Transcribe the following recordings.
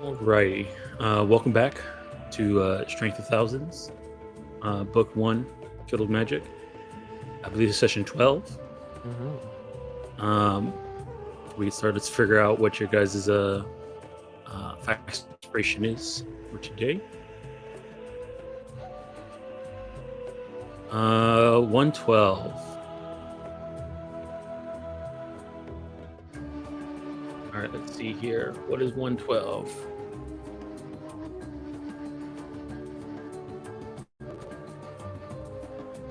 Alrighty. Welcome back to Strength of Thousands, Book 1, Field of Magic. I believe it's session 12. We get started. Let's figure out what your guys' fast inspiration is for today. 112. All right, let's see here. What is 112?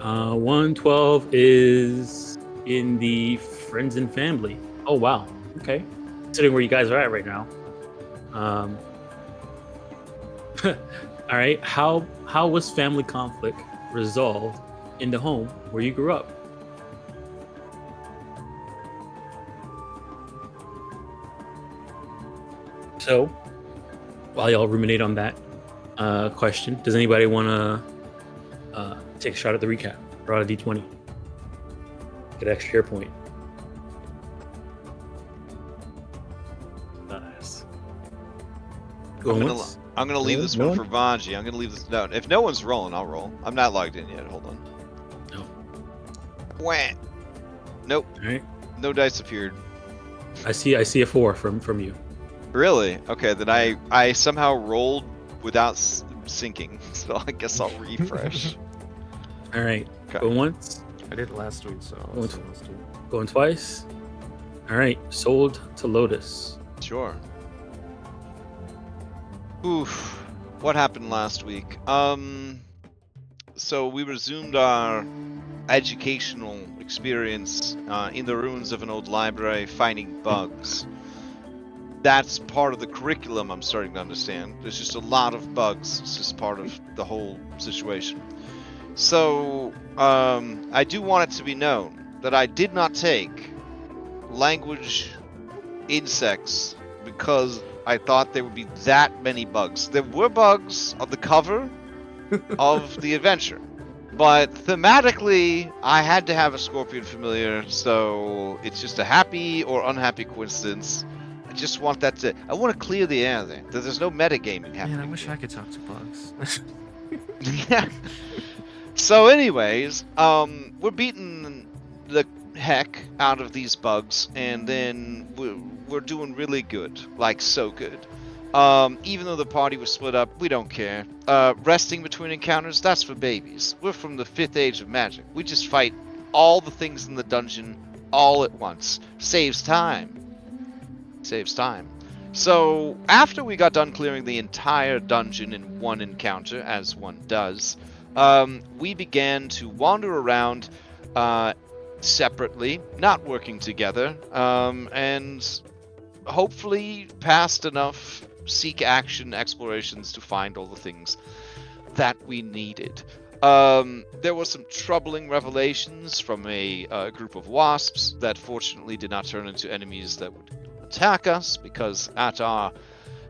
Uh, 112 is in the friends and family. Oh, wow. Okay. Considering where you guys are at right now. All right. How was family conflict resolved in the home where you grew up? So, while y'all ruminate on that question, does anybody want to take a shot at the recap? Draw a d20. Get an extra hero point. Nice. I'm gonna leave this one for Mwangi. I'm gonna leave this. No, if no one's rolling, I'll roll. I'm not logged in yet. Hold on. No. Wah. Nope. All right. No dice appeared. I see a 4 from you. Really? Okay. Then I somehow rolled without syncing, so I guess I'll refresh. All right. Okay. Going once. I did it last week, so Going I'll last week. Going twice. All right. Sold to Lotus. Sure. Oof. What happened last week? So we resumed our educational experience in the ruins of an old library, finding bugs. That's part of the curriculum I'm starting to understand. There's just a lot of bugs. It's just part of the whole situation. So, I do want it to be known that I did not take language insects because I thought there would be that many bugs. There were bugs on the cover of the adventure, but thematically, I had to have a scorpion familiar, so it's just a happy or unhappy coincidence. I just want that to... I want to clear the air there. That there's no metagaming happening. Man, I wish I could talk to bugs. Yeah. So anyways, we're beating the heck out of these bugs, and then we're doing really good. Like, so good. Even though the party was split up, we don't care. Resting between encounters, that's for babies. We're from the 5th Age of Magic. We just fight all the things in the dungeon all at once. Saves time. Saves time. So, after we got done clearing the entire dungeon in one encounter, as one does, we began to wander around separately, not working together, and hopefully passed enough seek action explorations to find all the things that we needed. There were some troubling revelations from a group of wasps that fortunately did not turn into enemies that would attack us, because at our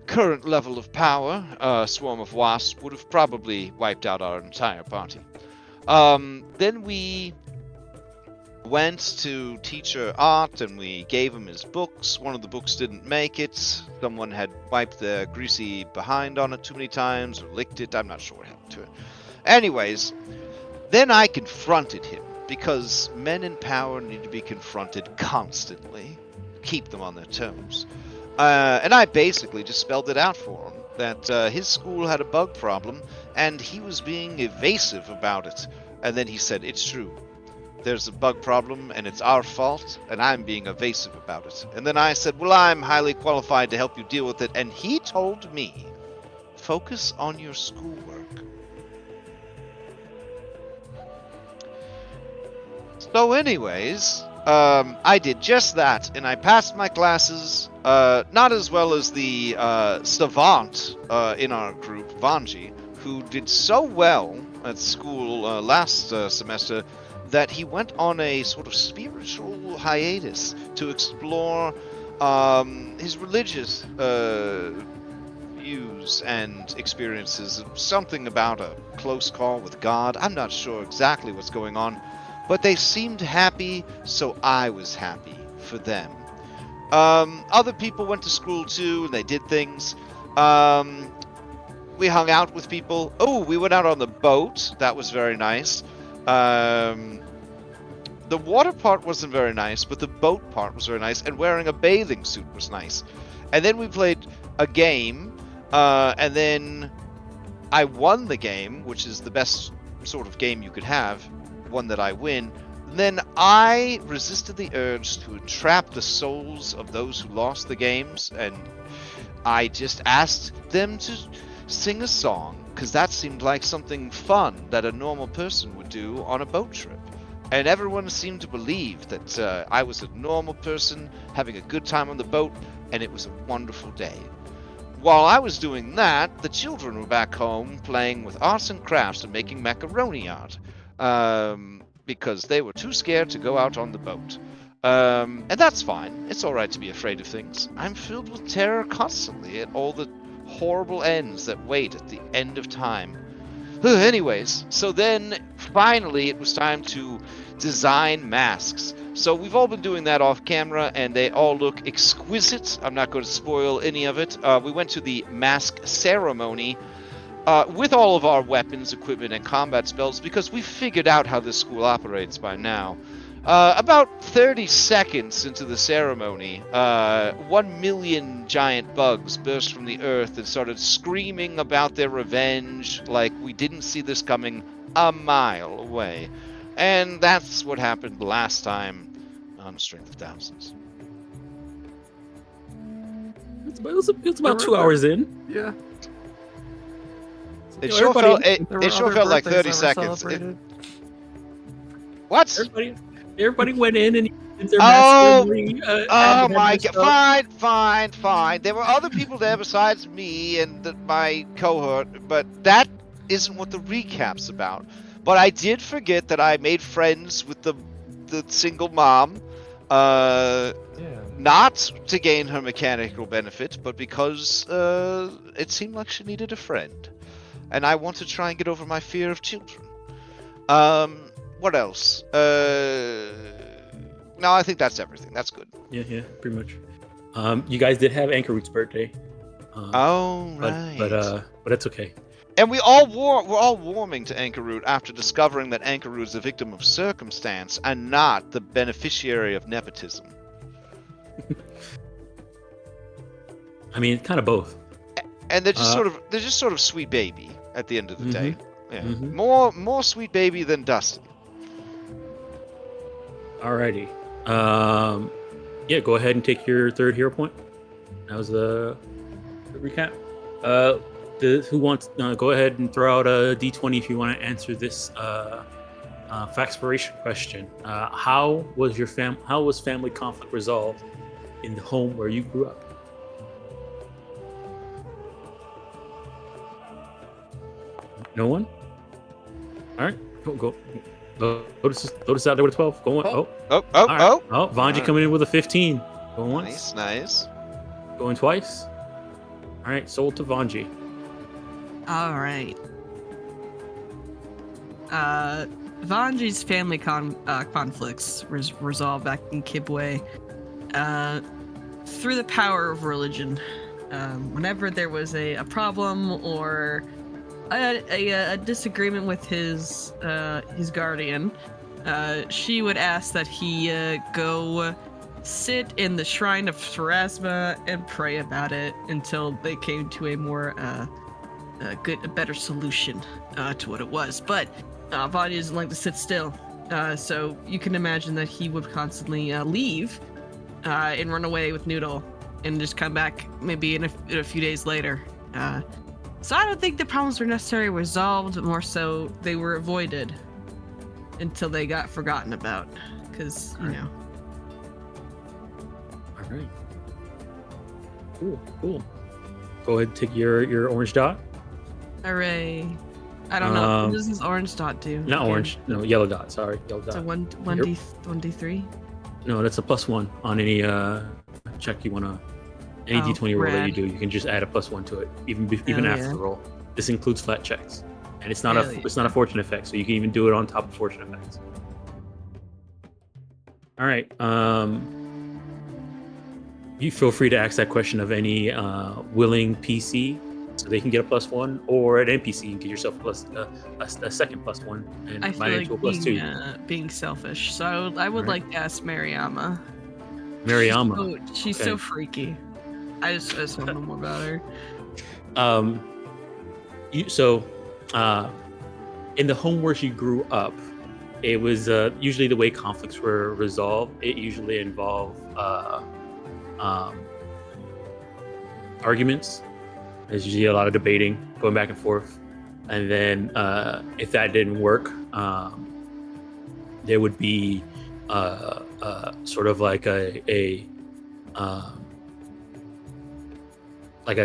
current level of power, a swarm of wasps would have probably wiped out our entire party. Then we went to teacher Art and we gave him his books. One of the books didn't make it. Someone had wiped their greasy behind on it too many times or licked it. I'm not sure what happened to it. Anyways, then I confronted him, because men in power need to be confronted constantly. Keep them on their toes. And I basically just spelled it out for him, that his school had a bug problem, and he was being evasive about it. And then he said, it's true. There's a bug problem, and it's our fault, and I'm being evasive about it. And then I said, well, I'm highly qualified to help you deal with it. And he told me, focus on your schoolwork. So anyways, I did just that, and I passed my classes, not as well as the savant in our group, Mwangi, who did so well at school last semester that he went on a sort of spiritual hiatus to explore his religious views and experiences. Something about a close call with God. I'm not sure exactly what's going on, but they seemed happy, so I was happy for them. Other people went to school too, and they did things. We hung out with people. Oh, we went out on the boat. That was very nice. The water part wasn't very nice, but the boat part was very nice, and wearing a bathing suit was nice. And then we played a game, and then I won the game, which is the best sort of game you could have, one that I win. Then I resisted the urge to entrap the souls of those who lost the games, and I just asked them to sing a song, because that seemed like something fun that a normal person would do on a boat trip. And everyone seemed to believe that I was a normal person having a good time on the boat, and it was a wonderful day. While I was doing that, the children were back home playing with arts and crafts and making macaroni art, because they were too scared to go out on the boat. And that's fine. It's alright to be afraid of things. I'm filled with terror constantly at all the horrible ends that wait at the end of time. Anyways, so then finally it was time to design masks. So we've all been doing that off camera, and they all look exquisite. I'm not going to spoil any of it. We went to the mask ceremony with all of our weapons, equipment, and combat spells, because we figured out how this school operates by now. About 30 seconds into the ceremony, 1 million giant bugs burst from the earth and started screaming about their revenge like we didn't see this coming a mile away. And that's what happened last time on Strength of Thousands. It's about 2 hours in. Yeah. It sure felt, There were it sure other felt like birthdays 30 that were seconds. celebrated. What? Everybody went in and did their Oh, ceremony, Oh had my their god! stuff. Fine. There were other people there besides me and my cohort, but that isn't what the recap's about. But I did forget that I made friends with the single mom, Yeah. not to gain her mechanical benefit, but because it seemed like she needed a friend, and I want to try and get over my fear of children. What else? No, I think that's everything. That's good. Yeah, pretty much. You guys did have Anchor Root's birthday. Right. But that's okay. And we're all warming to Anchor Root after discovering that Anchor Root is a victim of circumstance and not the beneficiary of nepotism. I mean, kind of both. And they're just sort of sweet baby at the end of the day. Yeah. Mhm. More sweet baby than Dustin. Alrighty. Yeah, go ahead and take your third hero point. That was the recap. Who wants? Go ahead and throw out a D20 if you want to answer this Faxpiration question. How was family conflict resolved in the home where you grew up? No one. All right, go. Lotus out there with a 12. Going. Oh. Vanji coming in with a 15. Going once. Nice. Going twice. All right, sold to Vanji. All right. Vanji's family conflicts resolved back in Kibwe through the power of religion. Whenever there was a problem or a disagreement with his guardian, she would ask that he go sit in the shrine of Pharasma and pray about it until they came to a more a better solution to what it was. But Vanji doesn't like to sit still, so you can imagine that he would constantly leave and run away with Noodle and just come back maybe in a few days later. So I don't think the problems were necessarily resolved, more so they were avoided until they got forgotten about, because, you know. All right. Cool. Go ahead and take your orange dot. Hooray. I don't know. What does this orange dot do? Not again? orange. No, yellow dot. Sorry, yellow dot. So 1d3? No, that's a +1 on any check you want to. Any D20 roll that you do, you can just add a +1 to it, even after the roll. This includes flat checks, and it's not a fortune effect, so you can even do it on top of fortune effects. All right. You feel free to ask that question of any willing PC, so they can get a +1, or an NPC you can get yourself a second +1 and I combine it feel into a like +2. being selfish, so I would Right. like to ask Mariama. Mariama. She's Okay. so freaky. I just want to know more about her. In the home where she grew up, it was usually the way conflicts were resolved. It usually involved arguments. There's usually a lot of debating, going back and forth, and then if that didn't work, there would be sort of like a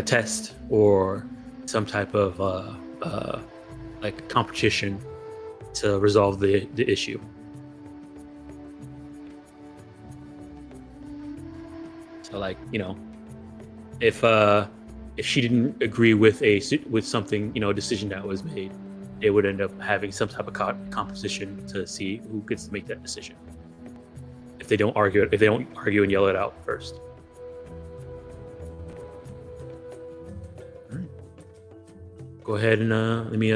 test or some type of like competition to resolve the issue. So, like, if she didn't agree with something, a decision that was made, they would end up having some type of competition to see who gets to make that decision. If they don't argue and yell it out first. All right. Go ahead and let me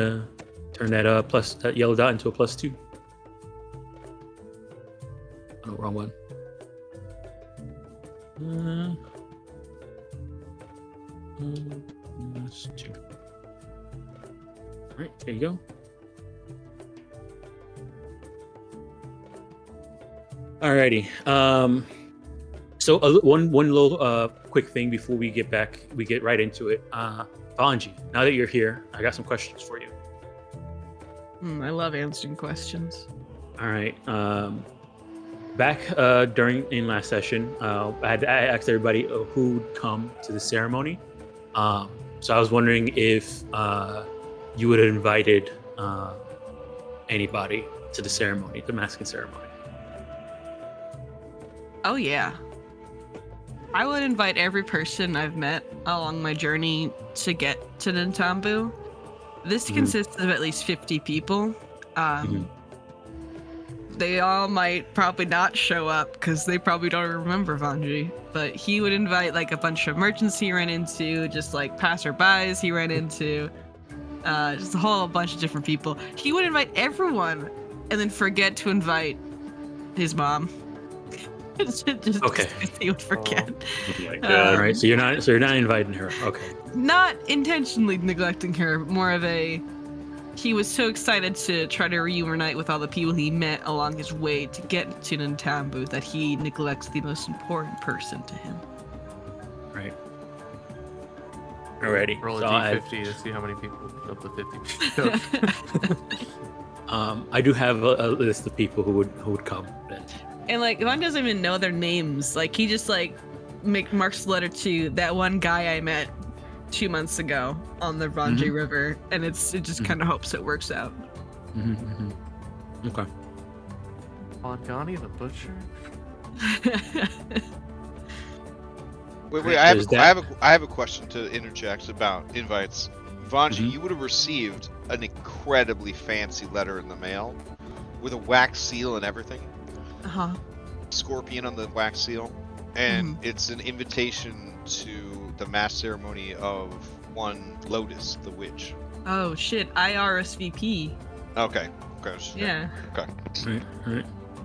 turn that yellow dot into a +2. Oh, wrong one. +2. All right, there you go. Alrighty. So one little quick thing before we get right into it. Mwangi, now that you're here, I got some questions for you. I love answering questions. All right. Back in last session, I asked everybody who'd come to the ceremony. So I was wondering if you would have invited anybody to the ceremony, the masking ceremony. Oh yeah. I would invite every person I've met along my journey to get to Ntambu. This consists of at least 50 people. They all might probably not show up because they probably don't remember Mwangi. But he would invite like a bunch of merchants he ran into, just like passerbys he ran into, just a whole bunch of different people. He would invite everyone and then forget to invite his mom. just Okay. He would forget. Oh my God. All right, so you're not inviting her. Okay. Not intentionally neglecting her, more of a he was so excited to try to reunite with all the people he met along his way to get to Ntambu that he neglects the most important person to him. Right. Alrighty. Roll a So d50 to see how many people of the 50. I do have a list of people who would come then. And like Ivan doesn't even know their names. Like he just like marks the letter to that one guy I met 2 months ago on the Mwangi River, and it just kind of hopes it works out. Okay. Angani the butcher. Wait! I have a question to interject about invites. Mwangi, you would have received an incredibly fancy letter in the mail with a wax seal and everything. Scorpion on the wax seal, and it's an invitation to the mass ceremony of one Lotus, the witch. Oh shit! I RSVP. Okay. Yeah. Okay.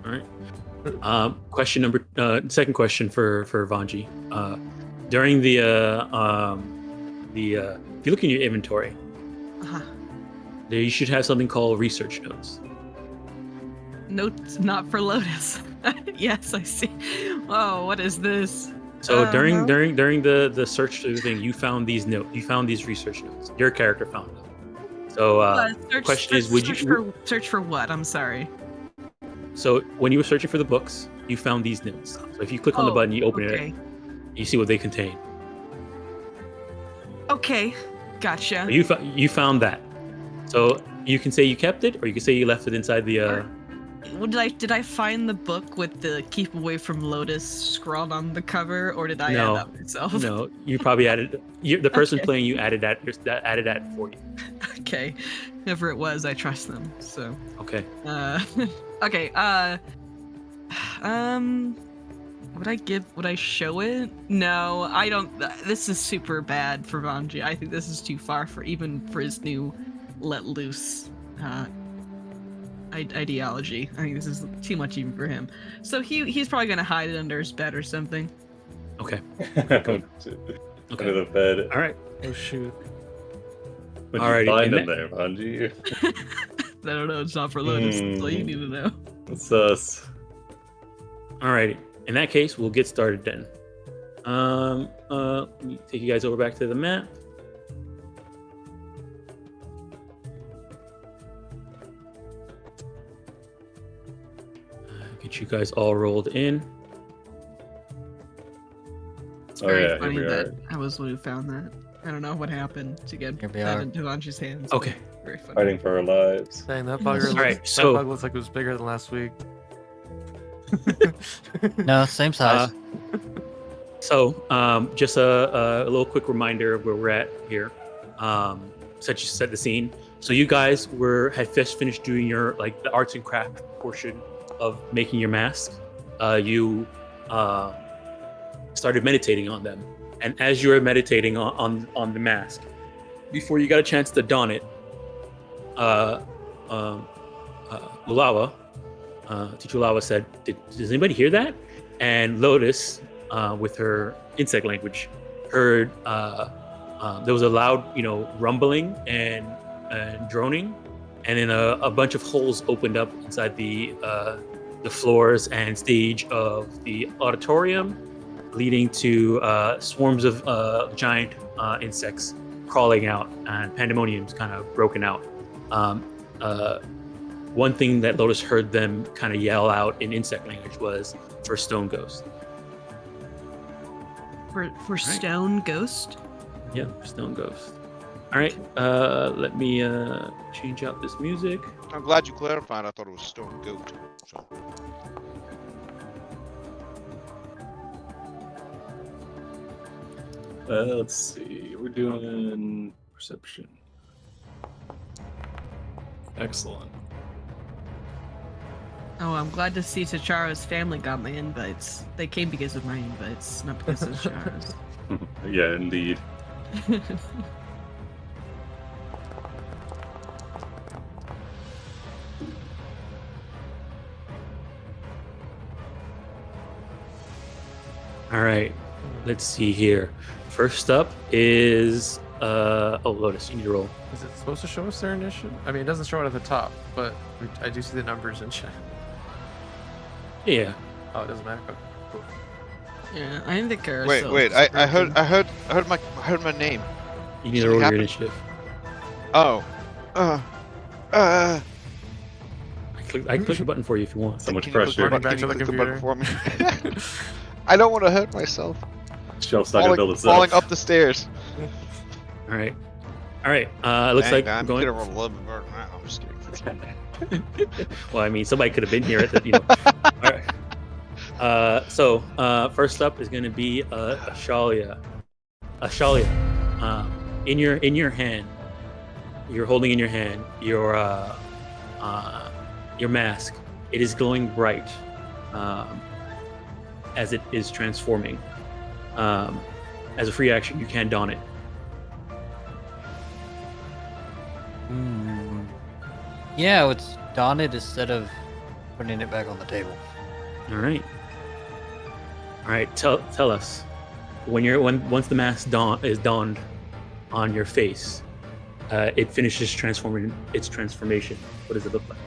All right. Question number. Second question for Mwangi. During the if you look in your inventory, there you should have something called research notes. Notes not for Lotus. Yes, I see. Oh, what is this? So during the search through the thing, you found these research notes. Your character found them. So question is, would you search for what? I'm sorry. So when you were searching for the books, you found these notes. So if you click on the button, you open it, you see what they contain. Okay, gotcha. So you found that. So you can say you kept it, or you can say you left it inside the. Did I find the book with the "Keep Away from Lotus" scrawled on the cover, or did I add that myself? No, you probably added. The person playing you added that for you. Okay, whoever it was, I trust them. So. Okay. Okay. Would I show it? No, I don't. This is super bad for Vanji. I think this is too far for his new let loose ideology. I think this is too much even for him. So he's probably gonna hide it under his bed or something. Okay. Under the bed. All right. Oh shoot. What Alrighty, you find and in there, Vanji? I don't know. It's not for Lotus. That's all you need to know. It's us. Alrighty. In that case, we'll get started then. Let me take you guys over back to the map. Get you guys all rolled in. It's Oh, very yeah, here funny we that are. I was the one who found that. I don't know what happened to get Here we that are. into Vanji's hands. Okay. Very funny. Fighting for our lives. Dang, that bugger All right, that so- bug looks like it was bigger than last week. No, same size. Just a little quick reminder of where we're at here. Such as set the scene. So you guys had just finished doing your the arts and craft portion of making your mask. You started meditating on them, and as you were meditating on the mask, before you got a chance to don it, Lulawa, Teacher Lulawa said, "Does anybody hear that?" And Lotus, with her insect language, heard there was a loud, rumbling and droning, and then a bunch of holes opened up inside the floors and stage of the auditorium, leading to swarms of giant insects crawling out, and pandemonium's kind of broken out. One thing that Lotus heard them kind of yell out in insect language was for Stone Ghost. For Stone Ghost? Yeah, Stone Ghost. All right, let me change out this music. I'm glad you clarified. I thought it was Stone Goat. So. Let's see. We're doing perception. Excellent. Oh, I'm glad to see T'Chara's family got my invites. They came because of my invites, not because of T'Chara's. Yeah, indeed. All right, let's see here. First up is Lotus, you need to roll. Is it supposed to show us their initiative? I mean, it doesn't show it at the top, but I do see the numbers in chat. Yeah. Oh, it doesn't matter. Okay, cool. Yeah, I think the carousel. Wait. I heard my name. You need to Something roll your happened? initiative. Oh. I can push a button for you if you want. So much Can you click pressure. the button- Back to can you the click the button computer. for me? I don't want to hurt myself. Shelf's not gonna build itself. Falling up the stairs. All right. Looks like I'm I'm going. gonna roll a little bit better than that. I'm just kidding. Well, I mean, somebody could have been here at the. All right. First up is going to be Ashalia. Ashalia, in your hand, you're holding in your hand your mask. It is glowing bright as it is transforming. As a free action, you can don it. Yeah, it's don it instead of putting it back on the table. All right. Tell us once the mask is donned on your face, it finishes transforming its transformation. What does it look like?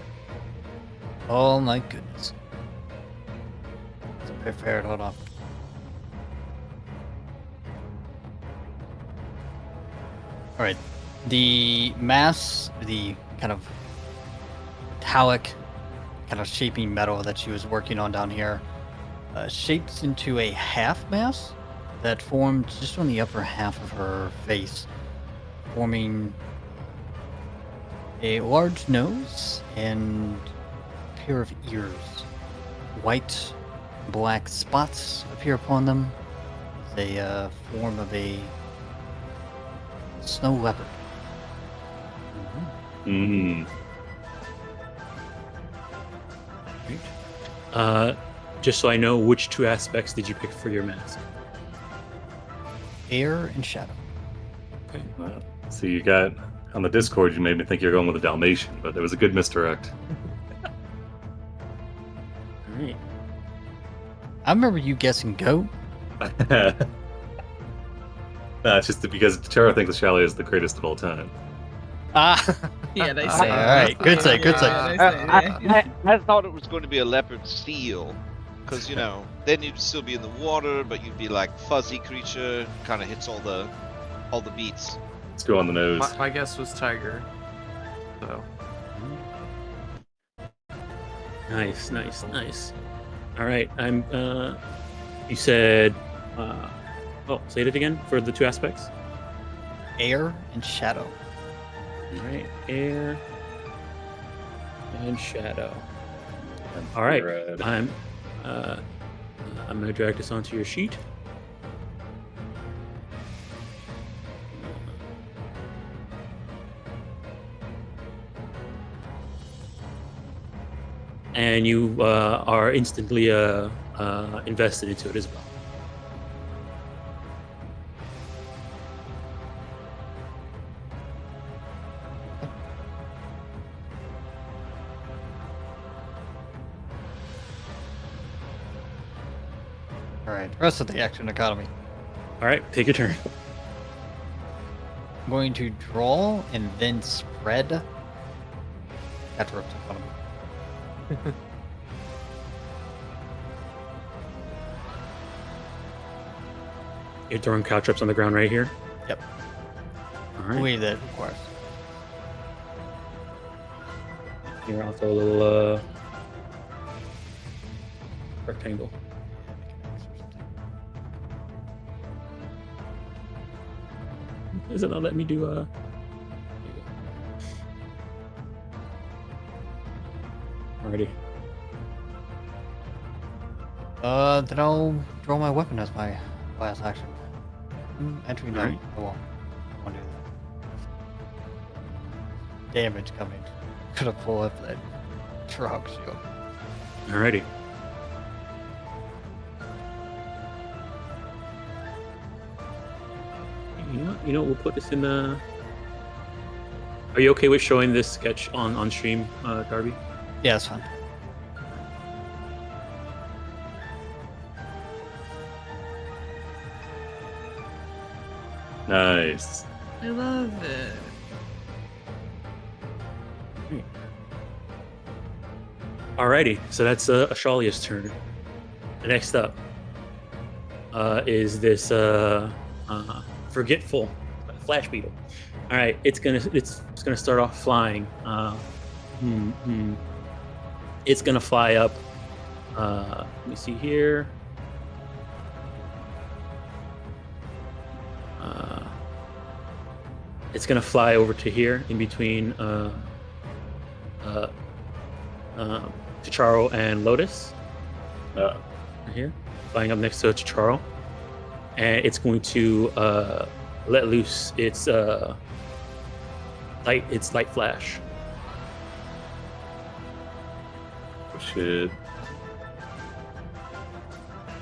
Oh my goodness. It's prepared, hold on. Alright. The mass, the kind of metallic, kind of shaping metal that she was working on down here, shapes into a half mass that formed just on the upper half of her face, forming a large nose and a pair of ears. White, black spots appear upon them. It's a form of a snow leopard. just so I know, which 2 aspects did you pick for your mask? Air and shadow. Okay. So you got on the Discord, you made me think you're going with a Dalmatian, but it was a good misdirect. All right. I remember you guessing goat. It's just because Tara thinks the Chalet is the greatest of all time. Ah. Yeah, they say. All right, good say, good say. I thought it was going to be a leopard seal, because then you'd still be in the water, but you'd be like fuzzy creature, kind of hits all the beats. Let's go on the nose. My guess was tiger. So Nice. All right. You said. Say it again for the 2 aspects. Air and shadow. All right. Air and shadow. All right. Red. I'm gonna drag this onto your sheet. And you are instantly invested into it as well. All right, rest of the action economy. All right, take your turn. I'm going to draw and then spread. That's what's in front of me. You're throwing cow traps on the ground right here. Yep. All right. Way that requires. You're also a little rectangle. Is it not letting me do Alrighty. Then I'll draw my weapon as my last action. Entering that. Alright. I won't do that. Damage coming. Gonna pull up that truck shield. Alrighty. You know, we'll put this in the. Are you okay with showing this sketch on stream, Darby? Yeah, that's fine. Nice. I love it. Alrighty, so that's Ashalia's turn. Next up is this forgetful flash beetle. All right, it's gonna start off flying. It's gonna fly up. Let me see here. It's gonna fly over to here in between Chicharo and Lotus. Right here, flying up next to Chicharo, and it's going to let loose its light flash. Oh, shit.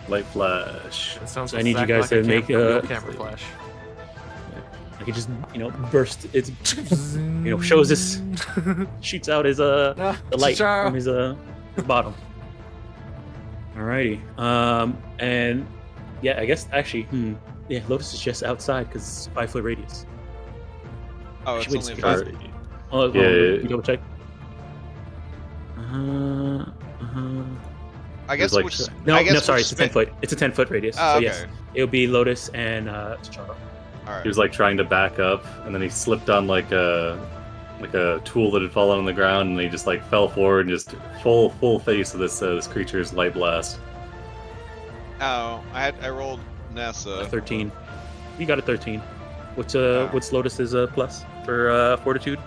Light flash. it sounds So I need you guys exactly to like make real camera flash. Like it just burst. It's shows this, shoots out his the light from his bottom. Alrighty. And yeah, I guess actually, yeah, Lotus is just outside because it's 5-foot radius. Oh, it's Should we only a just- 5 feet. Oh, Yeah. double check. I guess like- which. No, I guess sorry, which it's a 10-foot. It's a 10-foot radius. Oh, So okay. yes, it'll be Lotus and Chicharo. All right. He was like trying to back up, and then he slipped on like a tool that had fallen on the ground, and he just like fell forward, and just full face of this creature's light blast. Oh, I rolled Nessa. 13. You got a 13. What's Oh. what's Lotus's plus for fortitude?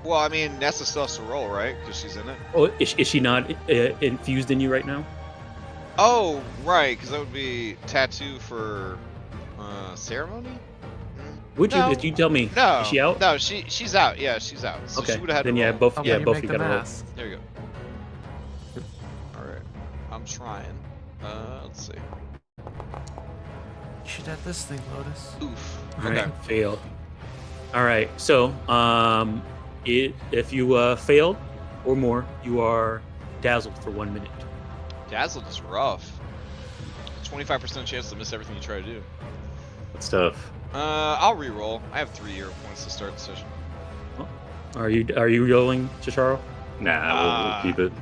Well, I mean, Nessa still has to roll, right? Because she's in it. Oh, is she not infused in you right now? Oh, right, because that would be tattoo for ceremony. Would you? No. Did you tell me? No, Is she out? No, she's out. Yeah, she's out. So Okay. she would have had Then to yeah, roll. both Oh, yeah you both make you the gotta roll. mask. There you go. All right, I'm trying. Let's see. You should have this thing, Lotus. Oof. All Okay. right, fail. All right, so if you failed or more, you are dazzled for 1 minute. Dazzled is rough. 25% chance to miss everything you try to do. That's tough. I'll re-roll. I have 3 hero points to start the session. Are you rolling, Chisharo? Nah, we'll keep it.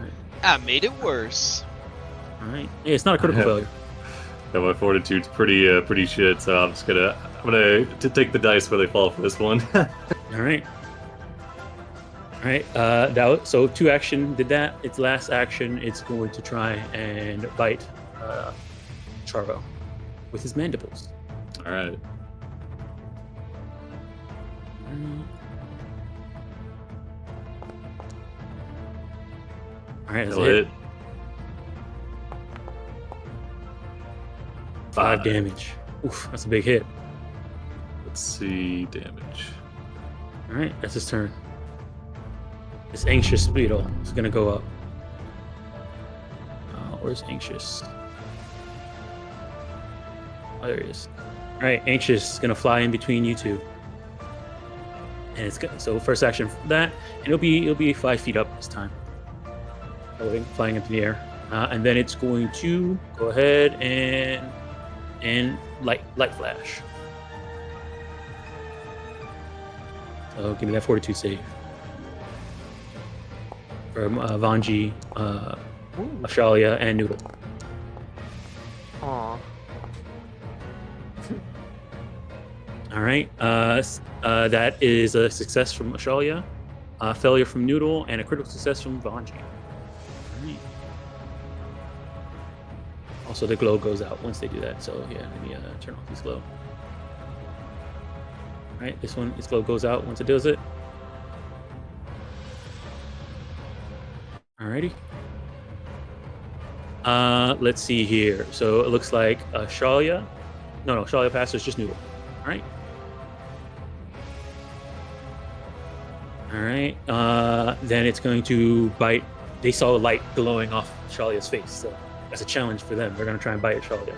I made it worse. All right. Hey, it's not a critical failure. Yeah, my fortitude's pretty shit, so I'm gonna take the dice where they fall for this one. All right. All right. So 2 action did that. Its last action, it's going to try and bite Charo with his mandibles. All right. All right. That's That'll it. hit. 5 damage. Oof, that's a big hit. Let's see damage. All right, that's his turn. This anxious beetle is gonna go up. Where's anxious? Oh, there he is. All right, anxious is gonna fly in between you two, and it's good. So first action for that, and it'll be 5 feet up this time, flying into the air, and then it's going to go ahead and light flash. So give me that fortitude save. From Vanji, Ashalia, and Noodle. Aw. All right. That is a success from Ashalia, a failure from Noodle, and a critical success from Vanji. All right. Also, the glow goes out once they do that. So yeah, let me turn off this glow. All right, this glow goes out once it does it. Alrighty. Let's see here. So it looks like Shalia. No, Shalia passed. It's just Noodle. All right. All right. Then it's going to bite. They saw light glowing off Shalia's face, so that's a challenge for them. They're going to try and bite at Shalia.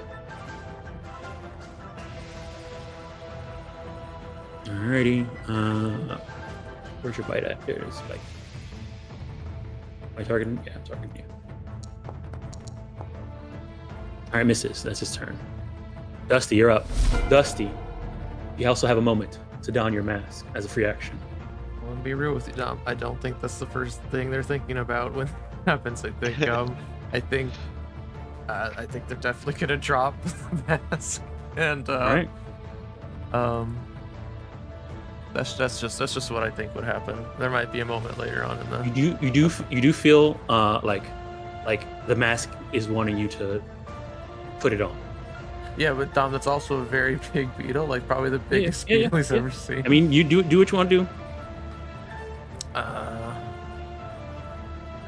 Alrighty. Where's your bite at? There it is. Bite. Am I targeting? Yeah, I'm targeting you. Alright, misses. That's his turn. Dusty, you're up. Dusty, you also have a moment to don your mask as a free action. I'm gonna be real with you, Dom. I don't think that's the first thing they're thinking about when it happens. I think I think they're definitely gonna drop the mask. And Alright. That's just what I think would happen. There might be a moment later on in the. You do feel like the mask is wanting you to put it on. Yeah, but Dom, that's also a very big beetle, like probably the biggest beetle he's ever seen. I mean, you do what you want to do.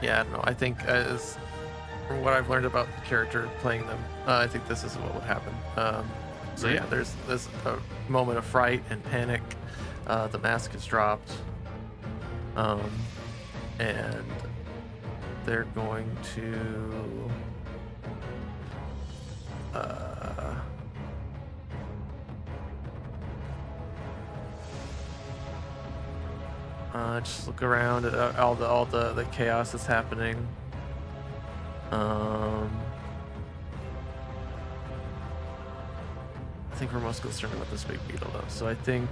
Yeah, I don't know. I think from what I've learned about the character playing them, I think this is what would happen. So yeah, there's a moment of fright and panic. The mask is dropped, and they're going to just look around at all the chaos that's happening. I think we're most concerned about this big beetle though, so I think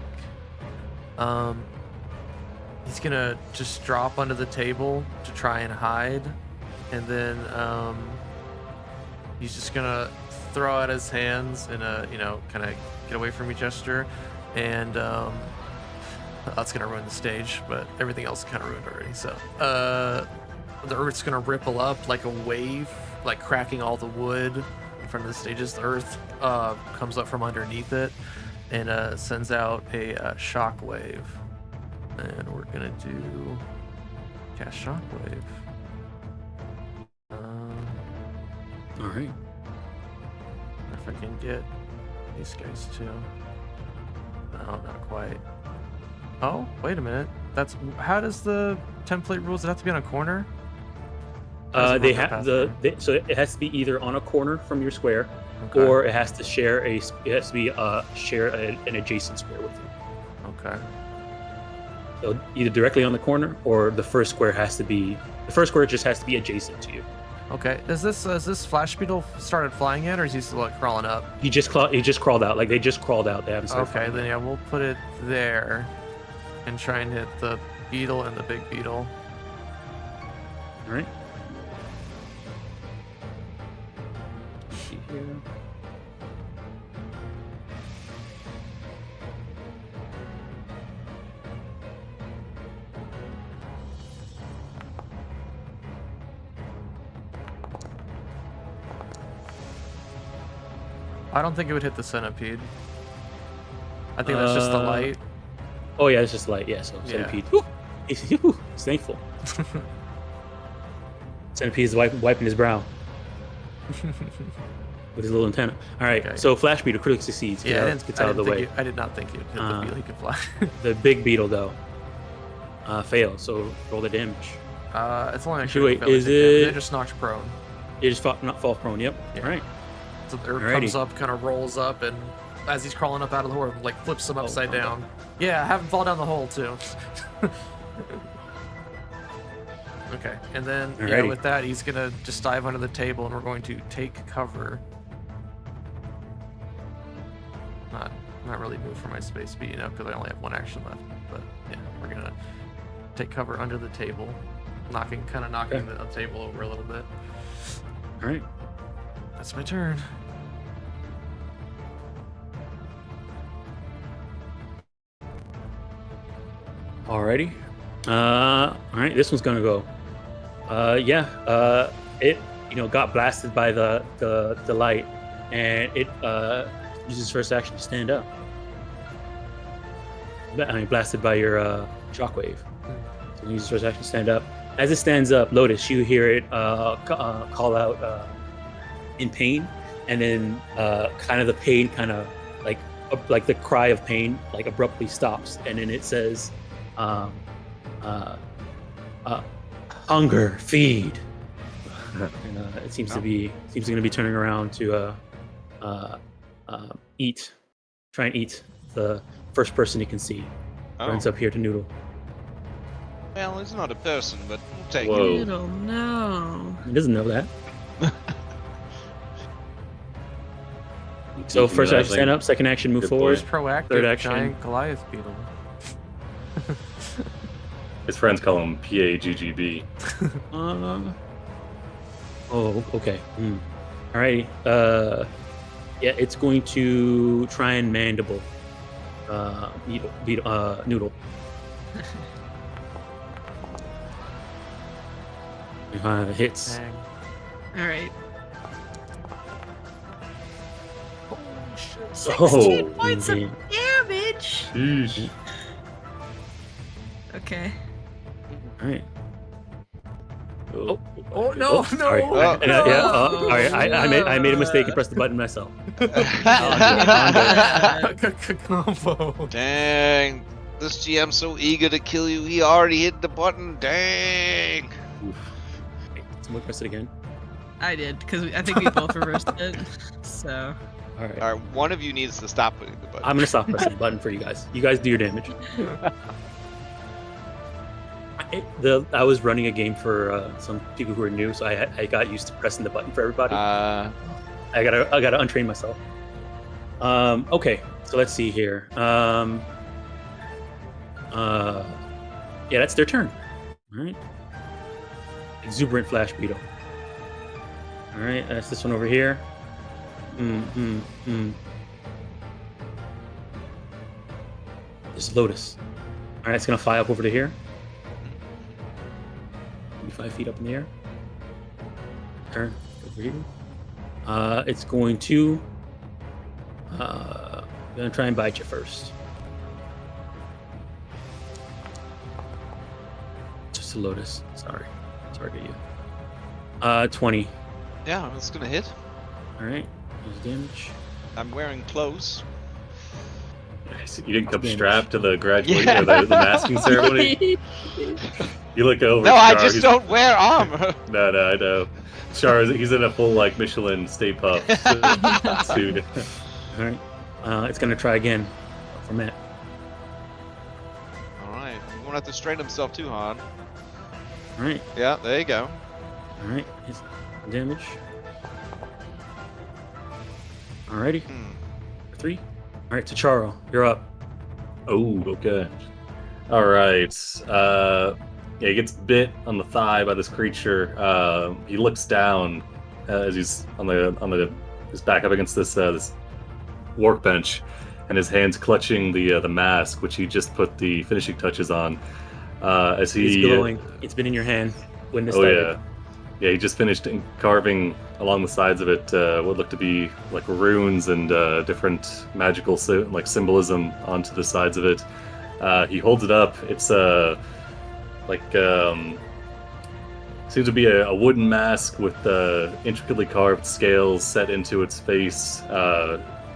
he's gonna just drop under the table to try and hide, and then he's just gonna throw out his hands in a kind of get away from me gesture, and that's gonna ruin the stage, but everything else is kind of ruined already. So the earth's gonna ripple up like a wave, like cracking all the wood in front of the stage as the earth comes up from underneath it and sends out a shock wave. And we're gonna do cast shockwave. All right. If I can get these guys too. No, not quite. Oh, wait a minute. How does the template rules? Does it have to be on a corner? They have so it has to be either on a corner from your square, Okay. or it has to share an adjacent square with you. Okay. So either directly on the corner, or the first square just has to be adjacent to you. Okay. Has this flash beetle started flying yet, or is he still like crawling up? He just crawled out. Like they just crawled out. They haven't started Okay, flying then yet. yeah, we'll put it there, and try and hit the beetle and the big beetle. All right. See here. I don't think it would hit the centipede. I think that's just the light. Oh yeah, it's just light. Yeah, so Yeah. centipede. He's thankful. Centipede is wiping his brow with his little antenna. All right, Okay. so Flash Beetle critically succeeds. Yeah, Gets out of the way. I did not think it hit the beetle. He could fly. The big beetle though fails. So roll the damage. It's only Actually, actually wait, is it- It just knocked prone. It just not fall prone. Yep. Yeah. All right. So the herb Alrighty. comes up, kind of rolls up, and as he's crawling up out of the hole, like flips him upside okay. down. Yeah, have him fall down the hole too. Okay, and then yeah, Alrighty. with that, he's gonna just dive under the table, and we're going to take cover. Not really move for my space speed, because I only have one action left. But yeah, we're gonna take cover under the table, knocking Okay. the table over a little bit. All right. That's my turn. Alrighty. All right. This one's gonna go. It got blasted by the light, and it uses first action to stand up. Blasted by your shockwave. So it uses first action to stand up. As it stands up, Lotus, you hear it call out in pain, and then kind of the pain like the cry of pain like abruptly stops, and then it says hunger, feed. And it seems to be going to be turning around to eat, try and eat the first person it can see. Runs up here to Noodle. Well, it's not a person, but we'll take Whoa. it. Little no. He doesn't know that. So You can first do that action stand thing. up, second action move Good forward. boy. Proactive Third action. giant Goliath beetle. His friends call him PAGGB. Oh, okay. Alrighty. Yeah, it's going to try and mandible. Noodle. Hits. Dang. All right. Oh, 16 points of indeed. damage. Sheesh. Okay. All right. Oh no, Sorry. no! All right. I made a mistake and pressed the button myself. Combo. Dang. This GM's so eager to kill you, he already hit the button. Dang. Someone press it again. I did, because I think we both reversed it. So. All right. Alright, one of you needs to stop hitting the button. I'm gonna stop pressing the button for you guys. You guys do your damage. I was running a game for some people who are new, so I got used to pressing the button for everybody. I gotta untrain myself. Okay, so let's see here. Yeah, that's their turn. All right. Exuberant Flash Beetle. All right, that's this one over here. This is Lotus. All right, it's gonna fly up over to here. 5 feet up in the air. Turn over here. It's going to gonna try and bite you first. Just a Lotus. Sorry. Target you. 20. Yeah, it's gonna hit. All right. Here's damage. I'm wearing clothes. You didn't come Damage. strapped to the graduation or the masking ceremony. You look over. No, at I Char, just don't wear armor. No, I know. Char, he's in a full like Michelin Stay Puft suit. All right. It's gonna try again for Matt. All right, he won't have to strain himself too hard. All right. Yeah, there you go. All right. His damage. Alrighty. 3. All right, T'Charo, you're up. Oh, okay. All right. Yeah, he gets bit on the thigh by this creature. He looks down as he's on his back up against this workbench, and his hands clutching the mask, which he just put the finishing touches on. As It's glowing. It's been in your hand when this started. Yeah, he just finished carving along the sides of it what looked to be like runes and different magical symbolism onto the sides of it. He holds it up. It's seems to be a wooden mask with intricately carved scales set into its face,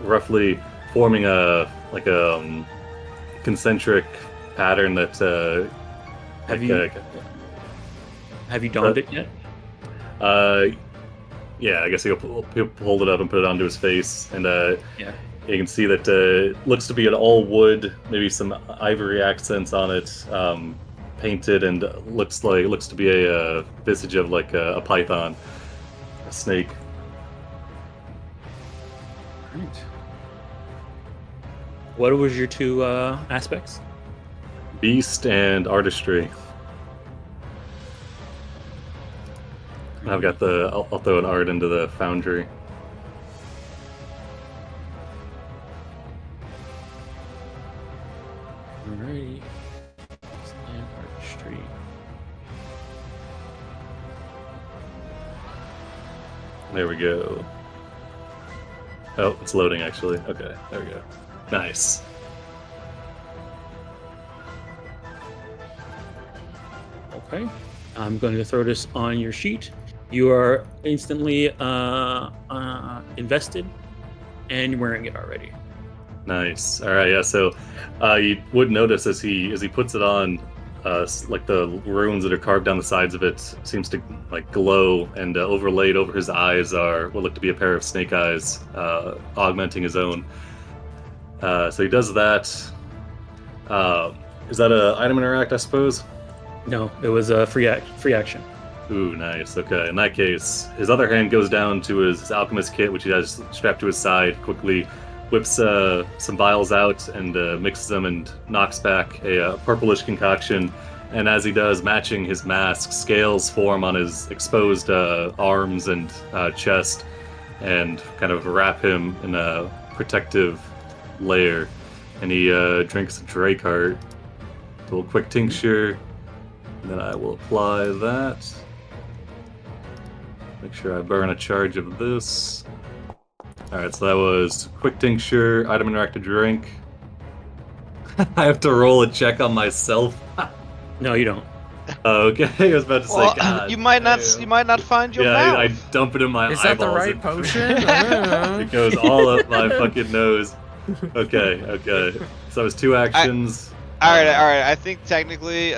roughly forming a concentric pattern that. Have you donned it yet? Yeah, I guess he'll hold it up and put it onto his face, and yeah, you can see that it looks to be an all wood, maybe some ivory accents on it, painted, and looks to be a visage of like a python, a snake. Right. What was your 2 aspects? Beast and artistry. I've got I'll throw an art into the foundry. Alrighty. And artistry. There we go. Oh, it's loading actually. Okay, there we go. Nice. Okay. I'm going to throw this on your sheet. You are instantly invested, and you're wearing it already. Nice. All right. Yeah. So you would notice as he puts it on, like the runes that are carved down the sides of it seems to like glow, and overlaid over his eyes are what look to be a pair of snake eyes, augmenting his own. So he does that. Is that an item interact, I suppose? No, it was a free action. Ooh, nice. Okay, in that case, his other hand goes down to his alchemist kit, which he has strapped to his side, quickly whips some vials out and mixes them and knocks back a purplish concoction. And as he does, matching his mask, scales form on his exposed arms and chest and kind of wrap him in a protective layer. And he drinks a Dracart, a little quick tincture, and then I will apply that. Make sure I burn a charge of this. Alright, so that was quick tincture, item interactive drink. I have to roll a check on myself. No, you don't. Okay, I was about to say, Well, God, you might not find your mouth. I dump it in my Is eyeballs. that the right and potion? I don't know. it goes all up my fucking nose. Okay. So it was 2 actions. All right. I think technically,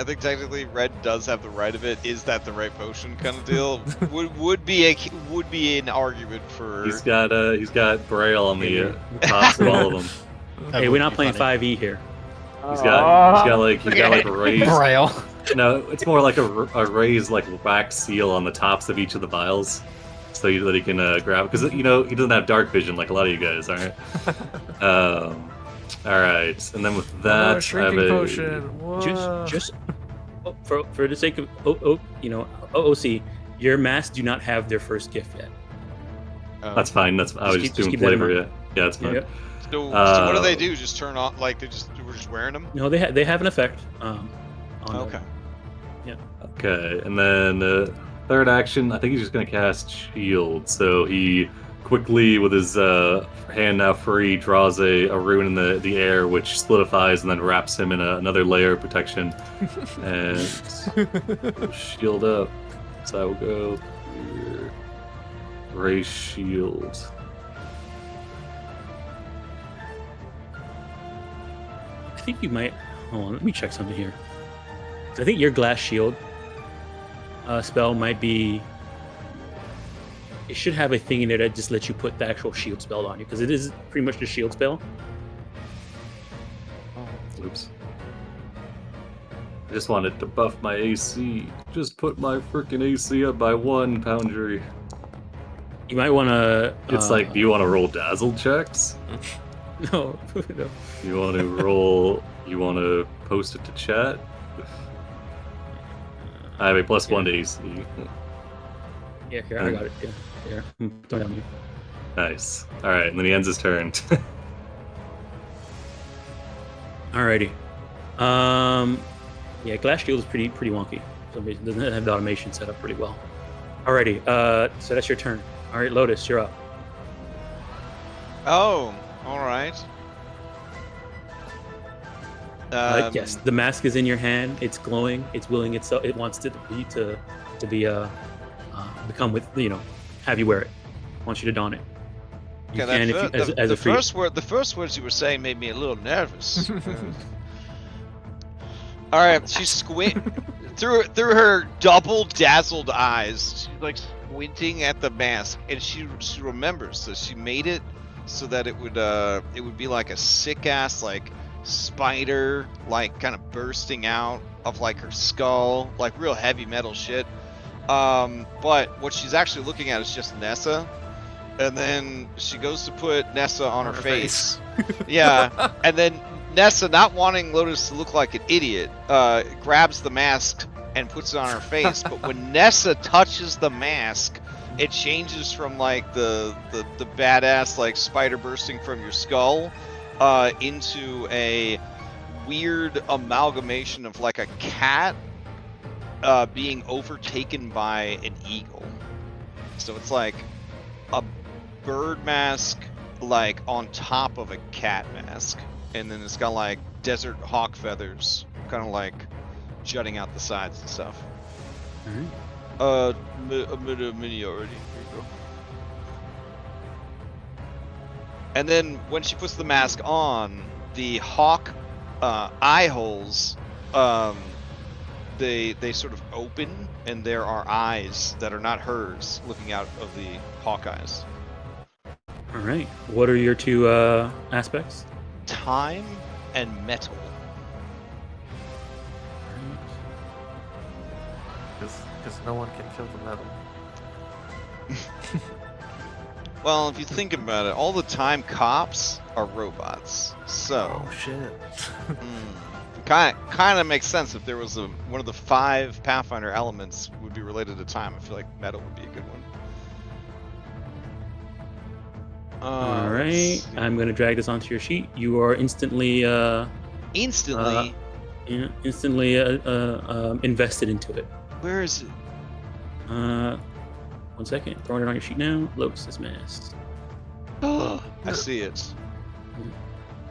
Red does have the right of it. Is that the right potion kind of deal? would be an argument for. He's got Braille on the tops of all of them. Hey, we're not playing 5e here. He's got like a raised. Braille. No, it's more like a raised like wax seal on the tops of each of the vials, so that he can grab. Because he doesn't have dark vision like a lot of you guys, all right? All right, and then with that, shrinking potion. What? Just for the sake of OOC, your masks do not have their first gift yet. That's fine. I was just doing flavor. Yeah, that's fine. Yep. So what do they do? Just turn on? Like we're just wearing them? No, they have an effect. Okay. Okay, and then third action, I think he's just gonna cast shield. So he quickly, with his hand now free, draws a rune in the air, which solidifies and then wraps him in another layer of protection. And shield up. So I will go here. Raise shield. I think you might. Hold on, let me check something here. I think your glass shield spell might be. It should have a thing in there that just lets you put the actual shield spell on you, because it is pretty much the shield spell. Oops. I just wanted to buff my AC. Just put my freaking AC up by 1, Poundry. You might want to. It's like, do you want to roll dazzle checks? No, no. You want to roll? You want to post it to chat? I have a +1 to AC. Yeah, here, I got it. Yeah, here. Don't tell me. Nice. All right, and then he ends his turn. Alrighty. Yeah, glass shield is pretty wonky. For some reason, it doesn't have the automation set up pretty well. Alrighty. So that's your turn. All right, Lotus, you're up. Oh, all right. Yes, the mask is in your hand. It's glowing. It's willing itself. It wants it to become with have you wear it. Wants you to don it. You Okay, can if you, as a free. the first words you were saying made me a little nervous. All right, she's through her double dazzled eyes. She's like squinting at the mask, and she remembers that she made it so that it would be like a sick ass like spider like kind of bursting out of like her skull, like real heavy metal shit. But what she's actually looking at is just Nessa. And then she goes to put Nessa on her face. Yeah, and then Nessa, not wanting Lotus to look like an idiot, grabs the mask and puts it on her face. But when Nessa touches the mask, it changes from like the badass like spider bursting from your skull into a weird amalgamation of like a cat being overtaken by an eagle. So it's like a bird mask like on top of a cat mask, and then it's got like desert hawk feathers kind of like jutting out the sides and stuff. All Mini already. Here you go. And then when she puts the mask on, the hawk eye holes they sort of open, and there are eyes that are not hers looking out of the hawk eyes. All right. What are your two aspects? Time and metal. Because no one can kill the metal. Well, if you think about it, all the time cops are robots. So Oh shit. kind of makes sense if there was one of the 5 Pathfinder elements would be related to time. I feel like metal would be a good one. All right. I'm going to drag this onto your sheet. You are instantly Instantly. invested into it. Where is it? 1 second. Throwing it on your sheet now. Lotus mask. I see it.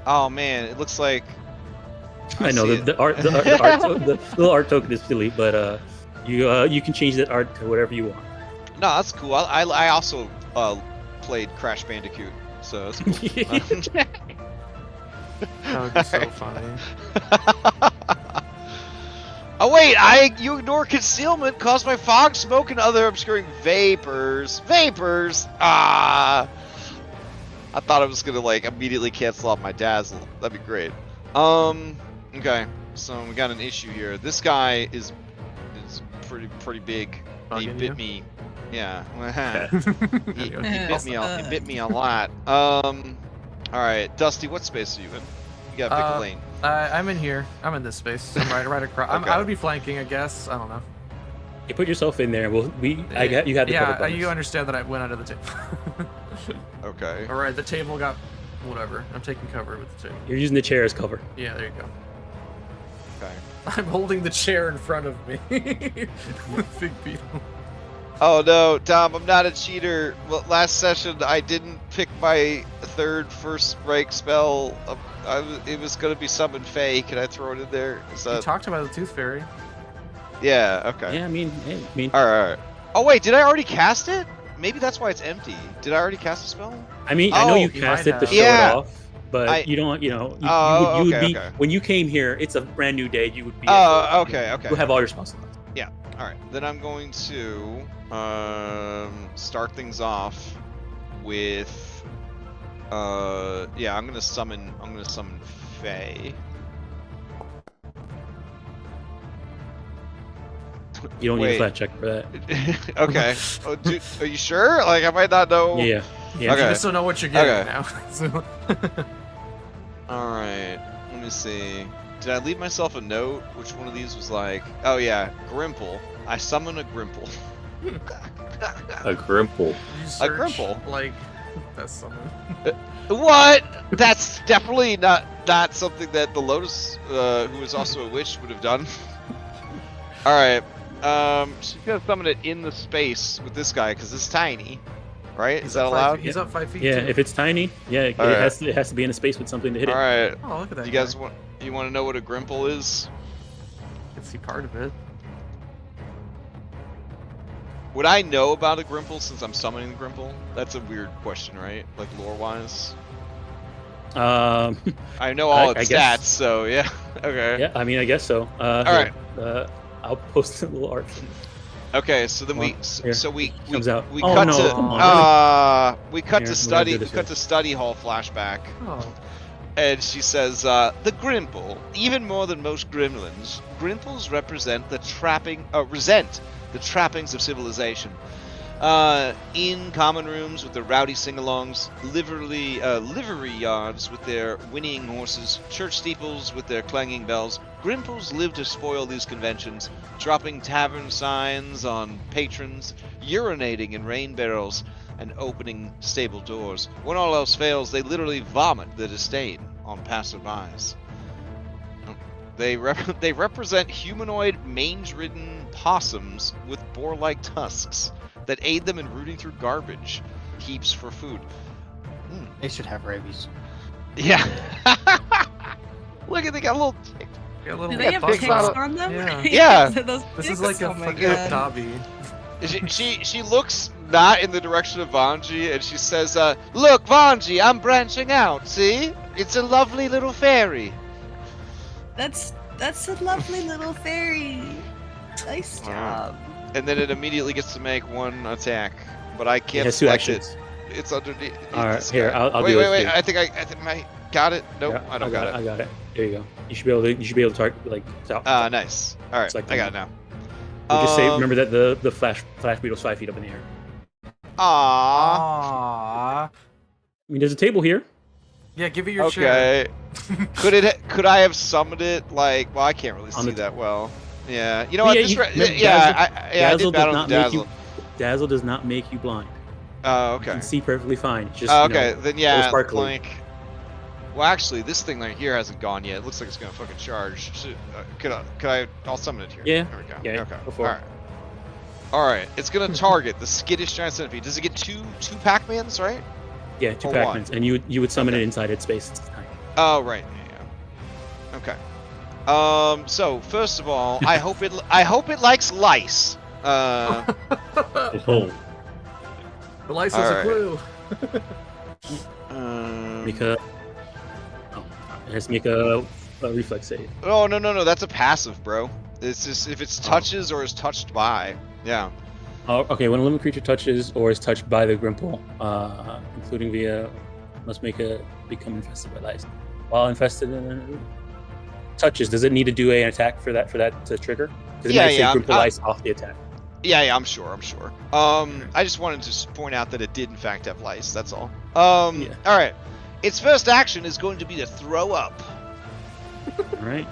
Oh man, it looks like. I know see the art, the little art token is silly, but you can change that art to whatever you want. No, that's cool. I also played Crash Bandicoot, so that's cool. That would be so funny. Oh wait, you ignore concealment caused by fog, smoke, and other obscuring vapors. Ah! I thought I was gonna like immediately cancel out my dazzle. That'd be great. Okay, so we got an issue here. This guy is pretty big. He Bugging bit you? me. Yeah. he bit me a lot. All right, Dusty, what space are you in? You gotta pick a lane. I'm in here. I'm in this space. I'm right across. Okay. I would be flanking, I guess. I don't know. You put yourself in there. You had the cover Yeah, bonus. you understand that I went under the table. Okay. All right, the table got whatever. I'm taking cover with the table. You're using the chair as cover. Yeah, there you go. Okay. I'm holding the chair in front of me. Big beetle. Oh no, Tom, I'm not a cheater. Well, last session I didn't pick my first rank spell. It was gonna be summon Fae. Can I throw it in there? You talked about the Tooth Fairy. Yeah. Okay. Yeah, I mean. All right. Oh wait, did I already cast it? Maybe that's why it's empty. Did I already cast a spell? I mean, I know you you cast might it to have. show Yeah. it off, but you don't. You would okay, be okay. when you came here. It's a brand new day. You would be. Oh, okay. You have all your spells left. Yeah. All right, then I'm going to start things off with yeah, I'm gonna summon Faye. You don't need a Wait. flat check for that. Okay. Oh, are you sure? Like I might not know. Yeah. You Okay. just don't know what you're getting Okay. now. So- All right. Let me see. Did I leave myself a note? Which one of these was like? Oh yeah, Grimple. I summon a Grimple. A Grimple. You search, Grimple. Like, that's something. What? That's definitely not something that the Lotus, who is also a witch, would have done. All right. She's gonna summon it in the space with this guy because it's tiny, right? Is that allowed? He's up 5 feet. Yeah, too. if it's tiny, yeah, it Alright. has to be in a space with something to hit All it. right. Oh, look at that. You guys guy. want to know what a Grimple is? I can see part of it. Would I know about a Grimple since I'm summoning the Grimple? That's a weird question, right? Like lore-wise. I know all its I stats, guess. so yeah. Okay. Yeah, I mean, I guess so. Alright. I'll post a little art. Okay, so then Well, here. we Comes out. we Oh, cut no, to come on, we cut Here, to we're gonna study do this study hall flashback, Oh. and she says the Grimple, even more than most gremlins, Grimples resent the trappings of civilization. In common rooms with their rowdy sing-alongs, livery yards with their whinnying horses, church steeples with their clanging bells, Grimples live to spoil these conventions, dropping tavern signs on patrons, urinating in rain barrels, and opening stable doors. When all else fails, they literally vomit their disdain on passerbys. They represent humanoid, mange-ridden possums with boar-like tusks that aid them in rooting through garbage heaps for food. They should have rabies. Yeah. Look at they got a little. Got a little Do they have buzz ticks on it. on them? Yeah. Yeah. Those This is ticks? like a Oh my fucking God. Dobby. She looks not in the direction of Vanji, and she says, "Look, Vanji, I'm branching out. See, it's a lovely little fairy." That's a lovely little fairy. Nice job. And then it immediately gets to make one attack, but I It can't has two select actions. it. It's underneath. All right, this here, guy. I'll wait, do wait, it wait. too. I think I got it. Nope, Yeah, I don't got it. I got it. There you go. You should be able to target like. Nice. All right, Select I got it them. now. We'll just say remember that the flash beetle's 5 feet up in the air. Aww. Aww. I mean, there's a table here. Yeah, give it your chair. Okay. Could I have summoned it like? Well, I can't really On see the that well. Yeah. You know what? Yeah, This you- remember, I Dazzle did battle does not the make Dazzle. you. Dazzle does not make you blind. Oh, You okay. can see perfectly fine. It's just Okay, you know, then yeah, sparkly. like. Well, actually, this thing right here hasn't gone yet. It looks like it's gonna fucking charge. Could I? I'll summon it here. Yeah. There we go. Yeah, Okay. go for it. All right. It's gonna target the skittish giant centipede. Does it get two Pac-Mans, right? Yeah, two Or Pac-Mans, and you would summon Okay. it inside its space. It's tiny. Oh, right. Yeah. Okay. So first of all, I hope it likes lice. Oh, The lice has a Alright. clue. Make a. Oh, it has to make a reflex save. Oh no, that's a passive, bro. It's just if it's touches or is touched by. Yeah. Oh, okay. When a living creature touches or is touched by the Grimple, including via, must become infested by lice. While infested, touches. Does it need to do an attack for that to trigger? Because it Yeah, might say yeah, Grimple lice off the attack. Yeah, I'm sure. I just wanted to point out that it did in fact have lice. That's all. All right. Its first action is going to be to throw up. All right.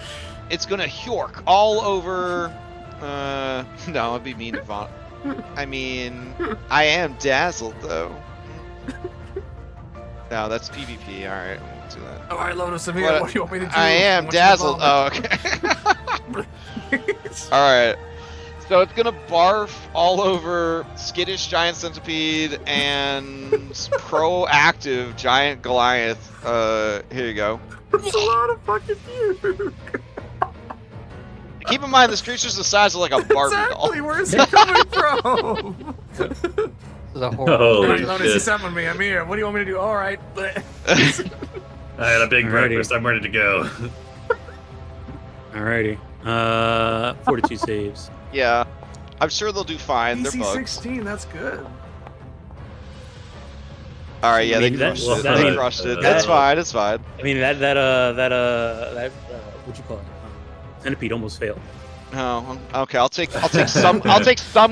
It's gonna Hyork all over. No, it'd be mean to vomit. I mean, I am dazzled though. No, that's PvP. All right, I won't do that. All right, Lotus, I'm here. What do you want me to do? I am want you to dazzled. vomit. Oh, okay. All right. So it's gonna barf all over skittish giant centipede and proactive giant Goliath. Here you go. That's a lot of fucking puke. Keep in mind this creature's the size of like a Barbie Exactly, doll. where's he coming from? This is a horrible. Holy Alright, Lotus, you shit. summoned me. I'm here. What do you want me to do? All right. I had a big Alrighty. breakfast. I'm ready to go. Alrighty. Fortitude saves. Yeah. I'm sure they'll do fine. They're DC bugs. 16, that's good. All right, yeah, I mean, they that- crushed well, it. that- They I mean, crushed it. that- It's fine. It's fine. I mean that what you call it? Centipede almost failed. Oh, okay. I'll take some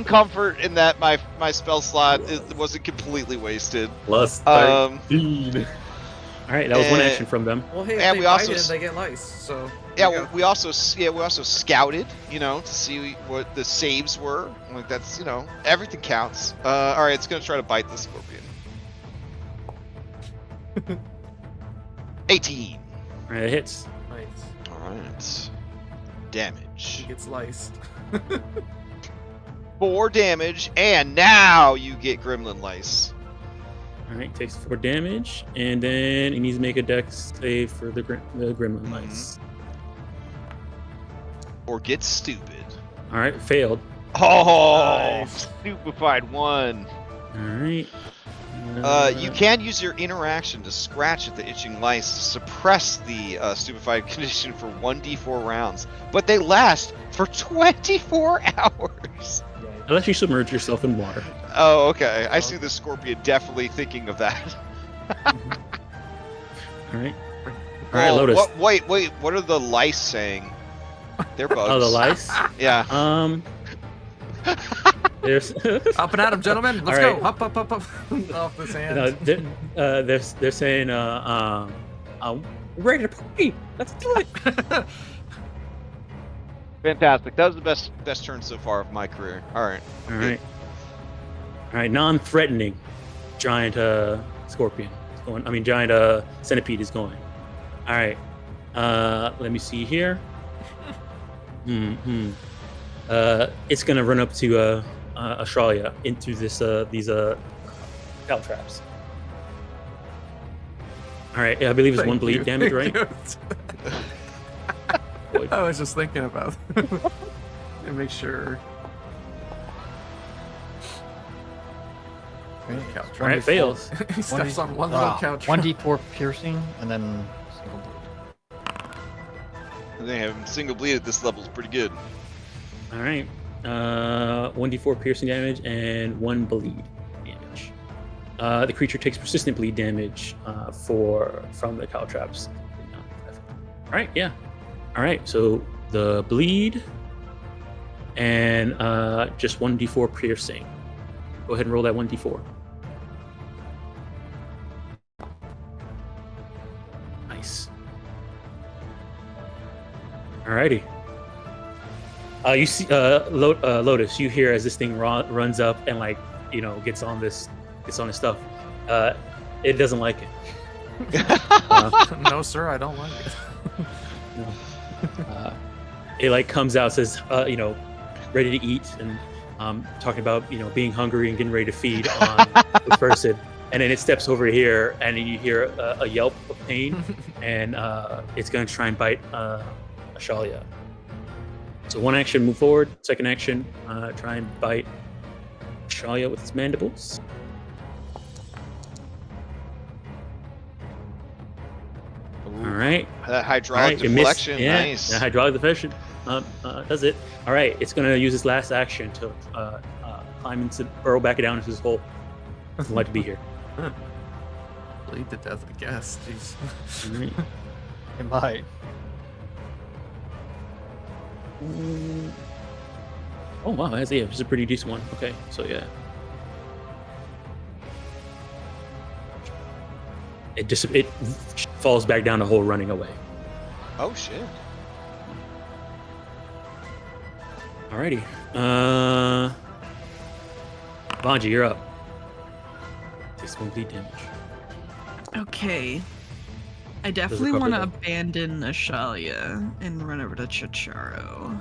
comfort in that my spell slot wasn't completely wasted. Plus Um, 13. All right, that was one action from them. Well, hey, if And they we bite also it, they get lice. So Yeah, there you go. we also scouted, to see what the saves were. Like that's everything counts. All right, it's gonna try to bite the scorpion. 18. All right, it hits. Nice. All right. He Damage. gets liced. 4 damage, and now you get gremlin lice. All right, takes 4 damage, and then he needs to make a dex save for the gremlin lice. Or get stupid. All right, failed. Oh, Nice. stupefied 1. All right. You can use your interaction to scratch at the itching lice to suppress the stupefied condition for 1d4 rounds, but they last for 24 hours. Unless you submerge yourself in water. Oh, okay. I see the scorpion definitely thinking of that. All right. All right, Lotus. Wait. What are the lice saying? They're bugs. Oh, the lice. Yeah. There's Up and at 'em, gentlemen. Let's All go. right. Up off this hand. no, they're saying we're ready to party. Let's do it. Fantastic. That was the best turn so far of my career. All right. All right. All right. Non-threatening giant scorpion is going. I mean, giant centipede is going. All right. Let me see here. It's gonna run up to Australia into these caltraps. All right. I believe it's Thank 1 bleed you. damage, right? I was just thinking about and make sure. All right, fails. He steps on one little couch. 1d4 piercing, and then single bleed. They have single bleed at this level is pretty good. All right. 1d4 piercing damage and 1 bleed damage. The creature takes persistent bleed damage from the caltraps. All right, yeah. All right, so the bleed and just 1d4 piercing. Go ahead and roll that 1d4. Nice. Alrighty. You see, Lotus. You hear as this thing runs up and gets on this stuff. It doesn't like it. No, sir, I don't like it. No. It comes out, says, ready to eat, and talking about being hungry and getting ready to feed on the person, and then it steps over here, and then you hear a yelp of pain, and it's going to try and bite Ashalia. So 1 action, move forward. 2nd action, try and bite Ashalia with its mandibles. All right. That hydraulic deflection, nice. Yeah, hydraulic deflection does it. All right, it's going to use its last action to burrow back down into this hole. Doesn't like to be here. Bleed to death, I guess. Jeez. All right. It might. Oh wow, it's a pretty decent one. Okay, so yeah. It falls back down the hole, running away. Oh shit. Alrighty. Mwangi, you're up. Takes 1 bleed damage. Okay. I definitely want to recover abandon Ashalia and run over to Chicharo.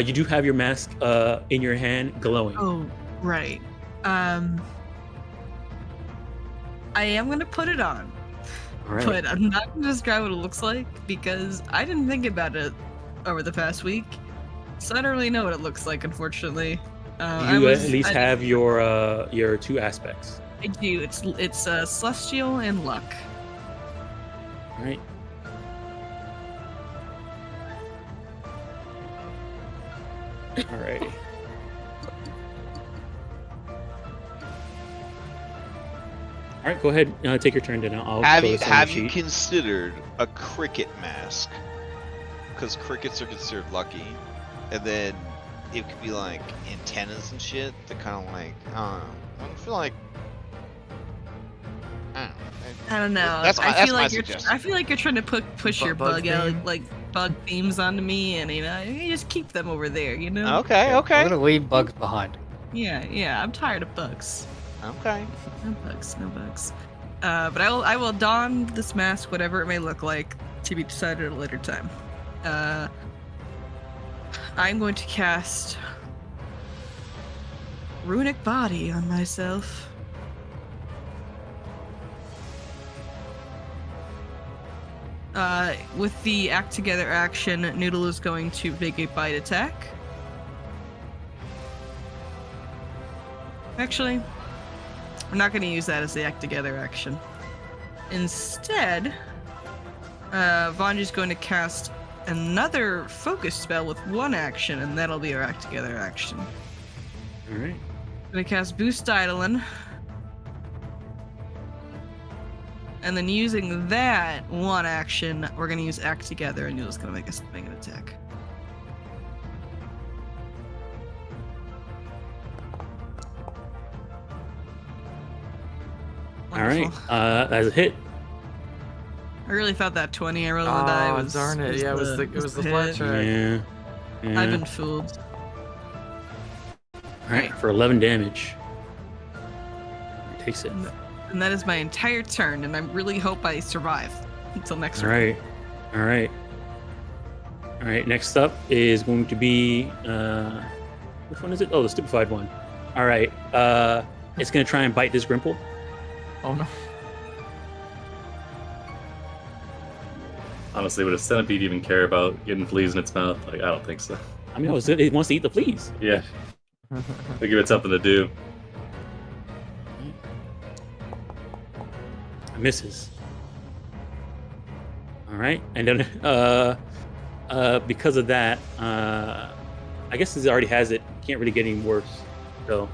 You do have your mask in your hand, glowing. Oh, right. I am gonna put it on, All right. but I'm not gonna describe what it looks like because I didn't think about it over the past week, so I don't really know what it looks like, unfortunately. You at least have your 2 aspects. I do. It's celestial and luck. All right. Alrighty. All right, go ahead. Take your turn, then I'll Have throw you this on the have you sheet. considered a cricket mask? Because crickets are considered lucky, and then it could be like antennas and shit. That kind of like I feel like I don't know. That's I feel my like suggestion. I feel like you're trying to push your Bug bug out theme? like bug themes onto me, and you just keep them over there. You know. Okay, We're okay, gonna leave bugs behind. Yeah. I'm tired of bugs. okay. No bugs. But I will don this mask, whatever it may look like, to be decided at a later time. I'm going to cast Runic Body on myself. With the Act Together action, Noodle is going to make a bite attack. Actually, I'm not going to use that as the Act Together action. Instead, Vanji's going to cast another focus spell with one action, and that'll be our Act Together action. All right. Gonna cast Boost Eidolon. And then using that one action, we're gonna use Act Together, and Noodle's gonna make an attack. All right. Wonderful. As a hit. I really thought that 20 I rolled on the die was. Darn it! Yeah, it was the flat hit. track. Yeah. I've been fooled. All right, for 11 damage. Takes it. And that is my entire turn, and I really hope I survive until next All round. right. All right. Next up is going to be which one is it? Oh, the stupefied one. All right. It's gonna try and bite this Grimple. Oh no! Honestly, would a centipede even care about getting fleas in its mouth? Like, I don't think so. I mean, it wants to eat the fleas. Yeah, they give it something to do. Misses. All right, and then because of that, I guess since it already has it, can't really get any worse. So,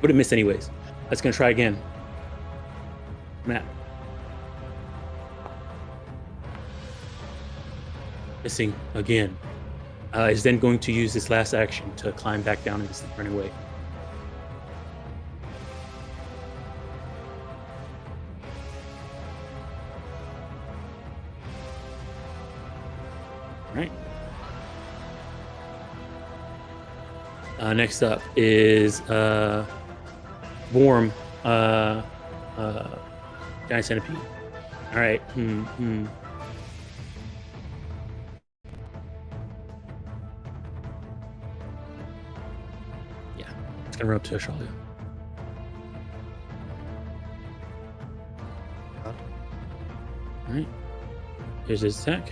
but it missed anyways. Let's gonna try again. Matt. Missing again. Is then going to use this last action to climb back down and run away. Right. Next up is Worm, giant centipede. All right. Yeah, it's gonna run up to Ashalia. All right. Here's his attack.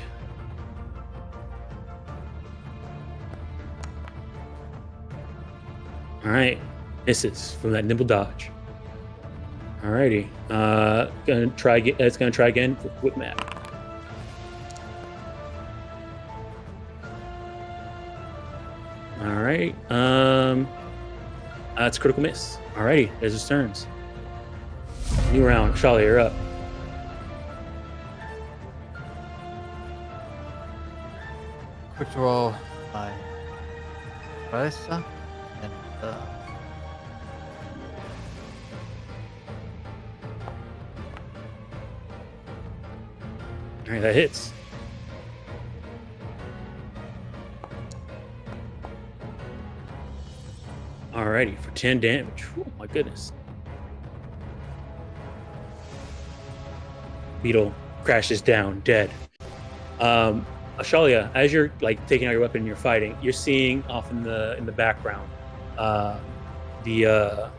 All right, misses from that nimble dodge. Alrighty, gonna try again. It's gonna try again with Matt. All right, it's a critical miss. Alrighty, there's his turns. New round, Charlie, you're up. Quick roll by Marissa and All right, that hits. Alrighty, for 10 damage. Oh my goodness. Beetle crashes down, dead. Ashalia, as you're like taking out your weapon and you're fighting, you're seeing off in the background, the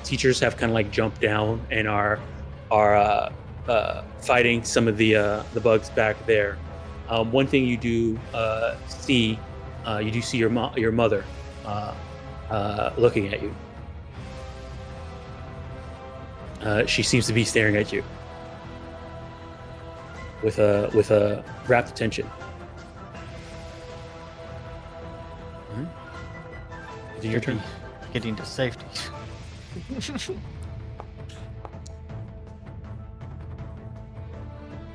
teachers have kind of like jumped down and are fighting some of the bugs back there. One thing you do see, your mother looking at you. She seems to be staring at you with a rapt attention. Is it your turn? Getting to safety.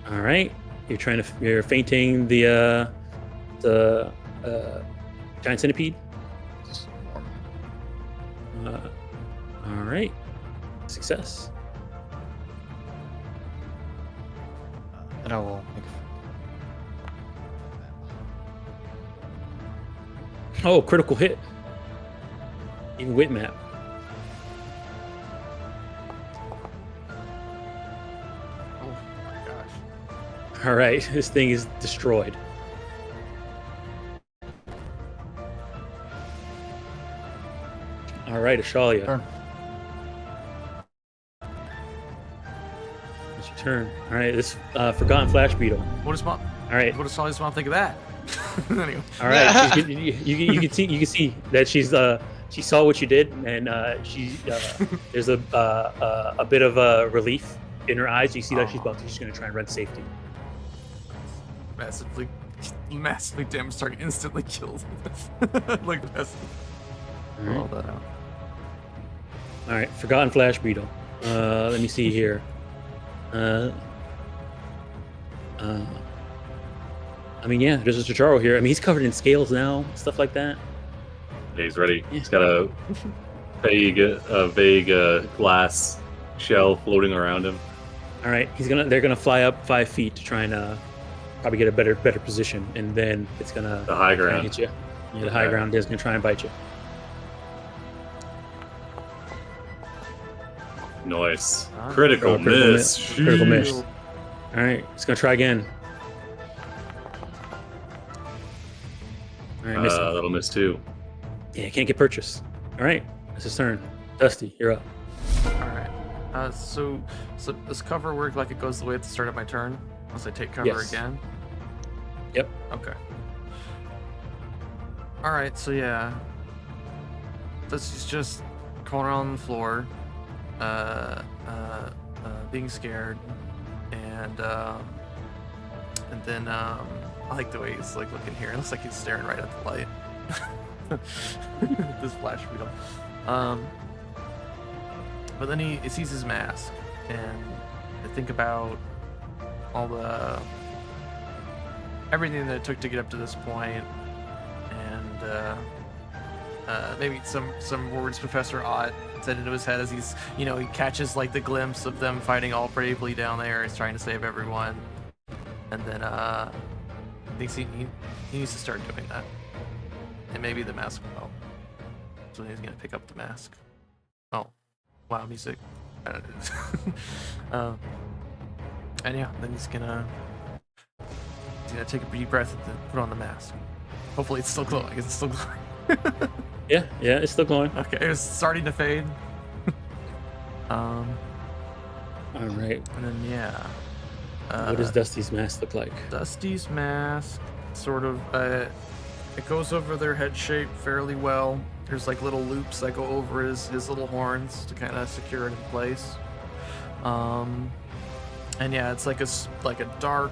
All right. You're fainting the giant centipede. All right. Success. And I will make Oh, critical hit. Even with map. Oh my gosh. All right. This thing is destroyed. All right, Ashalia. Turn. It's your turn. All right, this forgotten flash beetle. What does mom? All right. What does Solly's mom think of that? Anyway. All right, you can see that she saw what you did, and there's a bit of relief in her eyes. You see that she's gonna try and run to safety. Massively damaged target, instantly killed. Like that's all that out. All right, forgotten flash beetle. Let me see here. I mean, yeah, there's a Charo here. I mean, he's covered in scales now, stuff like that. Yeah, he's ready. He's got a vague glass shell floating around him. All right, they're gonna fly up 5 feet to try and probably get a better position, and then it's gonna The high try and ground. hit you. Yeah, the high ground is gonna try and bite you. Nice. Ah. Critical miss. Critical miss. Sheesh. All right, it's gonna try again. All right, miss. That'll miss too. Yeah, can't get purchased. All right, it's his turn. Dusty, you're up. All right. So does cover work like it goes the way at the start of my turn? Once I take cover Yes. again? Yep. Okay. All right. So yeah, Dusty's just crawling around on the floor, being scared, and then I like the way he's like looking here. It looks like he's staring right at the light. This flash beetle. But then he sees his mask, and I think about all the everything that it took to get up to this point, and maybe some words Professor Ott said into his head as he's he catches like the glimpse of them fighting all bravely down there. He's trying to save everyone, and then thinks he needs to start doing that, and maybe the mask will help. So he's gonna pick up the mask. Oh, wow, music. And yeah, then he's gonna take a deep breath and then put on the mask. Hopefully it's still glowing. Is it still glowing? Yeah, it's still going. Okay, it's starting to fade. All right. And then yeah. What does Dusty's mask look like? Dusty's mask sort of it goes over their head shape fairly well. There's like little loops that go over his little horns to kind of secure it in place. And yeah, it's like a dark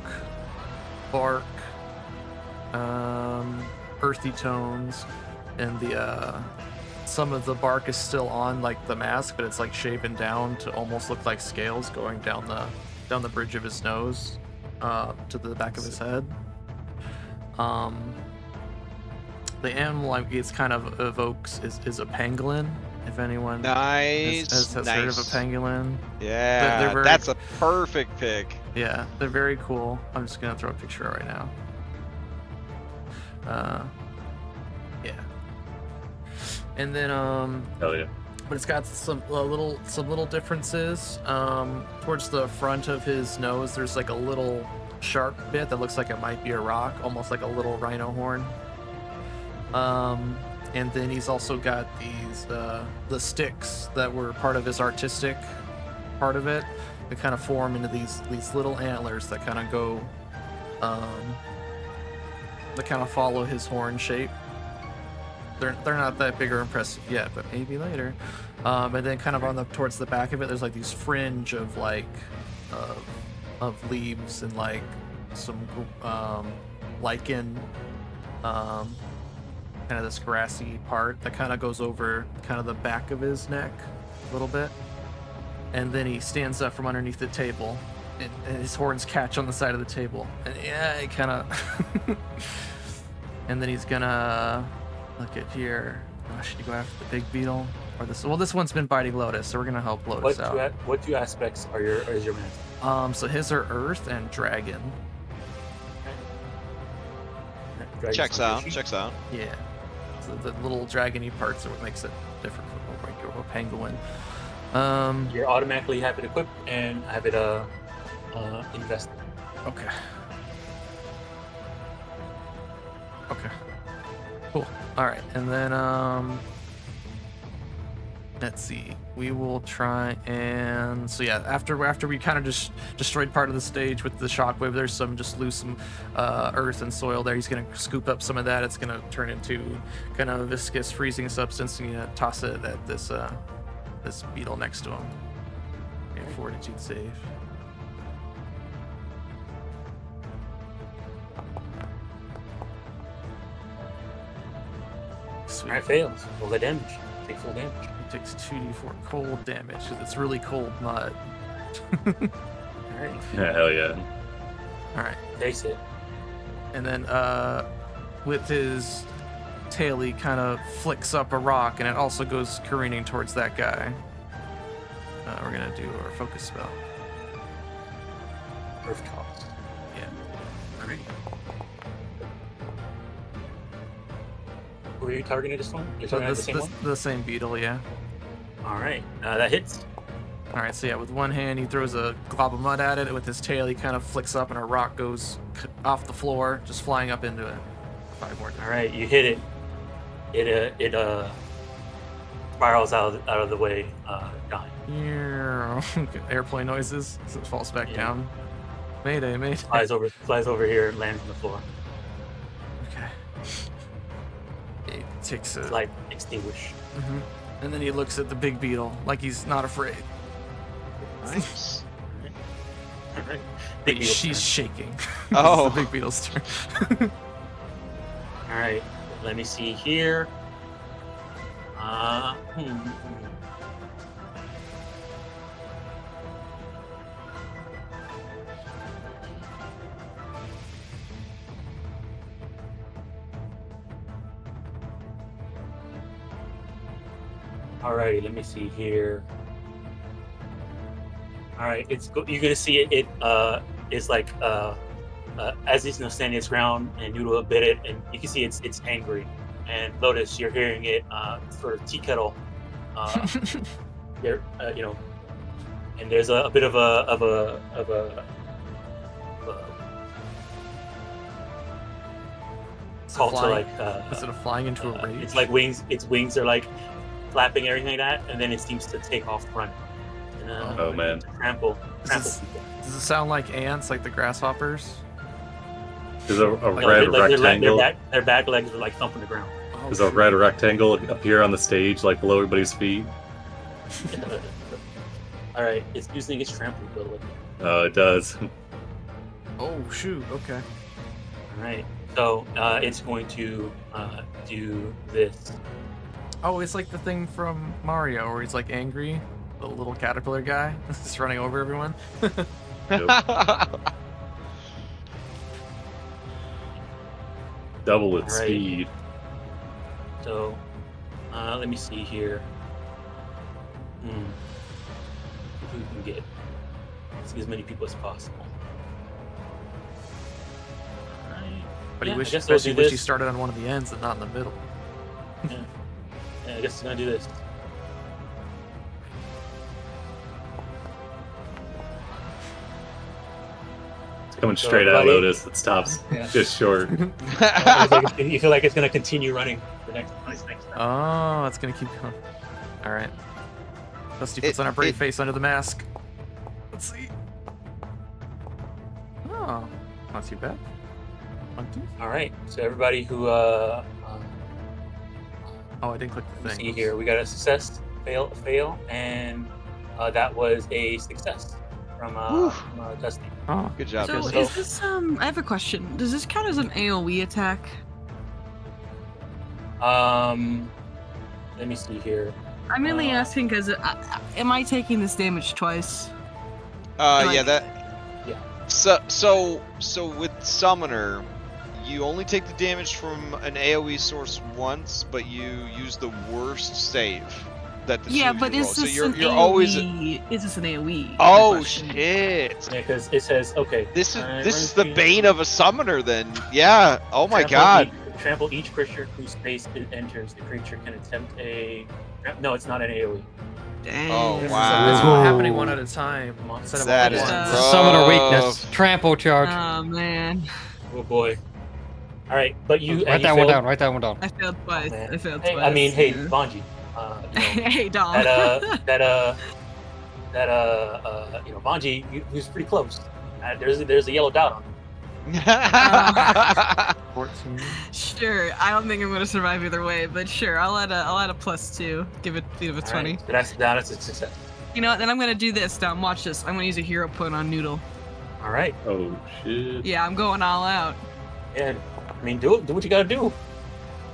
bark, earthy tones, and the some of the bark is still on like the mask, but it's like shaven down to almost look like scales going down the bridge of his nose to the back of his head. The animal it's kind of evokes is a pangolin. If anyone has heard of a pangolin. Yeah, they're very, that's a perfect pick. Yeah, they're very cool. I'm just gonna throw a picture right now. Yeah. And then Hell yeah. but it's got some little differences. Towards the front of his nose, there's like a little sharp bit that looks like it might be a rock, almost like a little rhino horn. And then he's also got these the sticks that were part of his artistic part of it. They kind of form into these little antlers that kind of go, that kind of follow his horn shape. They're not that big or impressive yet, but maybe later. And then kind of towards the back of it, there's like these fringe of like of leaves and like some lichen kind of this grassy part that kind of goes over kind of the back of his neck a little bit. And then he stands up from underneath the table, and his horns catch on the side of the table. And yeah, it kind of... And then he's gonna look at here. Should you go after the big beetle or this? Well, this one's been biting Lotus, so we're gonna help Lotus out. What two aspects is your man? So his are Earth and Dragon. Checks out. Yeah. So the little dragony parts are what makes it different from a regular penguin. You're automatically have it equipped and have it invested. Okay. Okay. Cool. All right, and then let's see. We will try and after we kind of just destroyed part of the stage with the shockwave, there's some just loose earth and soil there. He's gonna scoop up some of that. It's gonna turn into kind of a viscous freezing substance, and toss it at this this beetle next to him. Okay, fortitude save. Sweet. Alright, fails. Roll the damage. Take full damage. It takes 2d4 cold damage because it's really cold mud. Alright. Yeah, hell yeah. Alright. Face it. And then with his tail, he kind of flicks up a rock, and it also goes careening towards that guy. We're going to do our focus spell. Earth toss. Yeah. Alright. Who are you targeting this one? You're targeting the same one? The same beetle, yeah. Alright, that hits. Alright, so yeah, with one hand he throws a glob of mud at it. With his tail he kind of flicks up and a rock goes off the floor, just flying up into it. 5 more times. Alright, you hit it. It spirals out of the way, dying. Airplane noises as it falls back down. Mayday, mayday. Flies over here and lands on the floor. Okay. It takes a... Light extinguish. Mm-hmm. And then he looks at the big beetle like he's not afraid. Nice. Alright. But she's shaking. Oh. It's the big beetle's turn. Alright, let me see here. Alrighty, let me see here. Alright, you're gonna see it is like as he's standing his ground and Noodle bit it, and you can see it's angry. And Lotus, you're hearing it sort of tea kettle there, and there's a bit of a call to like instead of flying into a rage. It's like wings. Its wings are like flapping, everything like that, and then it seems to take off running. And, oh man! Trample Does it sound like ants, like the grasshoppers? There's a red rectangle. Their back legs are like thumping the ground. There's a red rectangle appear on the stage, like below everybody's feet. All right, it's using its trample ability. Oh, it does. Oh shoot! Okay. All right, so it's going to do this. Oh, it's like the thing from Mario where he's like angry, the little caterpillar guy, just running over everyone. Double its Right. speed. So, let me see here. If we can get see as many people as possible. Alright. But Yeah, he wish I guess we'll do he this. started on one of the ends and not in the middle. Yeah, I guess it's gonna do this. It's coming straight at everybody- Lotus. It stops Yeah. just short. You feel like it's gonna continue running the next time. Oh, it's gonna keep going. All right. Dusty puts on a brave face under the mask. Let's see. Oh, not too bad. 20. All right. So everybody who Oh, I didn't click the thing. see here, we got a success, fail, and that was a success from Dusty. Oh, Good job. So Because- is this I have a question. Does this count as an AoE attack? Let me see here. I'm only asking because am I taking this damage twice? Yeah, that. Yeah. So with Summoner, you only take the damage from an AoE source once, but you use the worst save that the Yeah, two but of you roll. is So this you're an AoE? always. Is this an AoE? Oh question? shit! Yeah, because it says okay. This is the bane of a summoner then. Yeah. Oh my trample god. Trample each creature whose space it enters. The creature can attempt a. No, it's not an AoE. Dang. Oh, This wow. is all happening one at a time instead of all That at is once. rough. Summoner weakness. Trample charge. Oh man, Oh boy. All right, but you Write that one down. Write that one down. I failed twice. man. I failed Hey, twice. I mean, hey, yeah. Vanji. Hey, Dom. Vanji, he was pretty close. There's a yellow dot on him. 14. Sure. I don't think I'm gonna survive either way, but sure. I'll add a +2. Give it 20. Right, so that's a success. You know what? Then I'm gonna do this, Dom. Watch this. I'm gonna use a hero point on Noodle. All right. Oh shit. Yeah, I'm going all out. Yeah. I mean, do what you gotta do.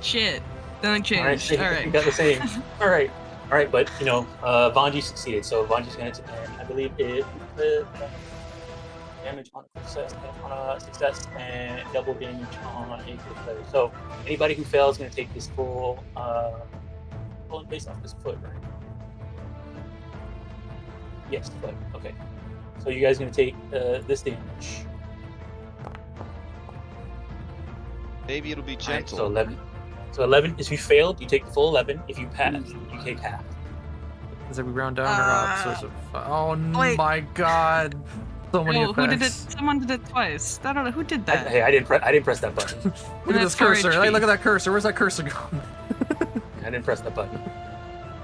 Shit. Nothing changed. You All right. got the same. All right. But Vanji succeeded, so Vanji's going to, and I believe it damage on a success and double damage on a failure. So anybody who fails is going to take this full based off this foot, right? Yes, foot. Okay. So you guys are going to take this damage. Maybe it'll be All right, gentle. so 11. So 11, if you failed, you take the full 11. If you pass, you take half. Is that we round down or up? So it's oh wait. my god. So many Oh, who did it? effects. Someone did it twice. I don't know who did that. Hey, I didn't press that button. Look at this That's for cursor. HP. Hey, look at that cursor. Where's that cursor going? I didn't press that button.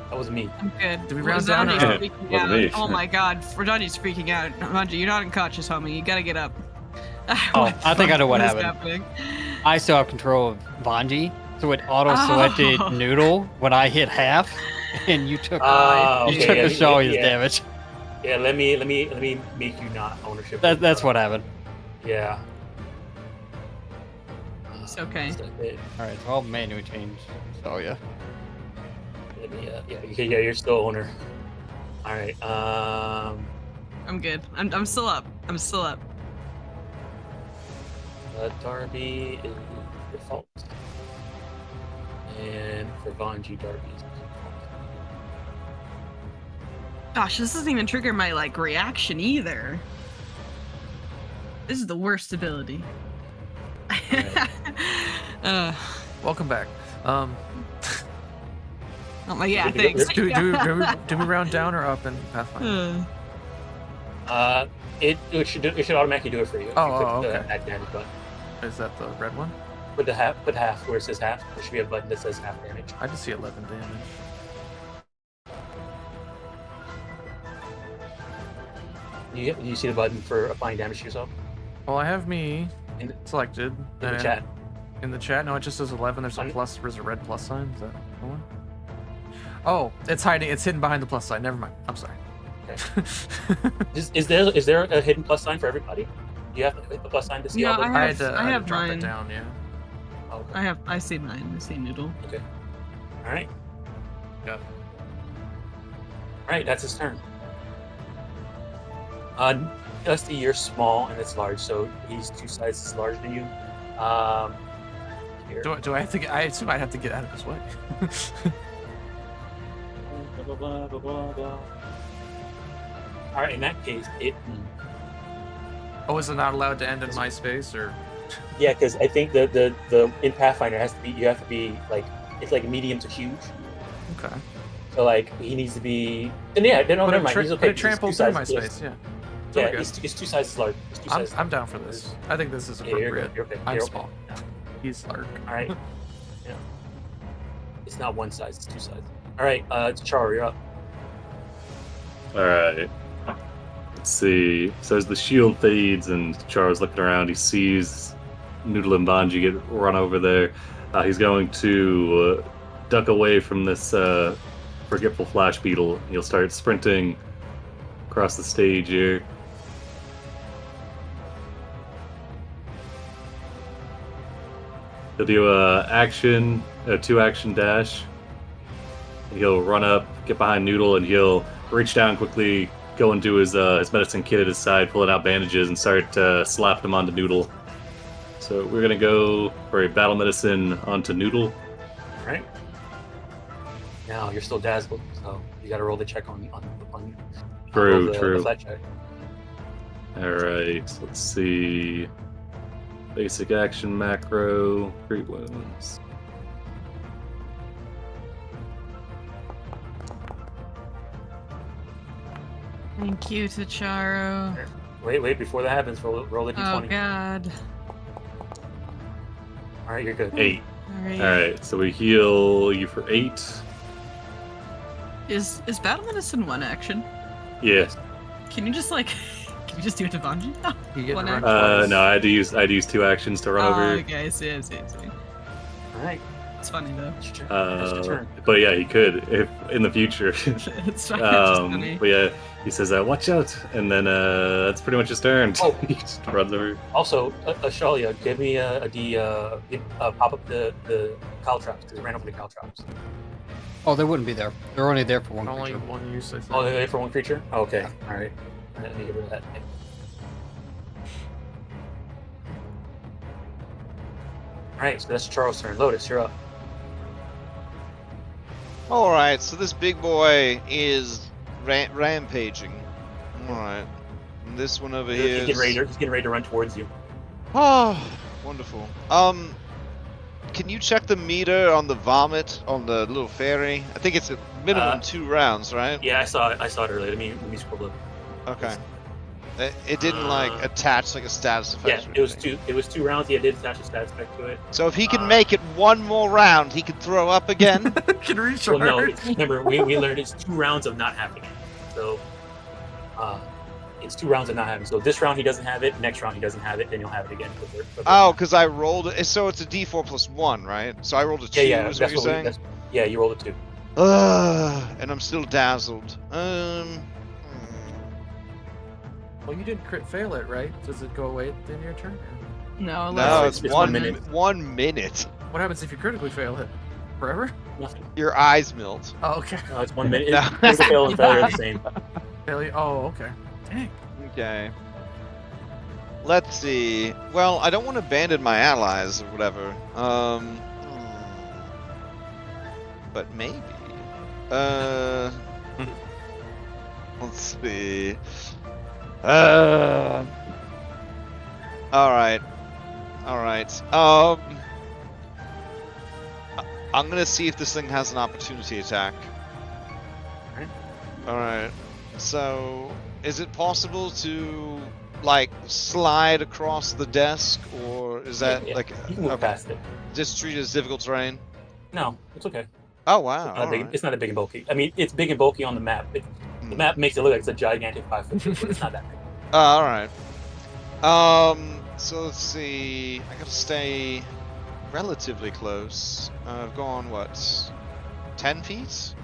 That was me. I'm good. Do we round Rajanji's down or up? freaking Wasn't out. me. Oh my god, Rajanji's freaking out. Rajanji, you're not unconscious, homie. You gotta get up. Oh, I think I know what is happened. happening? I still have control of Vanji, so it auto-selected Oh. Noodle when I hit half, and you took Okay, Ashalia's yeah. damage. Yeah, let me make you not ownership. That's what happened. Yeah. It's okay. All right, so I'll manually change. So yeah. Let me, yeah, you're still owner. All right. I'm good. I'm still up. I'm still up. Darby is default, and for Vanji, Darby is default. Gosh, this doesn't even trigger my reaction either. This is the worst ability. Welcome back. Oh my yeah, Do we- thanks. Do we round down or up in Pathfinder? It should automatically do it for you. If Oh, you click oh, the okay. add damage button. Is that the red one? Put half where it says half. There should be a button that says half damage. I just see 11 damage. You see the button for applying damage to yourself Well, I have me in selected. the and chat. In the chat? No, it just says 11. There's a plus. There's a red plus sign. Is that the one? Oh, it's hiding. It's hidden behind the plus sign. Never mind. I'm sorry. Is there a hidden plus sign for everybody? Do you have to hit the plus sign to see No, all the? I I had to have drop mine. it down. Yeah. Oh, okay. I see mine. I see Noodle. Okay. All right. Yeah. All right, that's his turn. Dusty, you're small and it's large, so he's 2 sizes larger than you. Here. Do I have to get? I assume I have to get out of his way. All right, in that case, Oh, is it not allowed to end in my space or? yeah, because I think the in Pathfinder has to be you have to be it's medium to huge. Okay. So he needs to be. And yeah, no, never mind. He's okay. But it trampled through my space. Yeah. Yeah, Okay. it's 2 sizes large. It's 2 sizes. I'm down for this. I think this is Yeah, you're appropriate. good. You're okay. I'm You're small. Okay. He's large. All right. Yeah. It's not 1 size. It's 2 sizes. All right. It's Char. You're up. All right. Let's see. So as the shield fades and Char's looking around, he sees Noodle and Vanji get run over there. He's going to duck away from this forgetful flash beetle. He'll start sprinting across the stage here. He'll do action, a 2-action dash. He'll run up, get behind Noodle, and he'll reach down quickly, go into his medicine kit at his side, pulling out bandages, and start slapping them onto Noodle. So we're gonna go for a battle medicine onto Noodle. All right. Now you're still dazzled, so you got to roll the check on True, the true. flat check. All right, let's see. Basic action macro, 3 wounds. Thank you, Tacharo. Wait, before that happens, roll the d20. Oh God. All right, you're good. 8. All right. All right, so we heal you for 8. Is battle medicine 1 action? Yeah. Can you just can you just do it to Vanji? You get to One run action? twice. No, I had to use 2 actions to run over. Okay, I see. All right, It's funny though. that's your turn. That's your turn. But yeah, he could if in the future. It's fine. It's just funny. But yeah, he says, "Watch out," and then that's pretty much his turn. Oh. He just runs over. Also, Ashalia, give me pop up the caltrops, because it ran over the caltrops. Oh, they wouldn't be there. They're only there for one Only creature. one use, I think. Oh, they're there for one creature? Oh, okay, all right. Let me get rid of that. All right, so that's Charles' turn. Lotus, you're up. All right, so this big boy is rampaging. All right, and this one over here. He's getting ready to run towards you. Oh, wonderful. Can you check the meter on the vomit on the little fairy? I think it's a minimum 2 rounds, right? Yeah, I saw it earlier. Let me scroll up. Okay. It didn't attach like a status Yeah, effect. it was 2 rounds. Yeah, it did attach a stat effect to it. So if he can make it 1 more round, he can throw up again. Can recharge. Well, no, remember we learned it's 2 rounds of not having it. So, it's 2 rounds of not having it. So this round he doesn't have it. Next round he doesn't have it. Then you'll have it again. Oh, because I rolled it. So it's a D4 plus 1, right? So I rolled a 2. Yeah, is what you're saying? Yeah, you rolled a 2. And I'm still dazzled. Well, you didn't crit fail it, right? Does it go away at the end of your turn? No, No, it's it's 1 minute. 1 minute. What happens if you critically fail it? Forever? Nothing. Your eyes melt. Oh, okay. No, it's 1 minute. No. It's fail and failure are the same. Failure. Oh, okay. Dang. Okay. Let's see. Well, I don't want to abandon my allies or whatever. But maybe. Let's see. Alright. I'm gonna see if this thing has an opportunity attack. Alright. So, is it possible to, slide across the desk, or is that, Yeah, you can move past it. just treated as difficult terrain? No, it's okay. Oh, wow. It's not a big and bulky. I mean, it's big and bulky on the map. The map makes it look like it's a gigantic 5-foot tree, but it's not that big. Alright. So let's see. I gotta stay relatively close. I've gone, 10 feet?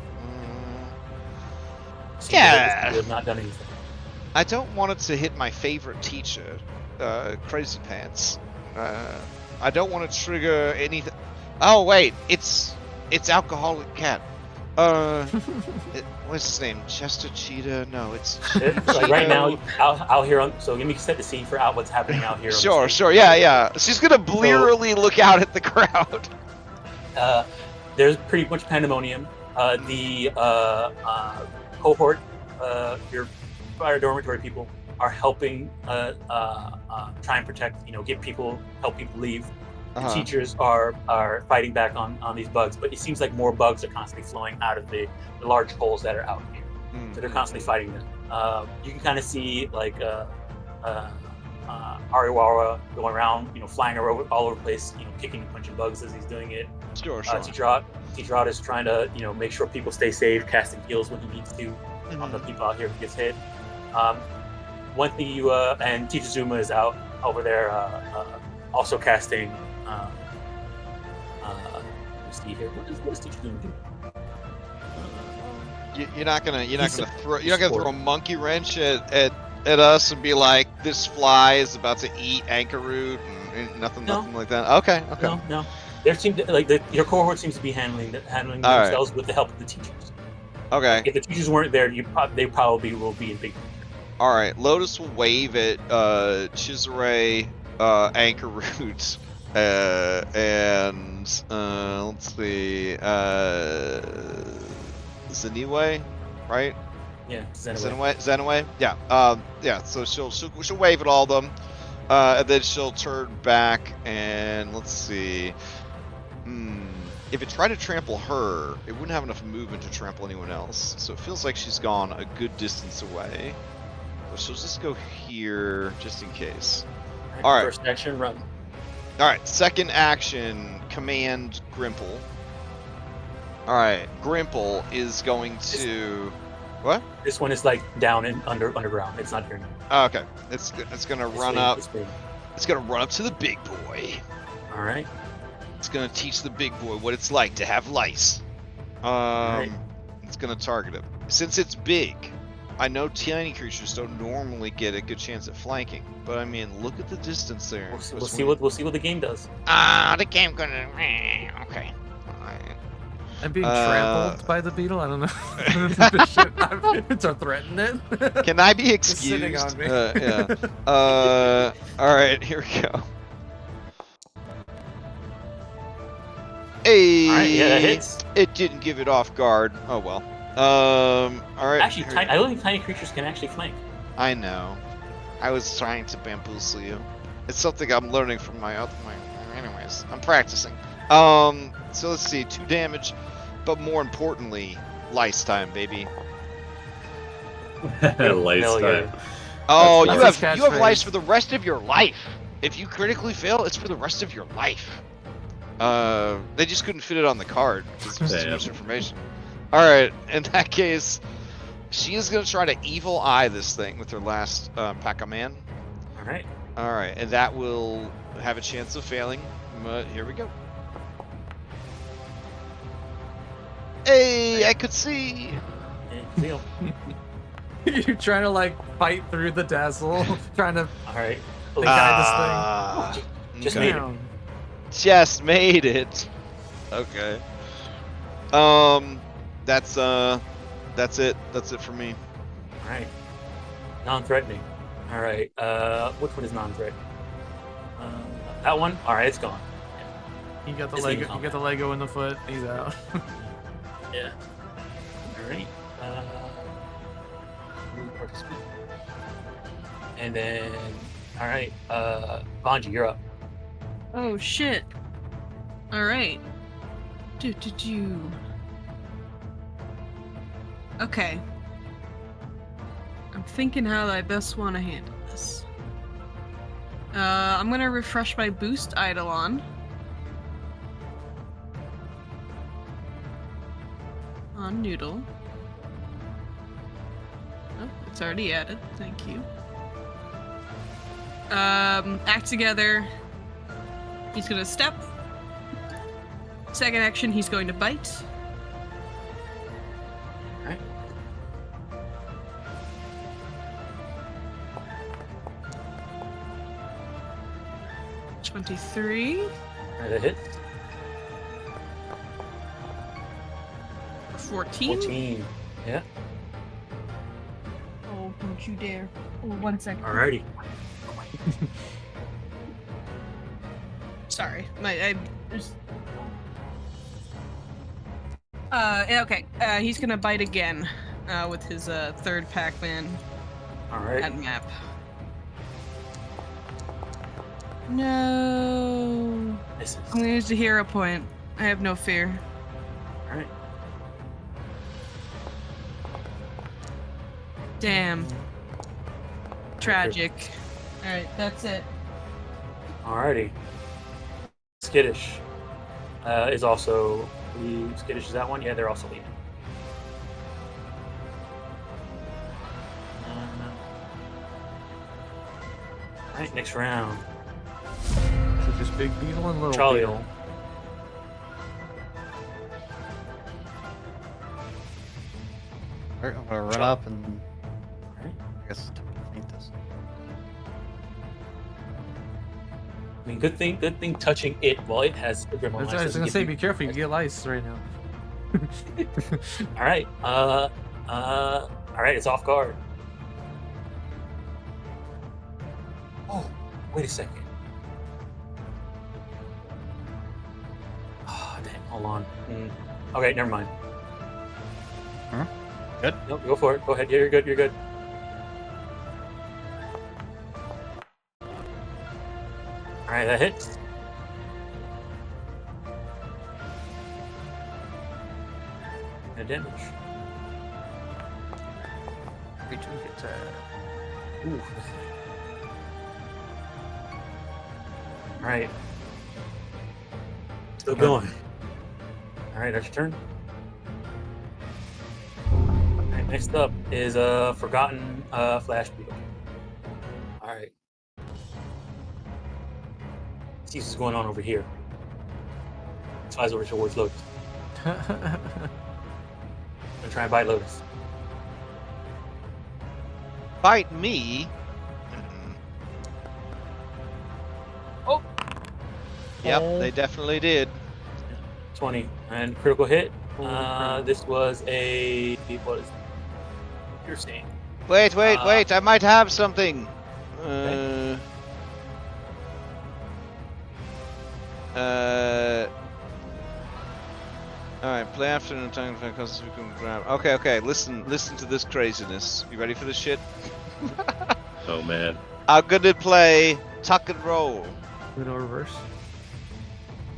Yeah. You have not done anything. I don't want it to hit my favorite teacher, Crazy Pants. I don't want to trigger anything. Oh, wait. It's Alcoholic Cat. What's his name? Chester Cheetah? No, it's Like right now, out here. So let me set the scene for what's happening out here. Sure. Yeah. She's gonna blearily look out at the crowd. There's pretty much pandemonium. The cohort, your fire dormitory people, are helping try and protect. Help people leave. The teachers are fighting back on these bugs, but it seems like more bugs are constantly flowing out of the large holes that are out here. So they're constantly fighting them. You can kind of see Ariwara going around, flying all over the place, kicking and punching bugs as he's doing it. Sure. Teacher is trying to, make sure people stay safe, casting heals when he needs to on the people out here who gets hit. One thing and Teacher Zuma is out over there, also casting. Let's see here. What does Teacher Zuma do? You're not gonna throw a monkey wrench at us and be like, this fly is about to eat anchor root and nothing like that. Okay. No. There seem to, like your cohort seems to be handling All right. themselves with the help of the teachers. Okay. If the teachers weren't there, they probably will be in big. All right. Lotus will wave at Chisare, Anchor Root, and let's see, Zeniwe, right? Yeah, Zenway. Zenway. Yeah. Yeah. So she'll wave at all of them, and then she'll turn back and let's see. If it tried to trample her, it wouldn't have enough movement to trample anyone else. So it feels like she's gone a good distance away. So she'll just go here just in case. All right. First action, run. All right. Second action, command Grimple. All right. Grimple is going to. What? This one is like down and underground. It's not here now. Oh, okay. It's gonna run up. It's gonna run up to the big boy. All right. It's gonna teach the big boy what it's like to have lice. Right. It's gonna target him. Since it's big, I know tiny creatures don't normally get a good chance at flanking, but I mean, look at the distance there. We'll see what the game does. The game gonna. Okay. I'm being trampled by the beetle. I don't know. It's a threaten it. Can I be It's sitting excused? on me. Yeah. All right. Here we go. Hey. All right, yeah, that hits. It didn't give it off guard. Oh well. All right. Actually, I don't think tiny creatures can actually flank. I know. I was trying to bamboozle you. It's something I'm learning from my other. Anyways, I'm practicing. So let's see. 2 damage, but more importantly, lice time, baby. Lice Hell time. yeah. Oh, That's you his have catchphrase. lice for the rest of your life. If you critically fail, it's for the rest of your life. They just couldn't fit it on the card because it was too Damn. much information. All right, in that case, she is gonna try to evil eye this thing with her last Pac-Man. All right. All right, and that will have a chance of failing. But here we go. Hey, I could see. Deal. You're trying to like fight through the dazzle, trying to All right. guide this thing. Just okay. made it. Damn. Just made it. Okay. That's it. That's it for me. All right. Non-threatening. All right. Which one is non-threatening? That one. All right, it's gone. You got the It's Lego. in You got the Lego in the foot. He's out. Yeah. All right. And then, all right. Bonji, you're up. Oh shit. All right. Okay. I'm thinking how I best want to handle this. I'm gonna refresh my boost Eidolon. On Noodle. Oh, it's already added. Thank you. Act together. He's gonna step. Second action, he's going to bite. All right. 23. All right, that hits. 14. 14. Yeah. Oh, don't you dare. Oh, 1 second. Alrighty. Sorry. I just... okay. He's gonna bite again with his third Pac-Man All right. at map. No. Misses. I'm gonna use the hero point. I have no fear. All right. Damn. Tragic. Alright, that's it. Alrighty. Skittish is also. Skittish is that one? Yeah, they're also leaving. Alright, next round. So just big beetle and little Charlie. beetle. Alright, I'm gonna run up and Alright. I guess attempt to feint this. I mean, good thing touching it while it has the gremlin. I was gonna say, be careful. You get lice right now. All right. All right. It's off guard. Oh, wait a second. Oh, dang. Hold on. Okay, never mind. Huh? Good. Nope, go for it. Go ahead. Yeah, you're good. You're good. All right, that hits. And damage. Ooh. All right. Still going. All right, that's your turn. All right, next up is Forgotten Flash Beetle. All right. See what's going on over here. Flies over towards Lotus. I'm gonna try and bite Lotus. Bite me? Oh! Yep, they definitely did. 20 and critical hit. This was a what is it? Piercing. Wait, I might have something. Okay. Alright, play after an attack because we can grab. Okay, listen to this craziness. You ready for this shit? Oh man. I'm gonna play tuck and roll. Uno reverse.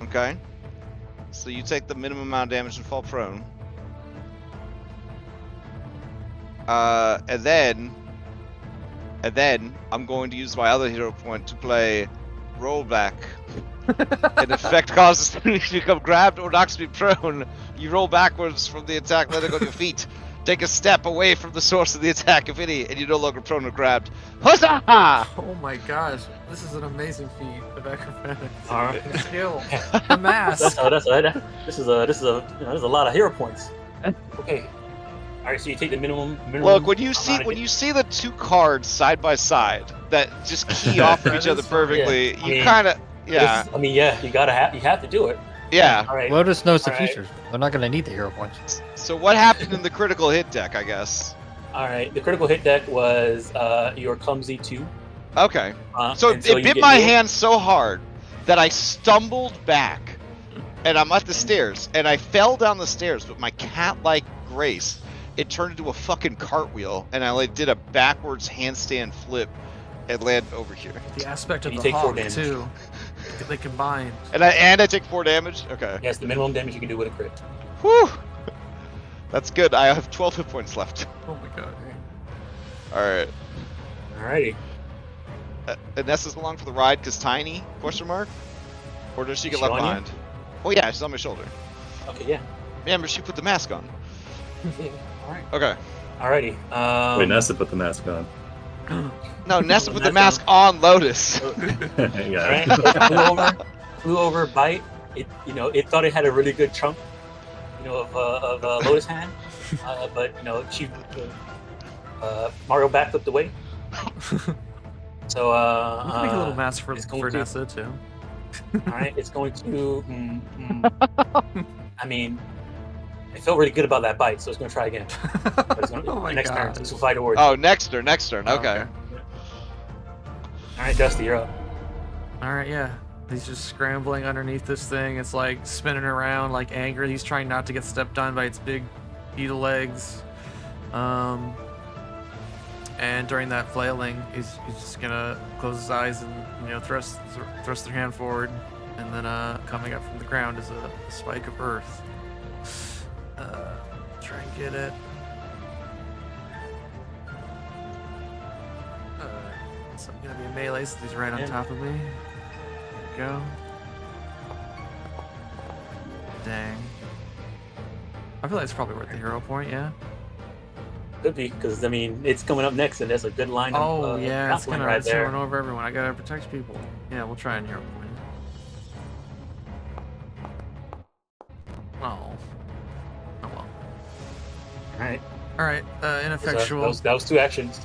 Okay. So you take the minimum amount of damage and fall prone. And then I'm going to use my other hero point to play rollback. An effect causes you to become grabbed or knocks me prone. You roll backwards from the attack, letting go of your feet. Take a step away from the source of the attack, if any, and you're no longer prone or grabbed. Huzzah! Oh my gosh, this is an amazing feat of acrobatics. All right. Skill. The mass. This is a lot of hero points. Okay. All right, so you take the minimum. Look, when you see the two cards side by side that just key off of each other perfectly, you kind of you have to do it. Yeah. All right. Lotus knows the All right. future. They're not gonna need the hero points. So what happened in the critical hit deck, I guess? All right. The critical hit deck was your clumsy 2. Okay. So it you bit get my healed. hand so hard that I stumbled back, and I'm at the stairs, and I fell down the stairs. But my cat-like grace, it turned into a fucking cartwheel, and I did a backwards handstand flip and land over here. The aspect of You the take 4 hawk damage. too. They combined. And I take 4 damage. Okay. Yes, the minimum damage you can do with a crit. Whew. That's good. I have 12 hit points left. Oh my god. All right. Alrighty. And Nessa's along for the ride because tiny? Question mark? Or does she get She left on you? behind? Oh yeah, she's on my shoulder. Okay, yeah. Remember, she put the mask on. Alright. Okay. Alrighty. Wait, Nessa put the mask on. No, Nessa put the Mask mask on Lotus. Yeah. Alright. Flew over, bite. It thought it had a really good chunk, of Lotus hand, but she Mario backflipped away. So We can make a little mask for it's going to- Nessa too. all right, it's going to. I mean, I felt really good about that bite, so it's going to try again. But it's gonna, Oh my next turn, God. this will fight towards. Oh, next turn. Okay. All right, Dusty, you're up. All right, yeah. He's just scrambling underneath this thing. It's like spinning around, like angry. He's trying not to get stepped on by its big beetle legs. And during that flailing, he's just gonna close his eyes and thrust their hand forward, and then coming up from the ground is a spike of earth. Try and get it. It's gonna be a melee since he's right on Yeah. top of me. There we go. Dang. I feel like it's probably worth the hero point, yeah. Could be, because I mean, it's coming up next, and there's a good line. Oh of, yeah, it's baffling gonna right there. run over everyone. I gotta protect people. Yeah, we'll try and hero point. Oh. Oh well. All right, All right. Ineffectual. that was 2 actions.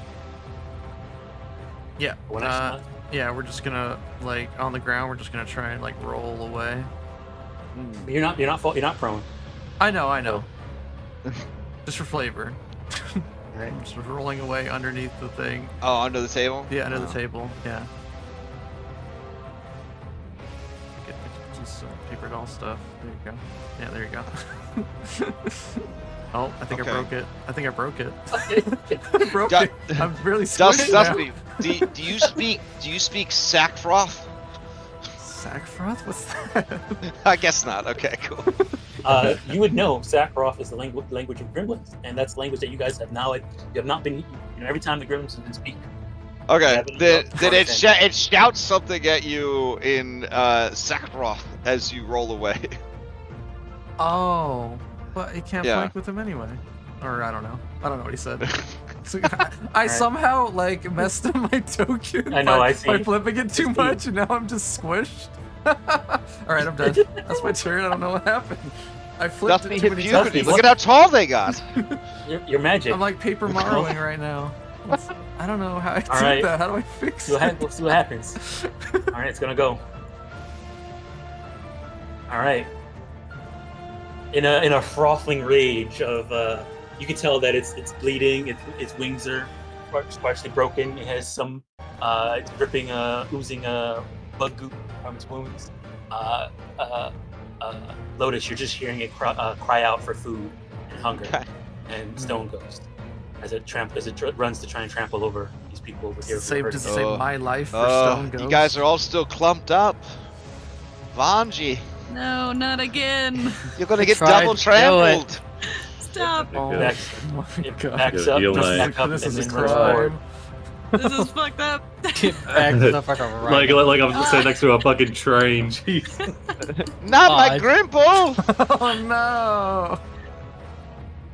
Yeah. One action left. Yeah, we're just gonna like on the ground. We're just gonna try and like roll away. You're not prone. I know. Just for flavor. Right. I'm just rolling away underneath the thing. Oh, under the table? Yeah, under Oh. the table. Yeah. Get just some paper doll stuff. There you go. Yeah, there you go. Oh, I think Okay. I broke it. I think I broke it. I broke Du- it. I'm really squished Dusty, now. do you speak sackfroth? Sackfroth? What's that? I guess not. Okay, cool. You would know Sakharov is the language of gremlins, and that's the language that you guys have now. You have not been. Every time the gremlins have been speaking. Okay, Yeah, then it shouts something at you in sackfroth as you roll away. Oh, but it can't Yeah. flank with him anyway. Or I don't know. I don't know what he said. So, I somehow like messed up my token I know, by, I see. by flipping it too It's much, and now I'm just squished. All right, I'm done. That's my turn. I don't know what happened. I flipped Dusty it too hit many puberty. times. Look at how tall they got. Your magic. I'm like paper marroing right now. I don't know how I do right. that. How do I fix it? We'll see what happens. All right, it's gonna go. All right. In a frothing rage of, you can tell that it's bleeding. Its wings are partially broken. It has some, it's dripping, oozing blood goop from its wounds. Lotus, you're just hearing it cry out for food and hunger. Okay. And Stone Ghost as it runs to try and trample over these people over here. Does it say Oh. my life for Stone Ghost? You guys are all still clumped up. Vanji, No, not again. you're gonna get Tried double to kill it. trampled. Stop. Oh Yeah. Backs, my it god. backs up, Heal jumps line. back up, This and is then runs forward. crime. This is fucked up. Get back the fuck right. Like I'm sitting next to a fucking train. Jeez. Not my I- Grimple! Oh no!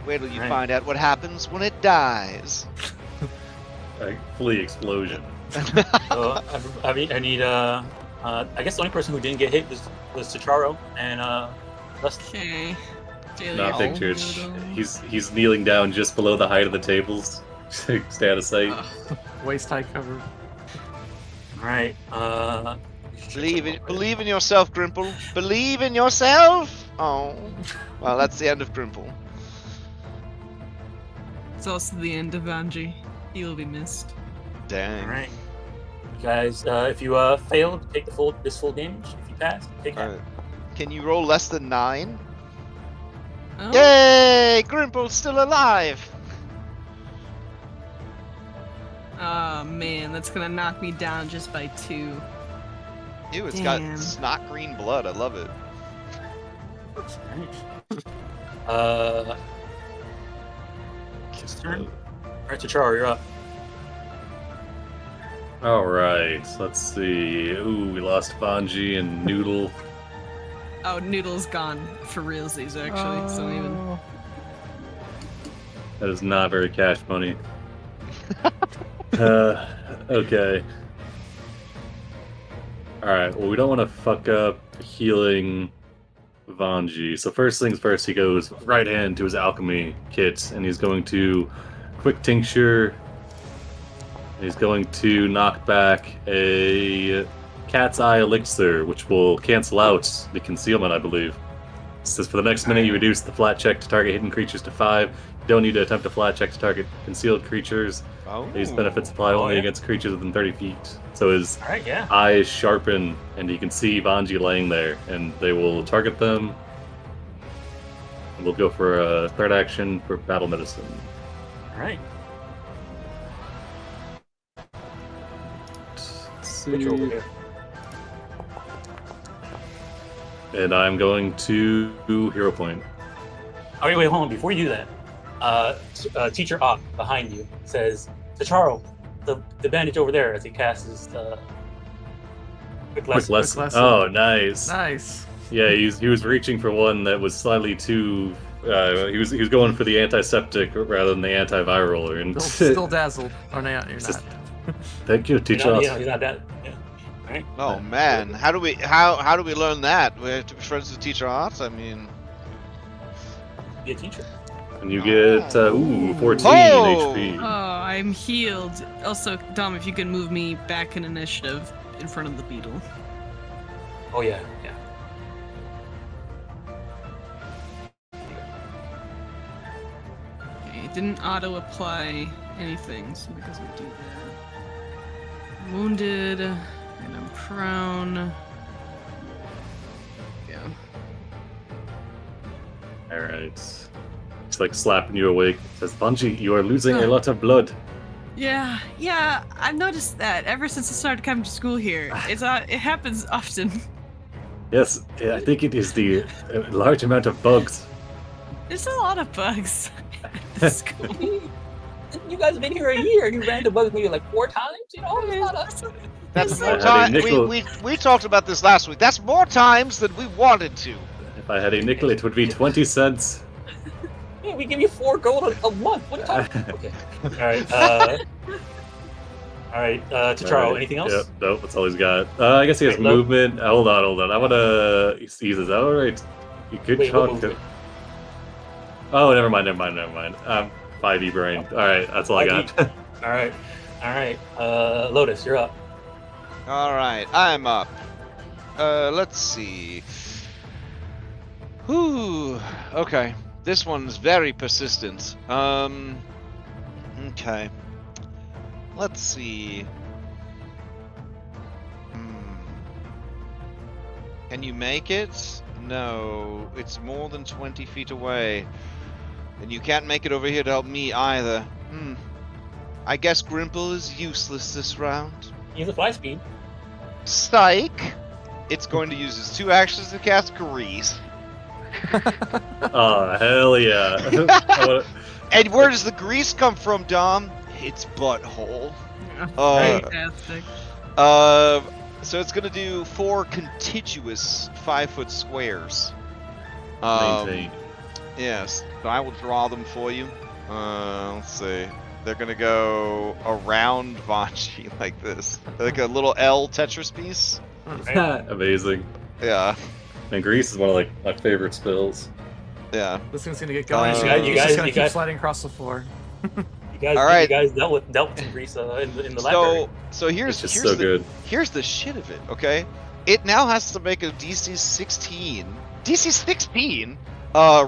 Wait till you Right. find out what happens when it dies. Like, flea explosion. So I need I guess the only person who didn't get hit was Chitaro and Dusty. Okay. Not Daily pictured. Algorithm. He's kneeling down just below the height of the tables. Stay out of sight. Waist high cover. All right. Believe in yourself, Grimple. Believe in yourself. Oh, well, that's the end of Grimple. It's also the end of Anji. He will be missed. Dang. All right. You guys, if you failed, take this full damage. If you pass, take that. Alright. Can you roll less than 9? Oh, Yay! Grimple's still alive. oh man, that's gonna knock me down just by 2. Ew, it's Damn. got snot green blood. I love it. All right. His turn. All right, Chitaro, you're up. All right. Let's see. Ooh, we lost Vanji and Noodle. Oh, Noodle's gone for realsies actually. So even. That is not very cash money. Okay. Alright, well, we don't want to fuck up healing Vanji. So first things first, he goes right hand to his alchemy kit, and he's going to quick tincture. He's going to knock back a cat's eye elixir, which will cancel out the concealment, I believe. It says for the next minute, you reduce the flat check to target hidden creatures to 5. You don't need to attempt a flat check to target concealed creatures. Oh. These benefits apply only against creatures within 30 feet. So his All right, yeah. eyes sharpen, and you can see Vanji laying there, and they will target them. And we'll go for a third action for battle medicine. All right. Let's Put you over see. here. And I'm going to hero point. Oh, wait, hold on. Before you do that, Teacher Ock behind you says, Chitaro, the bandage over there, as he casts his quick Quick lesson. lesson. lesson. Oh, nice. Nice. Yeah, he was reaching for one that was slightly too. He was going for the antiseptic rather than the antiviral. And Still dazzled. Or not, you're Just- not. thank you, teacher. He's not that. Yeah. All right. Oh man, how do we learn that? We have to be friends with Teacher Art. I mean, Be a teacher. And you get 14 Oh! HP. Oh, I I'm healed. Also, Dom, if you can move me back in initiative in front of the beetle. Oh yeah. Okay, it didn't auto-apply anything, so it doesn't do that. Wounded, and I'm prone. Yeah. All right. It's like slapping you awake. It says, Bungie, you are losing a lot of blood. Yeah, I've noticed that ever since I started coming to school here. It happens often. Yes, I think it is the large amount of bugs. There's a lot of bugs at the school. You guys have been here a year and you ran into bugs maybe like 4 times, you know? It's not us. That's It's more like- time. Nickel- We talked about this last week. That's more times than we wanted to. If I had a nickel, it would be 20 cents. Yeah, we give you 4 gold a month. What are you talking about? Okay. All right, Charo, anything else? Yep, nope, that's all he's got. I guess he has Wait, no. movement. Hold on. I want to use this. All right. You could Wait, talk what to... movement? Oh, never mind. 5e brain. All right, that's all I got. All right. Lotus, you're up. All right, I'm up. Let's see. Whew. Okay, this one's very persistent. Okay. Let's see. Can you make it? No, it's more than 20 feet away. And you can't make it over here to help me either. I guess Grimple is useless this round. Use a fly speed. Psych! It's going to use its 2 actions to cast Grease. Oh, hell yeah. And where does the grease come from, Dom? Its butthole. Fantastic. So it's gonna do 4 contiguous 5-foot squares. Maintain. Yes, so I will draw them for you. Let's see. They're gonna go around Vanchi like this, like a little L Tetris piece. Amazing. Yeah, And grease is one of like my favorite spells. yeah. This thing's gonna get going. You It's guys- just gonna you keep guys- sliding across the floor. You All right. guys dealt with some grease in the library. So It's just so good. Here's the shit of it, okay? It now has to make a DC 16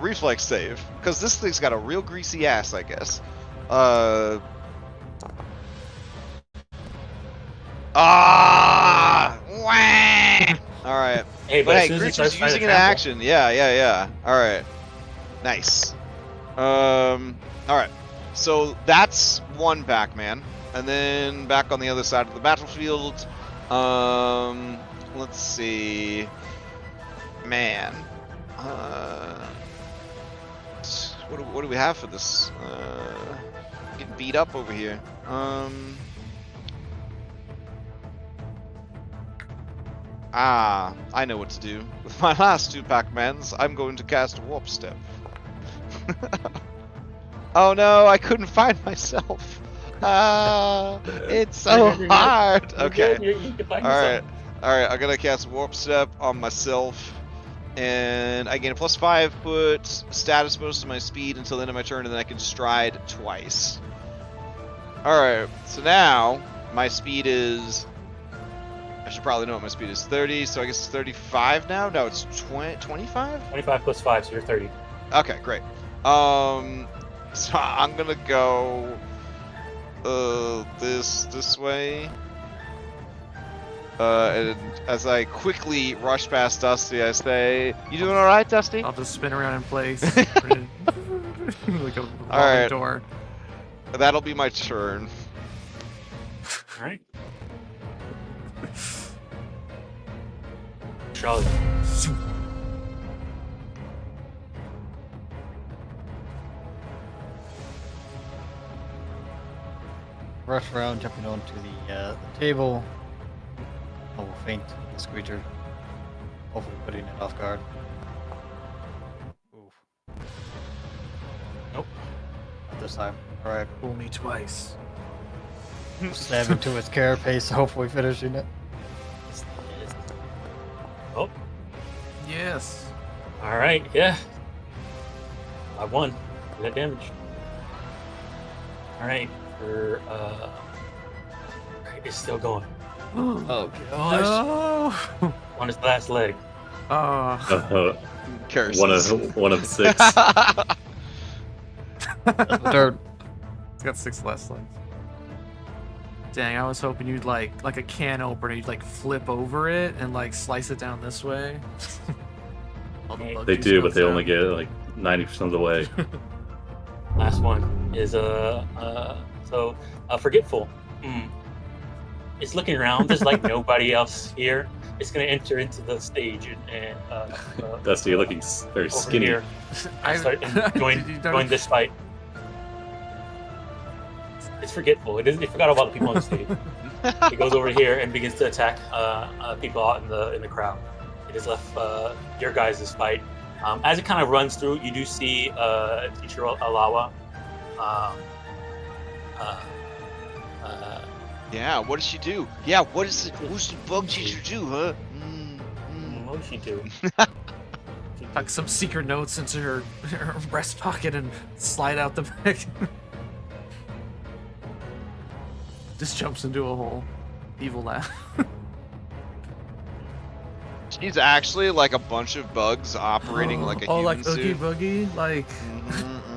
reflex save, because this thing's got a real greasy ass, I guess. Alright. Hey, But hey, as soon as he Grinch starts is trying to using an trample- action. Yeah. Alright. Nice. Alright. So that's one Pac-Man. And then back on the other side of the battlefield. Let's see. Man. What do we have for this? Getting beat up over here. I know what to do. With my last 2 Pac-Mans, I'm going to cast Warp Step. Oh no, I couldn't find myself. It's so hard. Okay. You can find yourself. Alright, I'm gonna cast Warp Step on myself. And I gain a +5 foot status bonus to my speed until the end of my turn, and then I can stride twice. Alright, so now my speed is... I should probably know what my speed is. 30, so I guess it's 35 now? No, it's 25? 25 plus 5, so you're 30. Okay, great. So I'm gonna go this way. And as I quickly rush past Dusty, I say, "You doing all right, Dusty?" I'll just spin around in place. like a revolving Alright. door. That'll be my turn. All right. Charlotte. Rush around, jumping onto the table. I will feint this creature. Hopefully putting it off guard. Oof. Nope. Not this time. Alright. Fool me twice. Stab into its carapace, hopefully finishing it. Oh, Yes. all right. Yeah. I won. That damage. All right. Her is still going Oh gosh. No. on his last leg. Curses. One of 6. Dirt. It's got 6 last legs. Dang, I was hoping you'd like a can opener, you'd like flip over it and like slice it down this way. All the bug They juice do, but goes they down. only get like 90% of the way. Last one is forgetful. It's looking around. There's like nobody else here. It's gonna enter into the stage and Dusty, you're looking very over skinny. here and start and join this fight. It's forgetful. It forgot about the people on the stage. It goes over here and begins to attack people out in the crowd. It has left your guys' fight. As it kind of runs through, you do see Teacher Alawa. Yeah, what does she do? Yeah, what's the bug teacher do, huh? What does she do? Tuck some secret notes into her breast pocket and slide out the back. Just jumps into a hole. Evil laugh. She's actually like a bunch of bugs operating like a human like Oogie suit. Boogie, like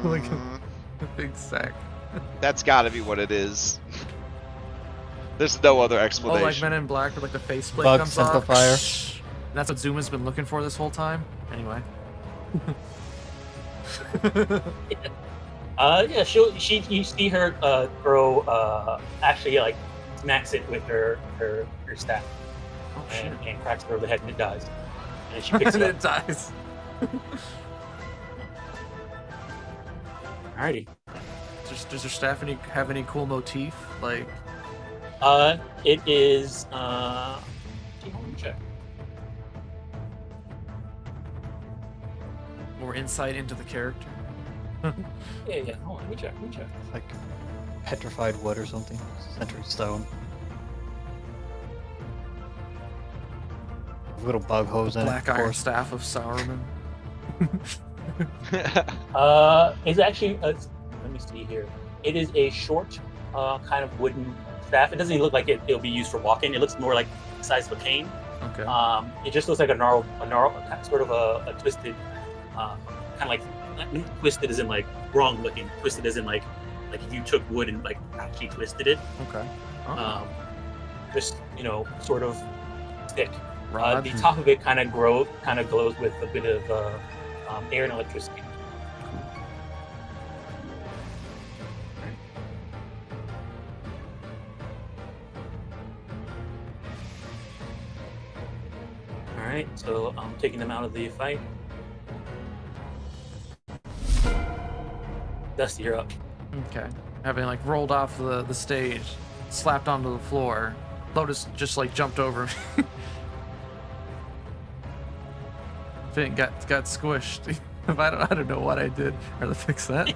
like Mhm. a big sack. That's gotta be what it is. There's no other Oh, like explanation. Men in Black, where like the faceplate Bug comes simplifier. off. That's what Zuma's been looking for this whole time. Anyway. Yeah, you see her throw actually like smacks it with her staff Oh shit. and cracks her over the head and it dies. And she picks And it it up. dies. Alrighty. Does her staff have any cool motif? Like, It is let me check. more insight into the character? Yeah. Hold on, let me check. Like petrified wood or something. Century stone. Little bug hose in it, Black of Iron course. Staff of Sauron. It's actually let me see here. It is a short kind of wooden staff. It doesn't even look like it'll be used for walking. It looks more like the size of a cane. Okay. It just looks like a gnarled, sort of a twisted, kind of like not twisted as in like wrong looking. Twisted as in like if you took wood and like actually twisted it. Okay. Just sort of thick. Rod. The top of it kind of glows with a bit of air and electricity. All right, so I'm taking them out of the fight. Dusty, you're up. Okay. Having like rolled off the stage, slapped onto the floor, Lotus just like jumped over me. Finn got squished. I don't know what I did or to fix that.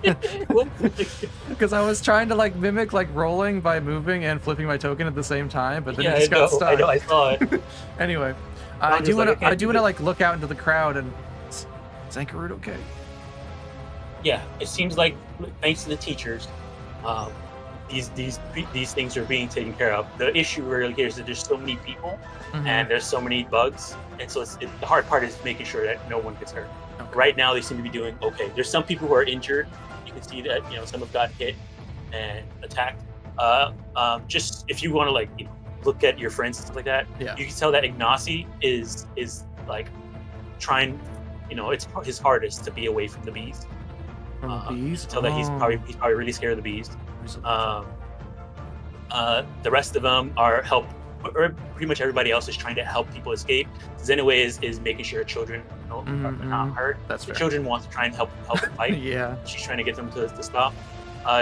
Because I was trying to like mimic like rolling by moving and flipping my token at the same time, but then it just got stuck. I know, I saw it. Anyway, I do want to like look out into the crowd and is Zankarut okay? Yeah, it seems like thanks to the teachers, these things are being taken care of. The issue really here is that there's so many people and there's so many bugs, and so the hard part is making sure that no one gets hurt. Okay. Right now, they seem to be doing okay. There's some people who are injured. You can see that some have got hit and attacked. Just if you want to like look at your friends and stuff like that, Yeah. you can tell that Ignacy is like trying. It's his hardest to be away from the bees. From the bees? You can tell that he's probably really scared of the bees. The rest of them are or pretty much everybody else is trying to help people escape. Zenue is making sure children are not hurt. That's The fair. children want to try and help them fight. Yeah. She's trying to get them to stop.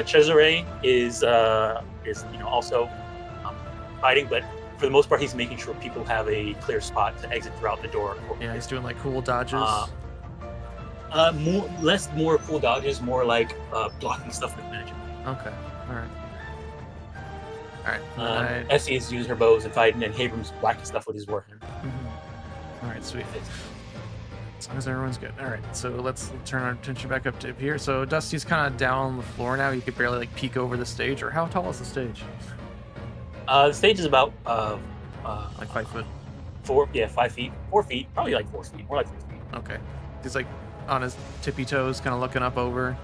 Cesare is also fighting, but for the most part, he's making sure people have a clear spot to exit throughout the door. Yeah, he's doing like cool dodges. More cool dodges, more like blocking stuff with magic. Okay. All right. Essie is using her bows and fighting, and Habram's whacking stuff with his warhammer. All right, sweet. As long as everyone's good. All right, so let's turn our attention back up to here. So Dusty's kind of down on the floor now. You could barely like peek over the stage. Or how tall is the stage? The stage is about Like 5 foot. 5 feet, 4 feet, probably like 4 feet, more like 4 feet. Okay. He's like on his tippy toes, kind of looking up over.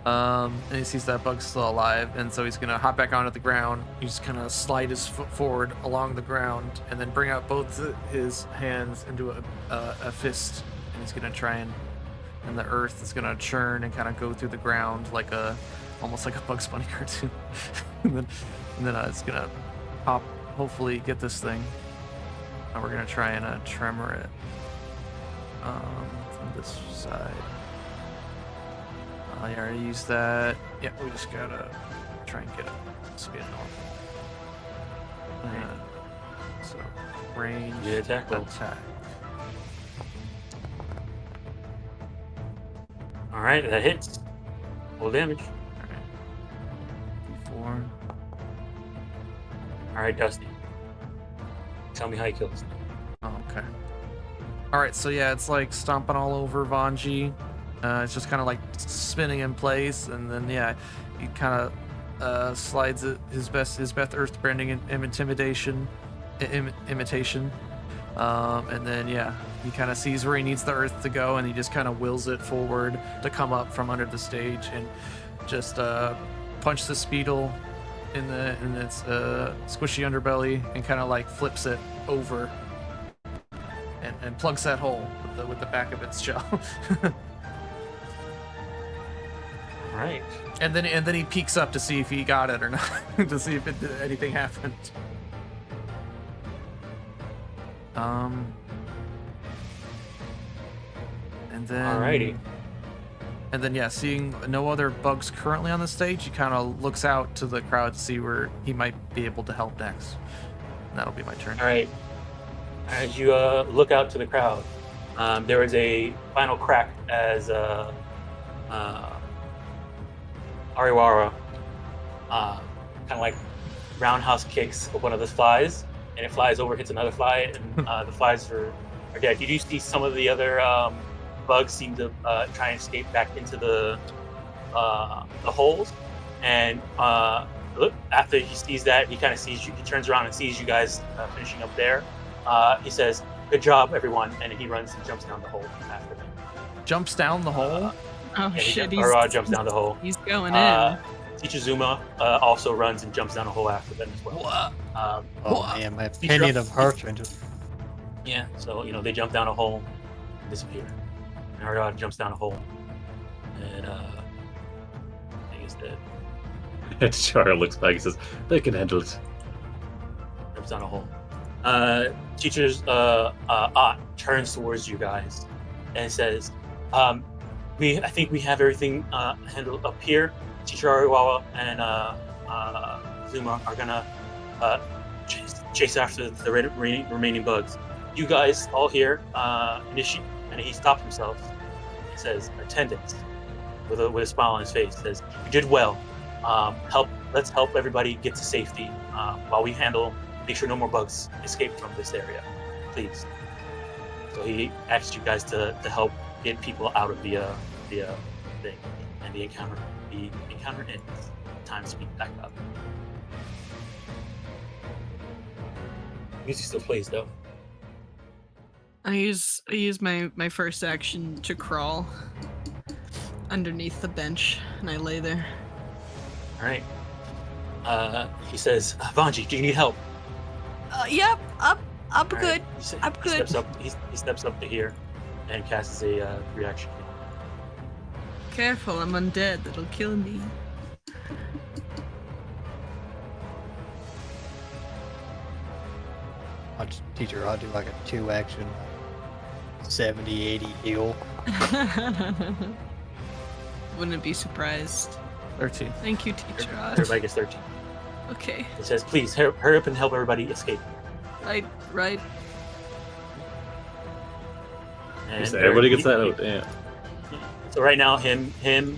And he sees that bug's still alive, and so he's gonna hop back onto the ground. He's gonna slide his foot forward along the ground, and then bring out both his hands into a fist, and he's gonna try and the earth is gonna churn and kind of go through the ground like almost like a Bugs Bunny cartoon. and then it's gonna pop, hopefully get this thing, and we're gonna try and tremor it from this side. I already used that. Yeah, we just gotta try and get it spin off. So, range attack roll. All right, that hits. Full damage. All right. D4. All right, Dusty. Tell me how he kills. Oh, okay. All right, so yeah, it's like stomping all over Vanji. It's just kind of like spinning in place, and then yeah, he kind of slides his best earthbending and imitation, and then yeah, he kind of sees where he needs the earth to go, and he just kind of wills it forward to come up from under the stage, and just punch the Speedle in its squishy underbelly, and kind of like flips it over, and plugs that hole with the back of its shell. Right. And then he peeks up to see if he got it or not, to see if anything happened. And then. Alrighty. And then yeah, seeing no other bugs currently on the stage, he kind of looks out to the crowd to see where he might be able to help next. And that'll be my turn. All right. As you look out to the crowd, there is a final crack as Ariwara kind of like roundhouse kicks one of the flies, and it flies over, hits another fly, and the flies are dead. You do see some of the other bugs seem to try and escape back into the holes, and after he sees that, he kind of sees you. He turns around and sees you guys finishing up there. He says, "Good job, everyone," and he runs and jumps down the hole after them. Jumps down the hole? Oh shit! Jumps down the hole. He's going in. Teacher Zuma also runs and jumps down the hole after them as well. Man, my opinion of Hearthrend just... Yeah, so they jump down a hole and disappear. And Ariwara jumps down a hole, and I think he's dead. And Chara looks back and says, "They can handle it." Jumps down a hole. Teacher's turns towards you guys and says, I think we have everything handled up here. Teacher Ariwara and Zuma are gonna chase after the remaining bugs. You guys all here, initiate. And he stopped himself. He says, "Attendance," with a smile on his face. He says, "You did well. Let's help everybody get to safety while we make sure no more bugs escape from this area, please." So he asked you guys to help get people out of the thing, and the encounter ends. Time to speak back up. Music still plays though. I use my first action to crawl underneath the bench, and I lay there. All right. He says, "Vanji, do you need help?" Yep. I'm good. Right. I'm good. He steps up to here and casts a reaction. Careful, I'm undead. That'll kill me. Teacher, I'll do like a 2-action 70-80 heal. Wouldn't be surprised. 13. Thank you, teacher. Everybody gets 13. Okay. It says, "Please hurry up and help everybody escape." Right. And Everybody gets that out. Damn. So right now, him, and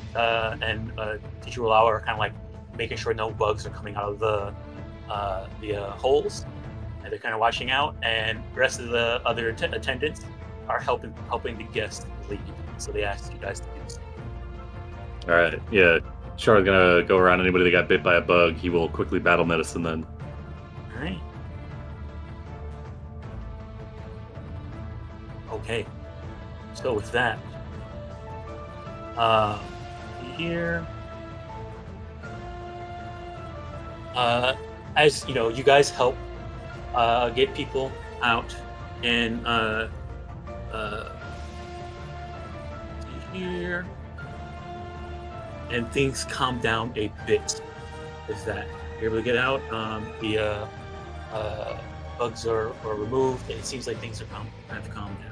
Teacher Ulawa are kind of like making sure no bugs are coming out of the holes, and they're kind of watching out. And the rest of the other attendants are helping the guest lead. So they asked you guys to do this. All right, yeah. Char's gonna go around anybody that got bit by a bug. He will quickly battle medicine then. All right. Okay. So with that, here, as you know, you guys help get people out, and here, and things calm down a bit with that. You're able to get out. The bugs are removed, and it seems like things are kind of calmed down.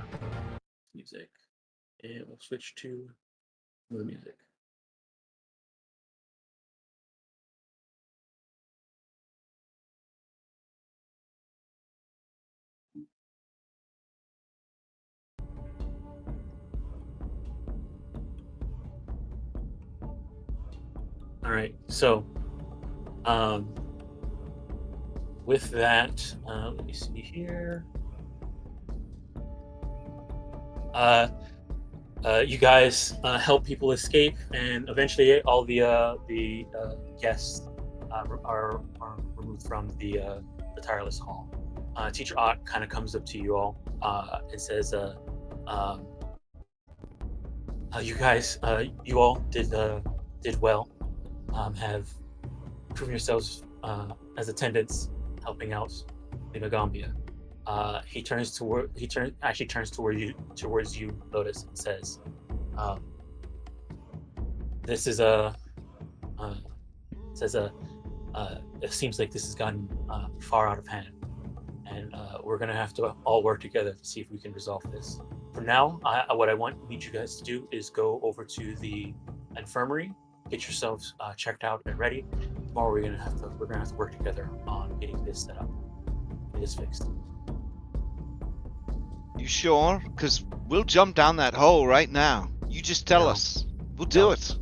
Music, and we'll switch to the music. All right, so with that, let me see here. You guys help people escape, and eventually all the guests are removed from the tireless hall. Teacher Ott kind of comes up to you all and says, "You guys, you all did well. Have proven yourselves as attendants, helping out the Magaambya." He turns toward towards you, Lotus, and says, "This is it seems like this has gotten far out of hand, and we're gonna have to all work together to see if we can resolve this. For now, what I need you guys to do is go over to the infirmary, get yourselves checked out and ready. Tomorrow we're gonna have to work together on getting this set up, get this fixed." You sure? Because we'll jump down that hole right now. You just tell us. We'll do it.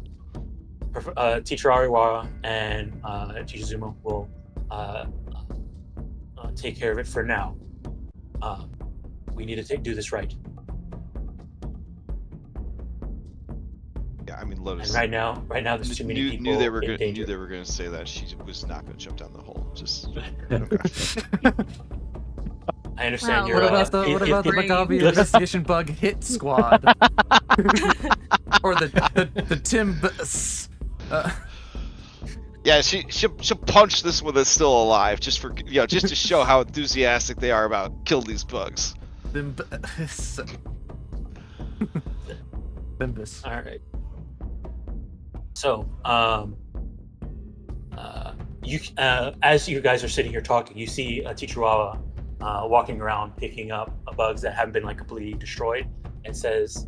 Teacher Ariwara and Teacher Zuma will take care of it for now. We need to do this right. Yeah, I mean, Lotus. And right now, there's too many people knew they were in danger. Knew they were going to say that. She was not going to jump down the hole. Just okay. I understand Well, you're. What about the Magaambya investigation bug hit squad? Or the Timbus? Yeah, she'll punch this one that's still alive, just for just to show how enthusiastic they are about killing these bugs. Timbus. All right. So, as you guys are sitting here talking, you see Teacher Wawa walking around picking up bugs that haven't been completely destroyed, and says,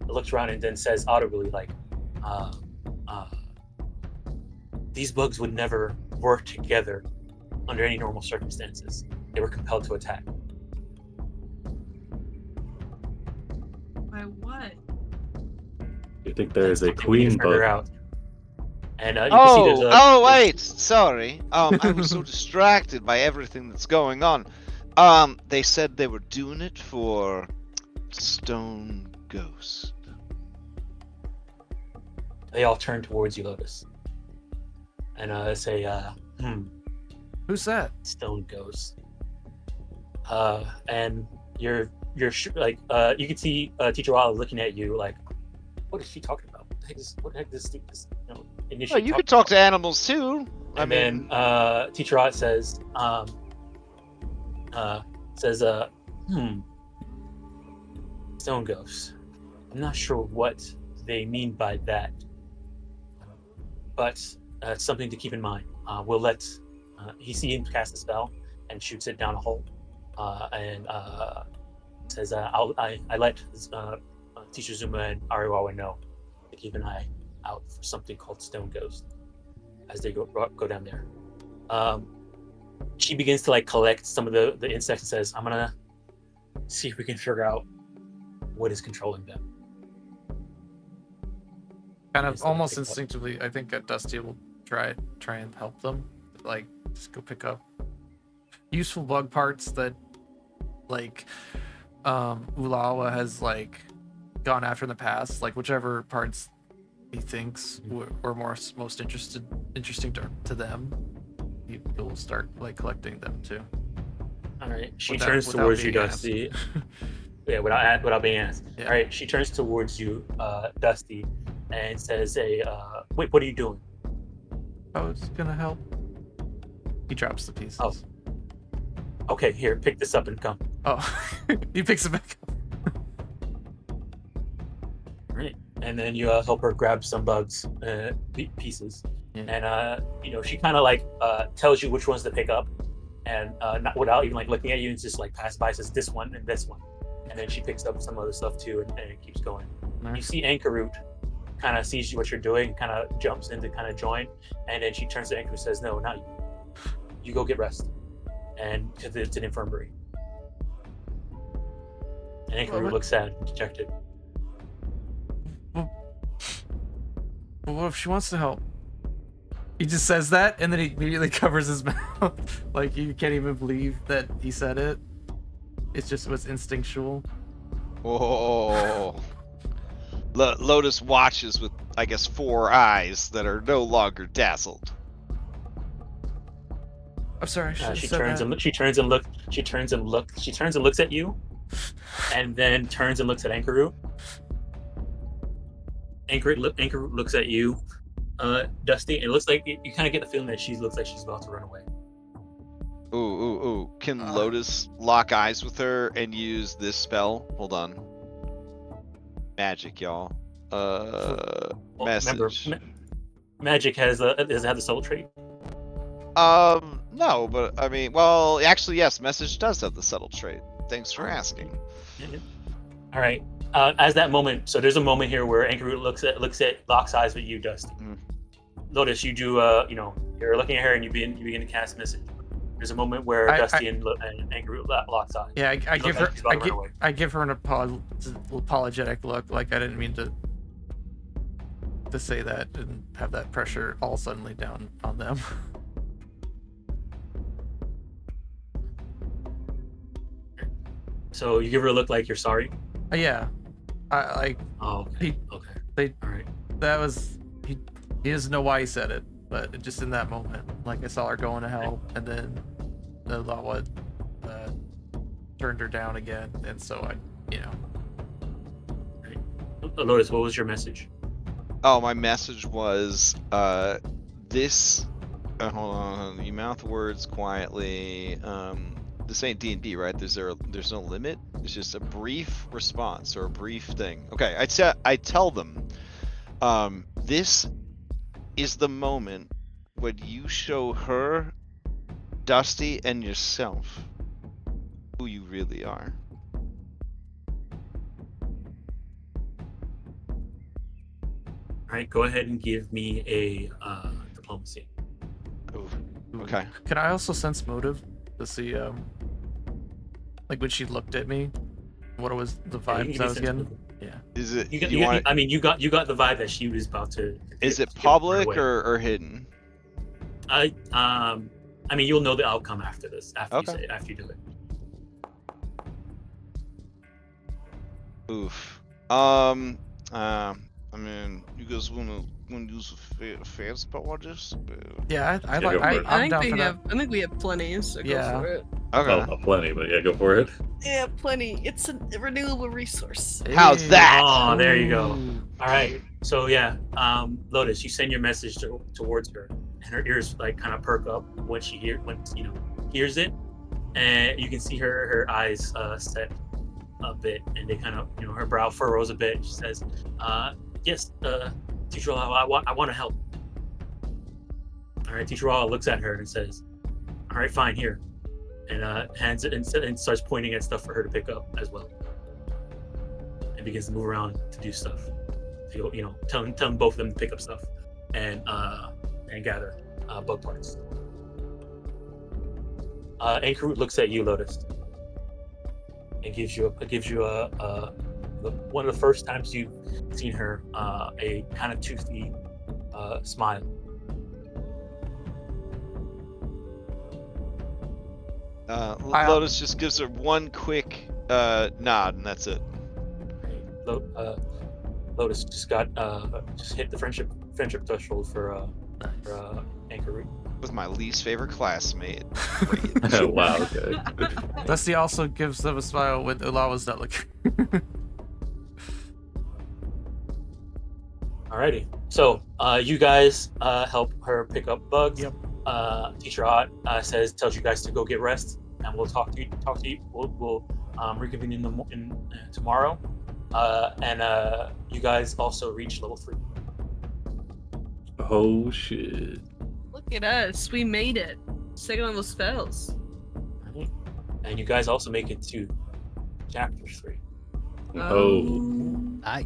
looks around and then says audibly, "These bugs would never work together under any normal circumstances. They were compelled to attack." By what? You think there is a Something we need to queen figure bug? out. And you can see there's wait, sorry. I was so distracted by everything that's going on. They said they were doing it for Stone Ghost. They all turn towards you, Lotus, and say, Who's that? Stone Ghost. And you're you can see Teacher Wala looking at you like, what is she talking about? What the heck is this initially? You could talk to animals too. And then Teacher Ott says, Stone Ghost. I'm not sure what they mean by that, but it's something to keep in mind. We'll let he see him cast a spell and shoots it down a hole, and says, I let Teacher Zuma and Ariwawa know to keep an eye out for something called Stone Ghost as they go down there. She begins to collect some of the insects and says, I'm gonna see if we can figure out what is controlling them. Kind of almost instinctively, I think Dusty will try and help them. Just go pick up useful bug parts that Ulawa has like gone after in the past, like whichever parts he thinks were most interesting to them, he'll start like collecting them too. All right. She turns towards you, Dusty. Yeah, without being asked. Yeah. All right. She turns towards you, Dusty, and says, wait, what are you doing?" "I was gonna help." He drops the pieces. Oh. "Okay, here, pick this up and come." Oh, he picks it back up. All right. And then you help her grab some bugs pieces, and she kind of like tells you which ones to pick up, and not without even like looking at you, and just like pass by, says this one and this one, and then she picks up some other stuff too, and it keeps going. Nice. You see Ankarut kind of sees what you're doing, kind of jumps in to kind of join, and then she turns to Ankarut and says, "No, not you. You go get rest," and to the infirmary. And Ankarut looks sad, dejected. But what if she wants to help? He just says that, and then he immediately covers his mouth. Like, you can't even believe that he said it. It was instinctual. Oh. Lotus watches with, I guess, 4 eyes that are no longer dazzled. I'm sorry. She turns and looks at you, and then turns and looks at Ankarut. Ankarut looks at you, Dusty, and it looks like you kind of get the feeling that she looks like she's about to run away. Ooh. Can Lotus lock eyes with her and use this spell? Hold on. Magic, y'all. Message. Remember, magic does it have the subtle trait? No, but I mean, well, actually, yes, message does have the subtle trait. Thanks for asking. Yeah. All right. As that moment, so there's a moment here where Ankarut locks eyes with you, Dusty. Lotus, you do, you're looking at her and you begin to cast message. There's a moment where Dusty and Ankarut locks eyes. Yeah, I give her an apologetic look, like I didn't mean to say that and have that pressure all suddenly down on them. So you give her a look like you're sorry? Yeah. Okay. All right. That was he doesn't know why he said it, but just in that moment, like I saw her going to help, and then the Lawa turned her down again, and so Right. Lotus, what was your message? Oh, my message was this. Hold on. You mouth words quietly. This ain't D&D, right? There's no limit. It's just a brief response or a brief thing. Okay, I tell them, this is the moment when you show her, Dusty, and yourself who you really are. All right, go ahead and give me a diplomacy. Ooh. Okay. Can I also sense motive to see, like when she looked at me, what was the vibes I was getting? Yeah. Is it? You got the vibe that she was about to. Is it public or hidden? You'll know the outcome after this. After you do it. Oof. You guys want to use a fair spell on this? Yeah, I think we have plenty, so go for it. Okay. Well, not plenty, but yeah, go for it. Yeah, plenty. It's a renewable resource. How's that? Oh, there you go. All right. So yeah, Lotus, you send your message towards her, and her ears like kind of perk up when she hears it, and you can see her eyes set a bit, and they kind of her brow furrows a bit. She says, "Yes, Teacher Lawa, I want to help." All right, Teacher Lawa looks at her and says, "All right, fine, here," and hands it and starts pointing at stuff for her to pick up as well, and begins to move around to do stuff. So, telling both of them to pick up stuff and gather bug parts. Ankarut looks at you, Lotus, and gives you one of the first times you've seen her a kind of toothy smile. Lotus just gives her one quick nod, and that's it. Lotus just hit the friendship threshold for Anchor Root. With my least favorite classmate. Oh, wow, okay. Dusty also gives them a smile when Ulawa's not looking. Alrighty. So you guys help her pick up bugs. Yep. Teacher Hot tells you guys to go get rest, and we'll talk to you. We'll reconvene in tomorrow. And you guys also reach level 3. Oh shit. Look at us. We made it. Second level spells. Right. And you guys also make it to chapter 3. Oh. Nice.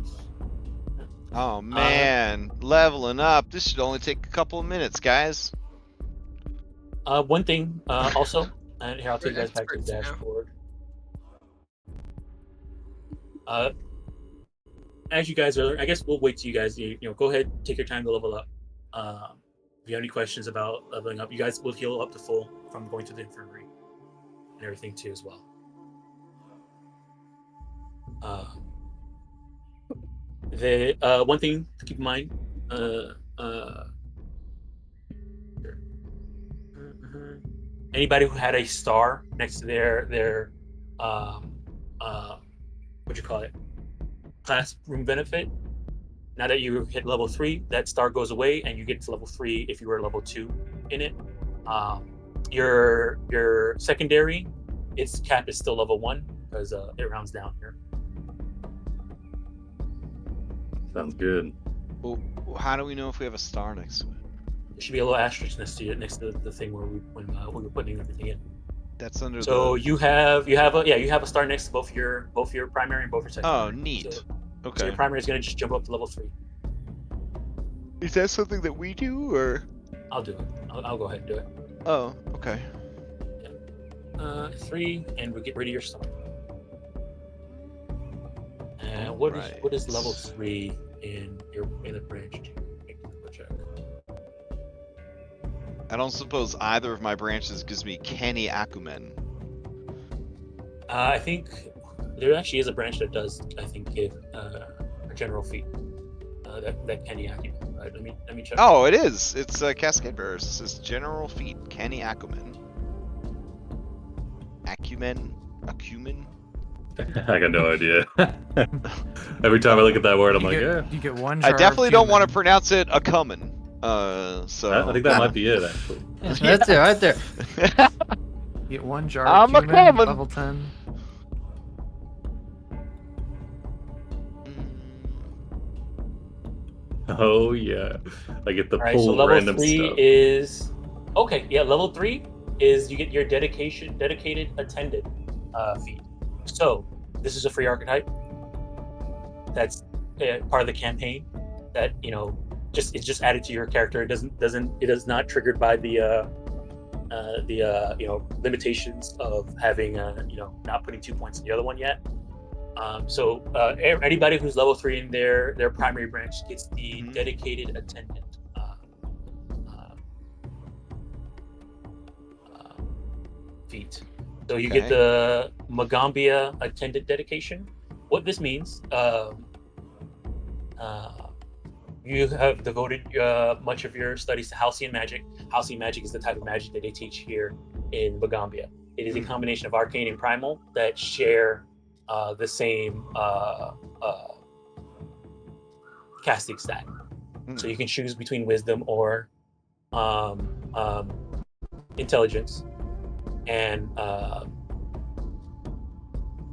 Oh man, leveling up. This should only take a couple of minutes, guys. One thing also, and here I'll take you guys back to the Experts now. dashboard. As you guys are, I guess we'll wait till you guys, go ahead, take your time to level up. If you have any questions about leveling up, you guys will heal up to full from going to the infirmary and everything too as well. The one thing to keep in mind, anybody who had a star next to their what you call it, classroom benefit, now that you hit level 3, that star goes away and you get to level 3 if you were level 2 in it. Your secondary, its cap is still level 1 because it rounds down here. Sounds good. Well, how do we know if we have a star next to it? There should be a little asterisk next to the thing where we were putting everything in. That's under So the... you have a star next to both your primary and both your secondary. Oh, neat. So Okay. your primary is going to just jump up to level 3. Is that something that we do, or? I'll do it. I'll go ahead and do it. Oh, okay. 3, and we get rid of your star. And what is level 3 in the branch? Check. I don't suppose either of my branches gives me Kenny Akumen. I think there actually is a branch that does, I think, give a general feat that Kenny Akumen. Right? Let me check. Oh, it is. It's Cascade Bearers. It says General Feat Kenny Akumen. Acumen? I got no idea. Every time I look at that word, I'm You like, get one. I jar definitely of don't want to cumin. pronounce it Akumen. So I think that might be it, actually. That's it right there. You get one jar I'm of a cumin, cumin. level 10. Oh yeah, I get the All right, pull so level random 3 stuff. is okay. Yeah, level 3 is you get your dedicated attendant feat. So this is a free archetype. That's part of the campaign. That it's just added to your character. It is not triggered by the limitations of having not putting 2 points in the other one yet. So anybody who's level 3 in their primary branch gets the dedicated attendant feat. So you get the Magaambya attendant dedication. What this means, you have devoted much of your studies to Halcyon magic. Halcyon magic is the type of magic that they teach here in Magaambya. It is a combination of arcane and primal that share the same casting stat. So you can choose between wisdom or intelligence, and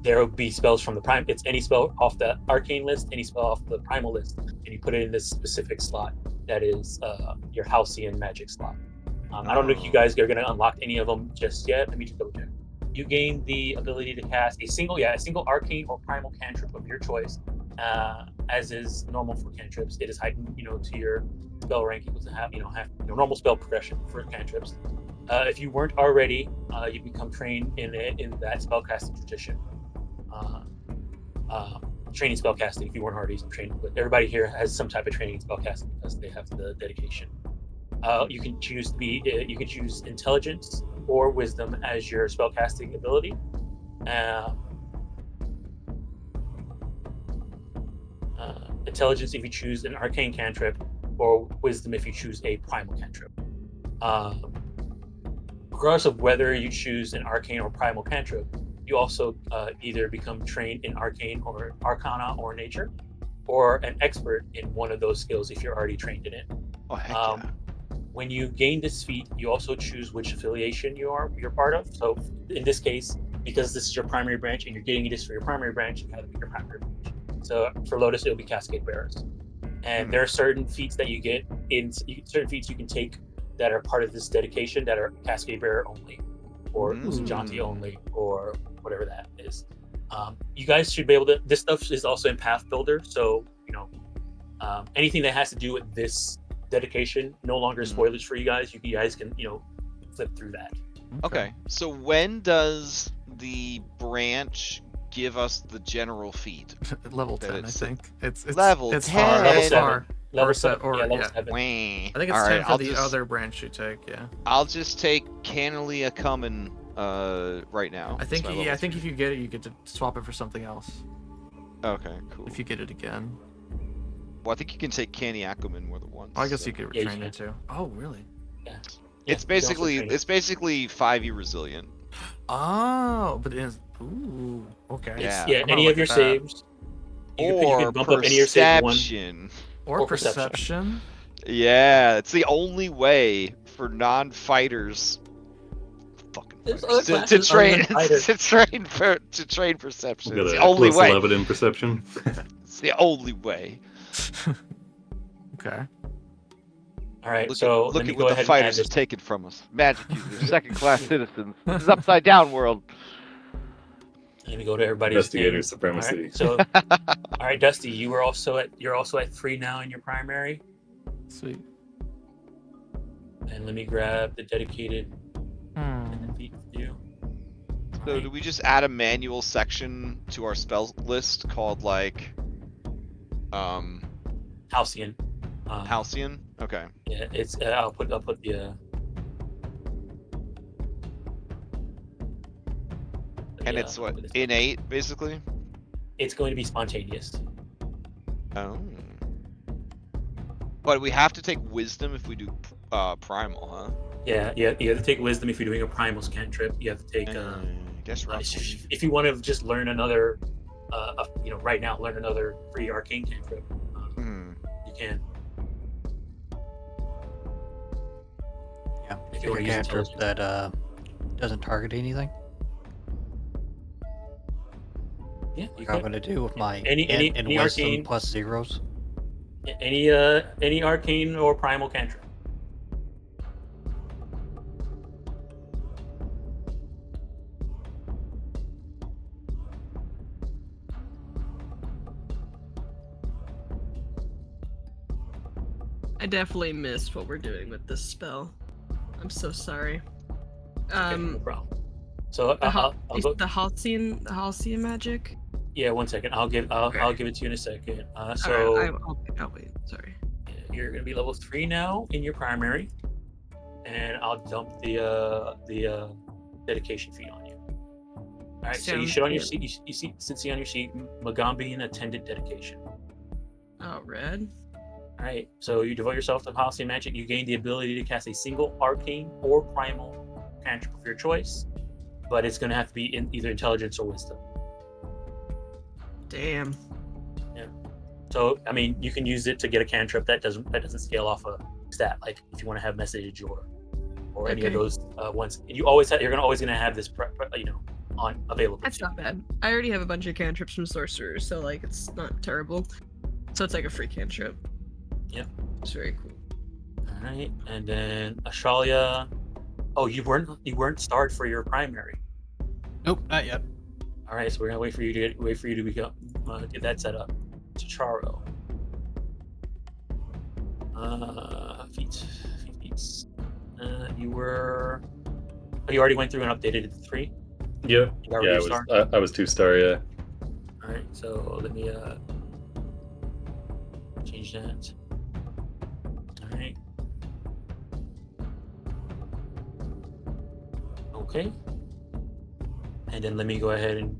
there will be spells from the prime. It's any spell off the arcane list, any spell off the primal list, and you put it in this specific slot that is your Halcyon magic slot. I don't know if you guys are going to unlock any of them just yet. Let me just double check. You gain the ability to cast a single arcane or primal cantrip of your choice, as is normal for cantrips. It is heightened, to your spell rank equal to have normal spell progression for cantrips. If you weren't already, you become trained in that spellcasting tradition. Training spellcasting if you weren't already trained, but everybody here has some type of training in spellcasting because they have the dedication. You can choose intelligence or wisdom as your spellcasting ability. intelligence if you choose an arcane cantrip, or wisdom if you choose a primal cantrip. Regardless of whether you choose an arcane or primal cantrip, you also either become trained in arcane or arcana or nature, or an expert in one of those skills if you're already trained in it. Oh, heck yeah. When you gain this feat, you also choose which affiliation you're part of. So in this case, because this is your primary branch and you're getting this for your primary branch, you have to be your primary branch. So for Lotus, it'll be Cascade Bearers. And there are certain feats that you get certain feats you can take that are part of this dedication that are Cascade Bearer only, or Usujanti only, or whatever that is. You guys should be able to. This stuff is also in Path Builder, so anything that has to do with this dedication no longer spoilers for you guys. You guys can flip through that. Okay. So when does the branch give us the general feat? Level 10, I think. It's level it's 10. Far. Level It's 7. far. Level Or 7. or- Yeah, level yeah. 7. Wah. I think it's All 10 right, for I'll the just- other branch you take. Yeah. I'll just take Canalia Coming right now. I think It's my level I think 3. if you get it, you get to swap it for something else. Okay, cool. If you get it again. Well, I think you can take Canny Akumen more than once. Oh, I guess so. you could Yeah, you retrain can. it too. Oh, really? Yeah, It's you can also basically train it. 5e resilient. Oh, but it is. Ooh, okay. Yeah. Yeah, I'm gonna any look of your at that. saves. You Or can bump up any of your saves one. perception. Or or perception. perception. Yeah, it's the only way for non-fighters. Fucking There's fighters, other to classes other train than fighter. to train perception. Got It's the a only plus way. 11 in perception. It's the only way. Okay. All right, Look so at, let look me at go what ahead the and add fighters this. have taken from us. Magic users, second-class citizens. This is upside down world. Let me go to everybody's Investigator thing. supremacy. All right, so, all right, Dusty, you're also at 3 now in your primary, Sweet. and let me grab the dedicated Hmm. feat for you. So Alright. do we just add a manual section to our spell list called like Halcyon. Halcyon? Okay. Yeah, it's I'll put the. And yeah, it's what, what is it? innate basically? It's going to be spontaneous. Oh. But we have to take wisdom if we do primal, huh? Yeah, you have to take wisdom if you're doing a primal cantrip. You have to take. Guess roughly. If you want to just learn another, right now learn another free arcane cantrip, you can. Yeah. If Pick you a want to use cantrip intelligence. that doesn't target anything. Yeah, you Like I'm can. gonna do with my Any int and wisdom arcane- plus zeros. Any arcane or primal cantrip. I definitely missed what we're doing with this spell. I'm so sorry. Okay, no problem. So I'll go. The Halcyon magic. Yeah, 1 second. I'll give it to you in a second. Alright, I'll wait. Sorry. You're gonna be level 3 now in your primary, and I'll dump the dedication feat on you. All right, so you Sounds should on your good. sheet. You see on your sheet Magaambya attended dedication. Oh, red. All right, so you devote yourself to Halcyon magic. You gain the ability to cast a single arcane or primal cantrip of your choice, but it's gonna have to be in either intelligence or wisdom. Damn. So I mean, you can use it to get a cantrip that doesn't scale off a stat. Like if you want to have message or any of Okay. those ones, you're always gonna have this on available. That's not bad. I already have a bunch of cantrips from sorcerers, so like it's not terrible. So it's like a free cantrip. Yep. It's very cool. All right, and then Ashalia. Oh, you weren't starred for your primary. Nope, not yet. All right, so we're gonna wait for you to become get that set up. Charo. Feats. You already went through and updated it to 3. Yep. You got Yeah, reduced star? I was 2-star, yeah. All right, so let me change that. All right. Okay. And then let me go ahead and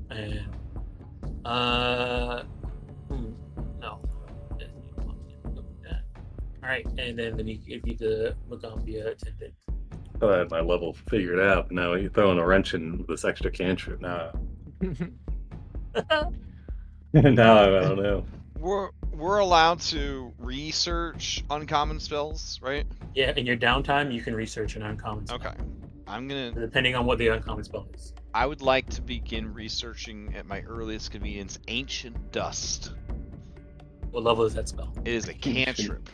no. right, and then let me give you the Magaambya attendant. I had my level figured out. Now you're throwing a wrench in this extra cantrip. Now, now I don't know. We're allowed to research uncommon spells, right? Yeah, in your downtime, you can research an uncommon spell. Okay. I'm gonna. Depending on what the uncommon spell is. I would like to begin researching at my earliest convenience Ancient Dust. What level is that spell? It is a cantrip.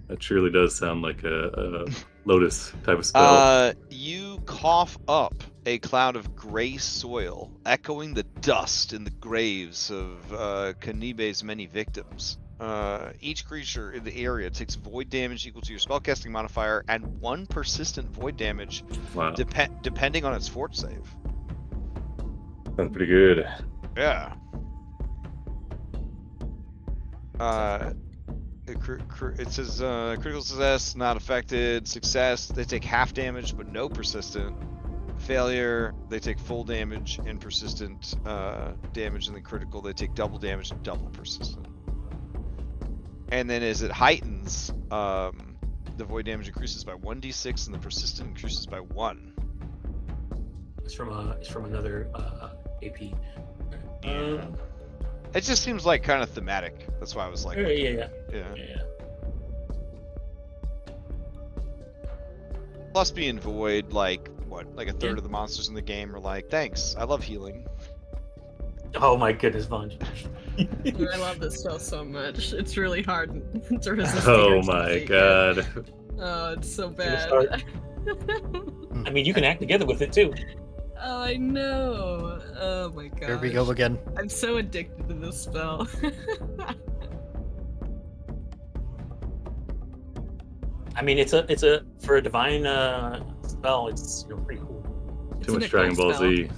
That truly does sound like a Lotus type of spell. You cough up a cloud of gray soil, echoing the dust in the graves of Kanibe's many victims. Each creature in the area takes void damage equal to your spellcasting modifier and 1 persistent void damage, Wow, depending on its fort save. sounds pretty good. Yeah. It says critical success not affected. Success, they take half damage but no persistent. Failure, they take full damage and persistent damage, and then critical, they take double damage and double persistent. And then as it heightens, the void damage increases by 1d6 and the persistent increases by 1. It's from another AP. It just seems like kind of thematic. That's why I was like, Yeah. Plus being void, like a third of the monsters in the game are like, thanks, I love healing. Oh my goodness, Bungie. I love this spell so much. It's really hard to resist. Oh my god. Oh, it's so bad. I mean, you can act together with it too. Oh, I know. Oh my god. Here we go again. I'm so addicted to this spell. I mean, it's a for a divine spell. It's pretty cool. Too much Dragon Ball Z.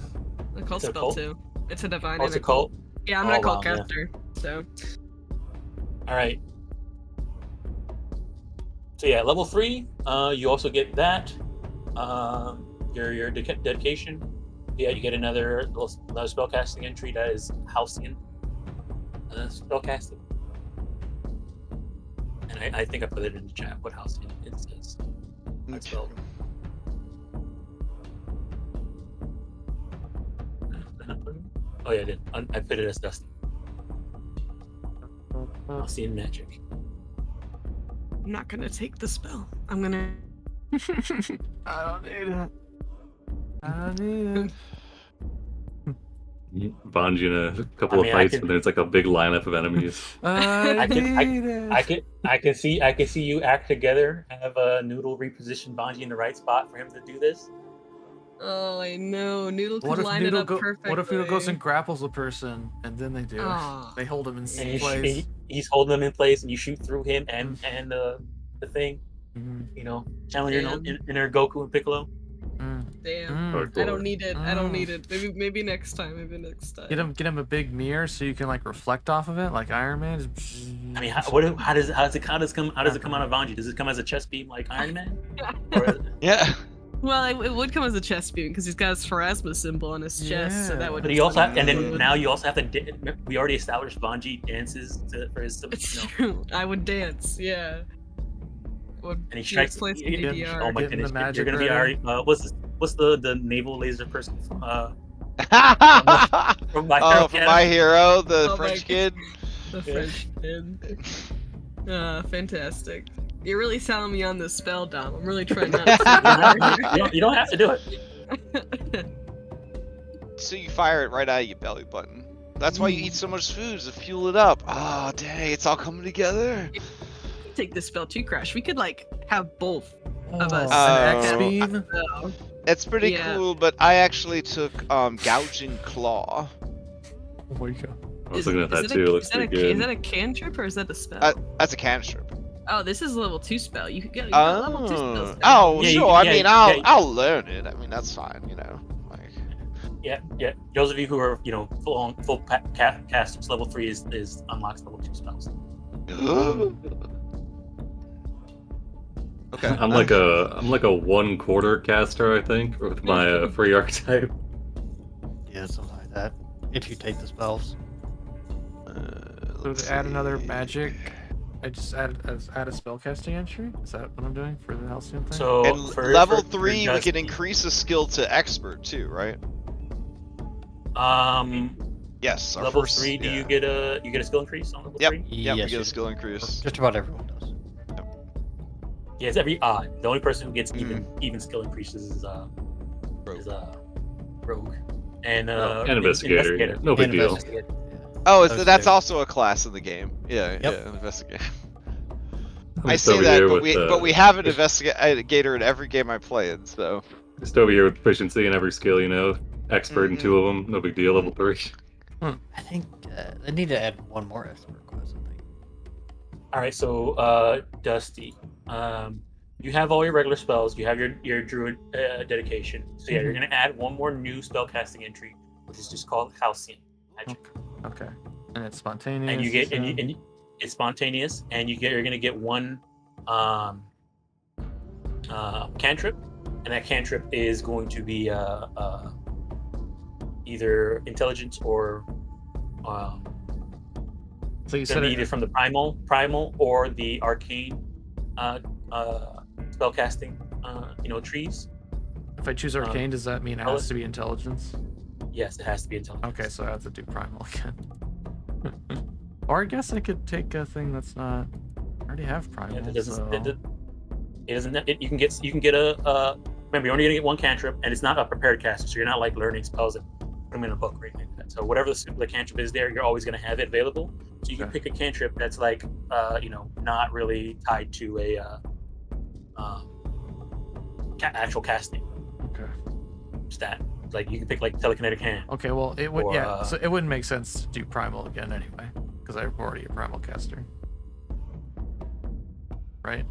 A cult It's a spell cult? too. It's a divine Oh, and it's a cult. Yeah, I'm Oh, an occult wow, yeah. caster. So All right. So yeah, level 3. You also get that. Your dedication. Yeah, you get another spellcasting entry that is Halcyon spellcasting. And I think I put it in the chat what Halcyon it says. That spell. Oh yeah, I did. I put it as Dusty. Halcyon magic. I'm not gonna take the spell. I'm gonna. I don't need it. I don't need it. Bungie in a couple of fights, and there's like a big lineup of enemies. I can see you act together, have a Noodle reposition Bungie in the right spot for him to do this. Oh, I know. Noodle could What if line Noodle it up perfectly. What if Noodle goes and grapples a person, and then they do? Aw. They hold him in And place. he's holding them in place, and you shoot through him and the thing. Mhm. Channel your inner Goku and Piccolo. Damn. Hardcore. I don't need it. I don't need it. Maybe next time. Get him a big mirror so you can like reflect off of it, like Iron Man. I mean, how does it come out of Bungie? Does it come as a chest beam like Iron Man? Or, Yeah. Well, it would come as a chest beam because he's got his Pharasma symbol on his chest, so that would. but he also and then now you also have to. We already established Bungie dances for his. It's true. I would dance. Yeah. And he strikes. place Oh DDR. my Getting the goodness! magic You're gonna be ready. already. What's the naval laser person from My From Hero Academy? My Hero, the Oh my French kid. The French kid. Fantastic. You're really selling me on this spell, Dom. I'm really trying not to. You don't have to do it. So you fire it right out of your belly button. That's why you eat so much food, to fuel it up. Oh, dang, it's all coming together. Take this spell too, Crash. We could have both of us. An X beam. So, It's pretty Yeah. cool, but I actually took Gouging Claw. Oh my god. I was looking at that too. It looks pretty Is good. that a cantrip or is that a spell? That's a cantrip. Oh, this is a level 2 spell. You could get level 2 spells. Oh, Yeah, sure. yeah, I mean, yeah. I'll learn it. I mean, that's fine. Like. Yeah. Those of you who are full casters, level 3 is unlocks level 2 spells. Okay. I'm like a 1/4 caster, I think, with my free archetype. Yeah, something like that. If you take the spells. So to add another magic I just add a spellcasting entry. Is that what I'm doing for the Halcyon thing? So And for level for 3, we Dusty, can increase a skill to expert too, right? Yes, our level first, 3. Do yeah. you get a skill increase on level Yep. 3? Yeah, we Yes, get a you skill do. increase. Just about everyone does. Yeah, it's every odd. The only person who gets Mm. even skill increases is rogue and And investigator. No big And deal. investigator. Oh, Those that's two. also a class in the game. Yeah, Yep. yeah, investigator. I'm I just say over that, here but with, we have an investigator in every game I play in, so. Just over here with proficiency in every skill, you know. Expert in Mhm. 2 of them. No big deal. Level 3. I think I need to add one more expert class. I think. All right, so Dusty, you have all your regular spells. You have your druid dedication. So yeah, you're gonna add one more new spellcasting entry, which is just called Halcyon Magic. Okay. And it's spontaneous. And you get said? and it's spontaneous, and you're gonna get one cantrip, and that cantrip is going to be either intelligence or So you it's said gonna be it, either from the primal or the arcane spellcasting trees. if I choose arcane, does that mean it has to be intelligence? Yes, it has to be intelligence. Okay, so I have to do primal again. Or I guess I could take a thing that's not. I already have primal. Yeah, it doesn't. so... It doesn't. You can get a. Remember, you're only gonna get one cantrip, and it's not a prepared caster, so you're not like learning spells and put them in a book or anything like that. So whatever the cantrip is there, you're always gonna have it available. So you can pick a cantrip that's like, not really tied to a actual casting Okay. stat. Like you can pick like telekinetic hand. Okay, well it would Or, so it wouldn't make sense to do primal again anyway, because I'm already a primal caster. Right?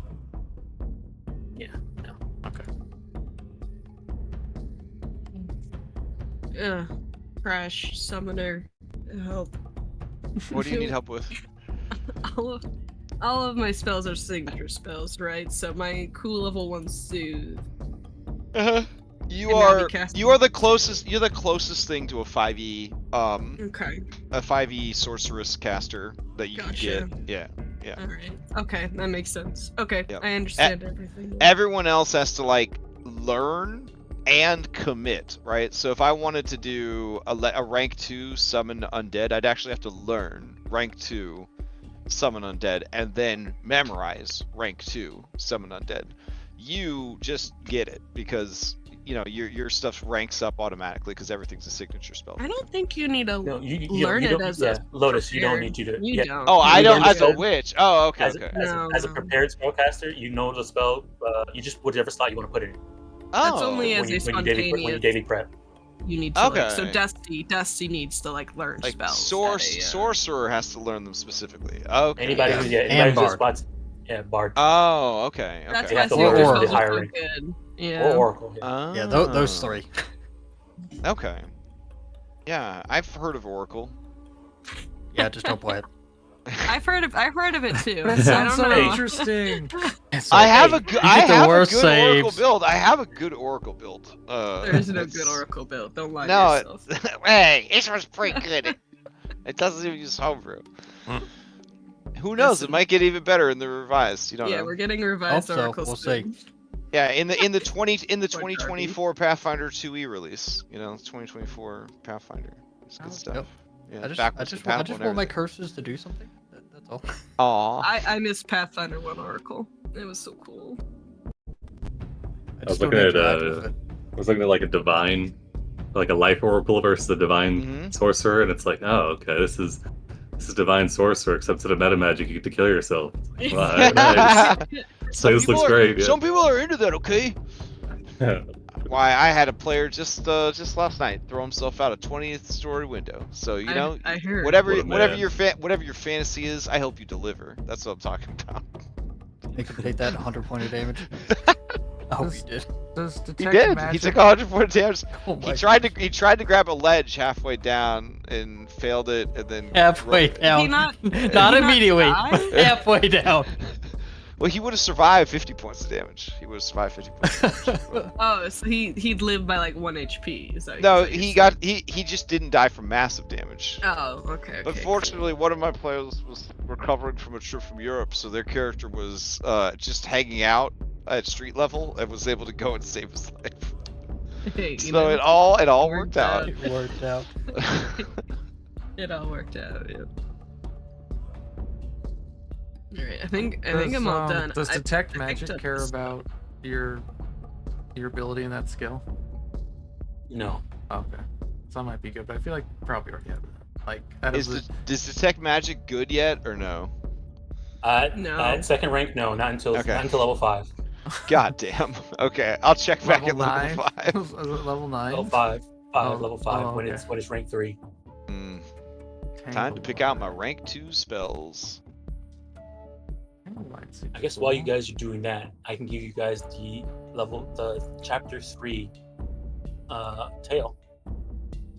Yeah. No. Okay. Crash, summoner, help. What do you need help with? All of my spells are signature spells, right? So my cool level 1 soothe. You And now are be casting the closest. You're the closest thing to a 5e Okay. a 5e sorceress caster that you Gotcha. can get. Yeah. All right. Okay, that makes sense. Okay, Yep. I understand everything. Everyone else has to like learn and commit, right? So if I wanted to do a rank 2 summon undead, I'd actually have to learn rank 2 summon undead and then memorize rank 2 summon undead. You just get it because your stuff ranks up automatically because everything's a signature spell. I don't think you need to No, you learn don't, it as yeah, a Lotus. You don't prepared- need to do it. You Yeah. don't. Oh, I You don't learn as the a spell. witch. Oh, okay, As okay. a prepared spellcaster, you know the spell. You just whatever slot you want to put it in. That's Oh, only as a when you daily prep. You need to Okay. so Dusty needs to learn like spells. sorcerer has to learn them specifically. Okay. Anybody Yeah. who's And anybody who's Bard. spots, bard. Oh, okay. Okay. That's You why have to signature learn Oracle. spells are higher so rank. good. Or Yeah. Oracle. Yeah. Yeah, those Oh. 3. Okay. Yeah, I've heard of Oracle. Yeah, just don't play it. I've heard of it too. That I sounds don't so know. interesting. It's I like, have hey, a good you I get the have a worst good Oracle saves. build. I have a good Oracle build. There is no it's- good Oracle build. Don't lie No, to yourself. hey, this one's pretty good. It doesn't even use homebrew. Who knows? Listen. It might get even better in the revised. You don't Yeah, know. we're getting revised Hope so. Oracle We'll soon. Yeah, in the 2024 Pathfinder 2e release. 2024 Pathfinder. It's good stuff. Yep. Yeah, I just backwards want compatible and my everything. curses to do something. That's all. Aw. I miss Pathfinder 1 Oracle. It was so cool. I was looking at like a divine, like a life oracle versus a divine Mhm. sorcerer, and it's like, oh, okay, this is divine sorcerer, except instead of meta magic, you get to kill yourself. Wow, nice. So this looks great. Some people are into that, okay? Yeah. Why, I had a player just last night throw himself out a 20th story window. So I heard. whatever What a whatever your fantasy is, I help you deliver. That's what I'm talking about. Make him take that 100 point of damage. I hope he did. Does He detect did. magic? He took 140 damage. Oh He my tried to grab a ledge halfway down and failed it, and then Halfway rolled- down. not Not immediately. die? Halfway down. Well, he would have survived 50 points of damage. He would have survived 50 points of damage. Oh, so he'd live by like 1 HP. Is that No, is that he you're got saying? he just didn't die from massive damage. Oh, okay. But Okay, fortunately, one of my players was recovering from a trip from Europe, so their character was just hanging out at street level and was able to go and save his life. cool. Hey, you So know, it all worked out. It worked out. It all worked out. Yep. All right, I think I'm all done. Does detect I picked magic up care this- about your ability in that skill? No. Okay, so that might be good, but I feel like you probably already have that. Like, out of Is detect magic good yet or no? No. At second rank, no, not until level 5. God damn. Okay, I'll check back level at 9. level 5. Is it level 9? Level 5. Oh, Level 5 when okay. it's rank 3. Time to pick out my rank 2 spells. I guess while you guys are doing that, I can give you guys the chapter 3 tale.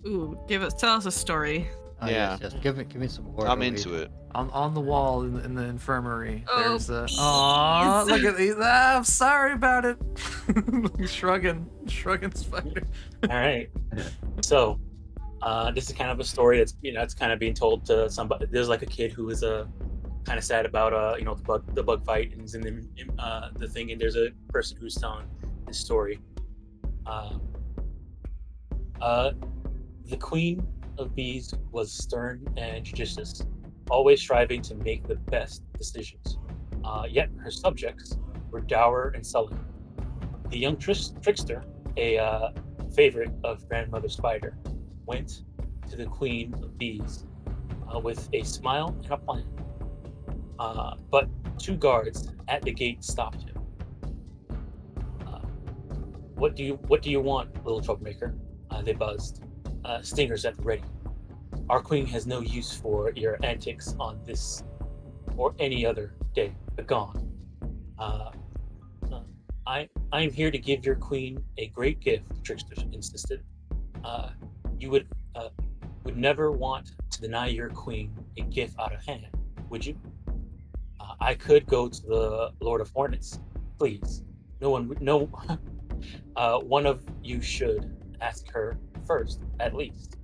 Ooh, tell us a story. Oh, Yeah. Yes. Give me some more. I'm into it. On the wall in the infirmary, Oh, there's a. Aw, please. look at these. I'm sorry about it. shrugging spider. All right. So, this is kind of a story that's it's kind of being told to somebody. There's like a kid who is kind of sad about the bug fight and is in the thing, and there's a person who's telling this story. The queen of bees was stern and judicious, always striving to make the best decisions. Yet her subjects were dour and sullen. The young trickster, a favorite of Grandmother Spider, went to the queen of bees with a smile and a plan. But 2 guards at the gate stopped him. What do you want, little troublemaker? They buzzed. Stingers at the ready. Our queen has no use for your antics on this or any other day. Begone. I am here to give your queen a great gift, the trickster insisted. You would never want to deny your queen a gift out of hand, would you? I could go to the Lord of Hornets, please. One of you should ask her first, at least.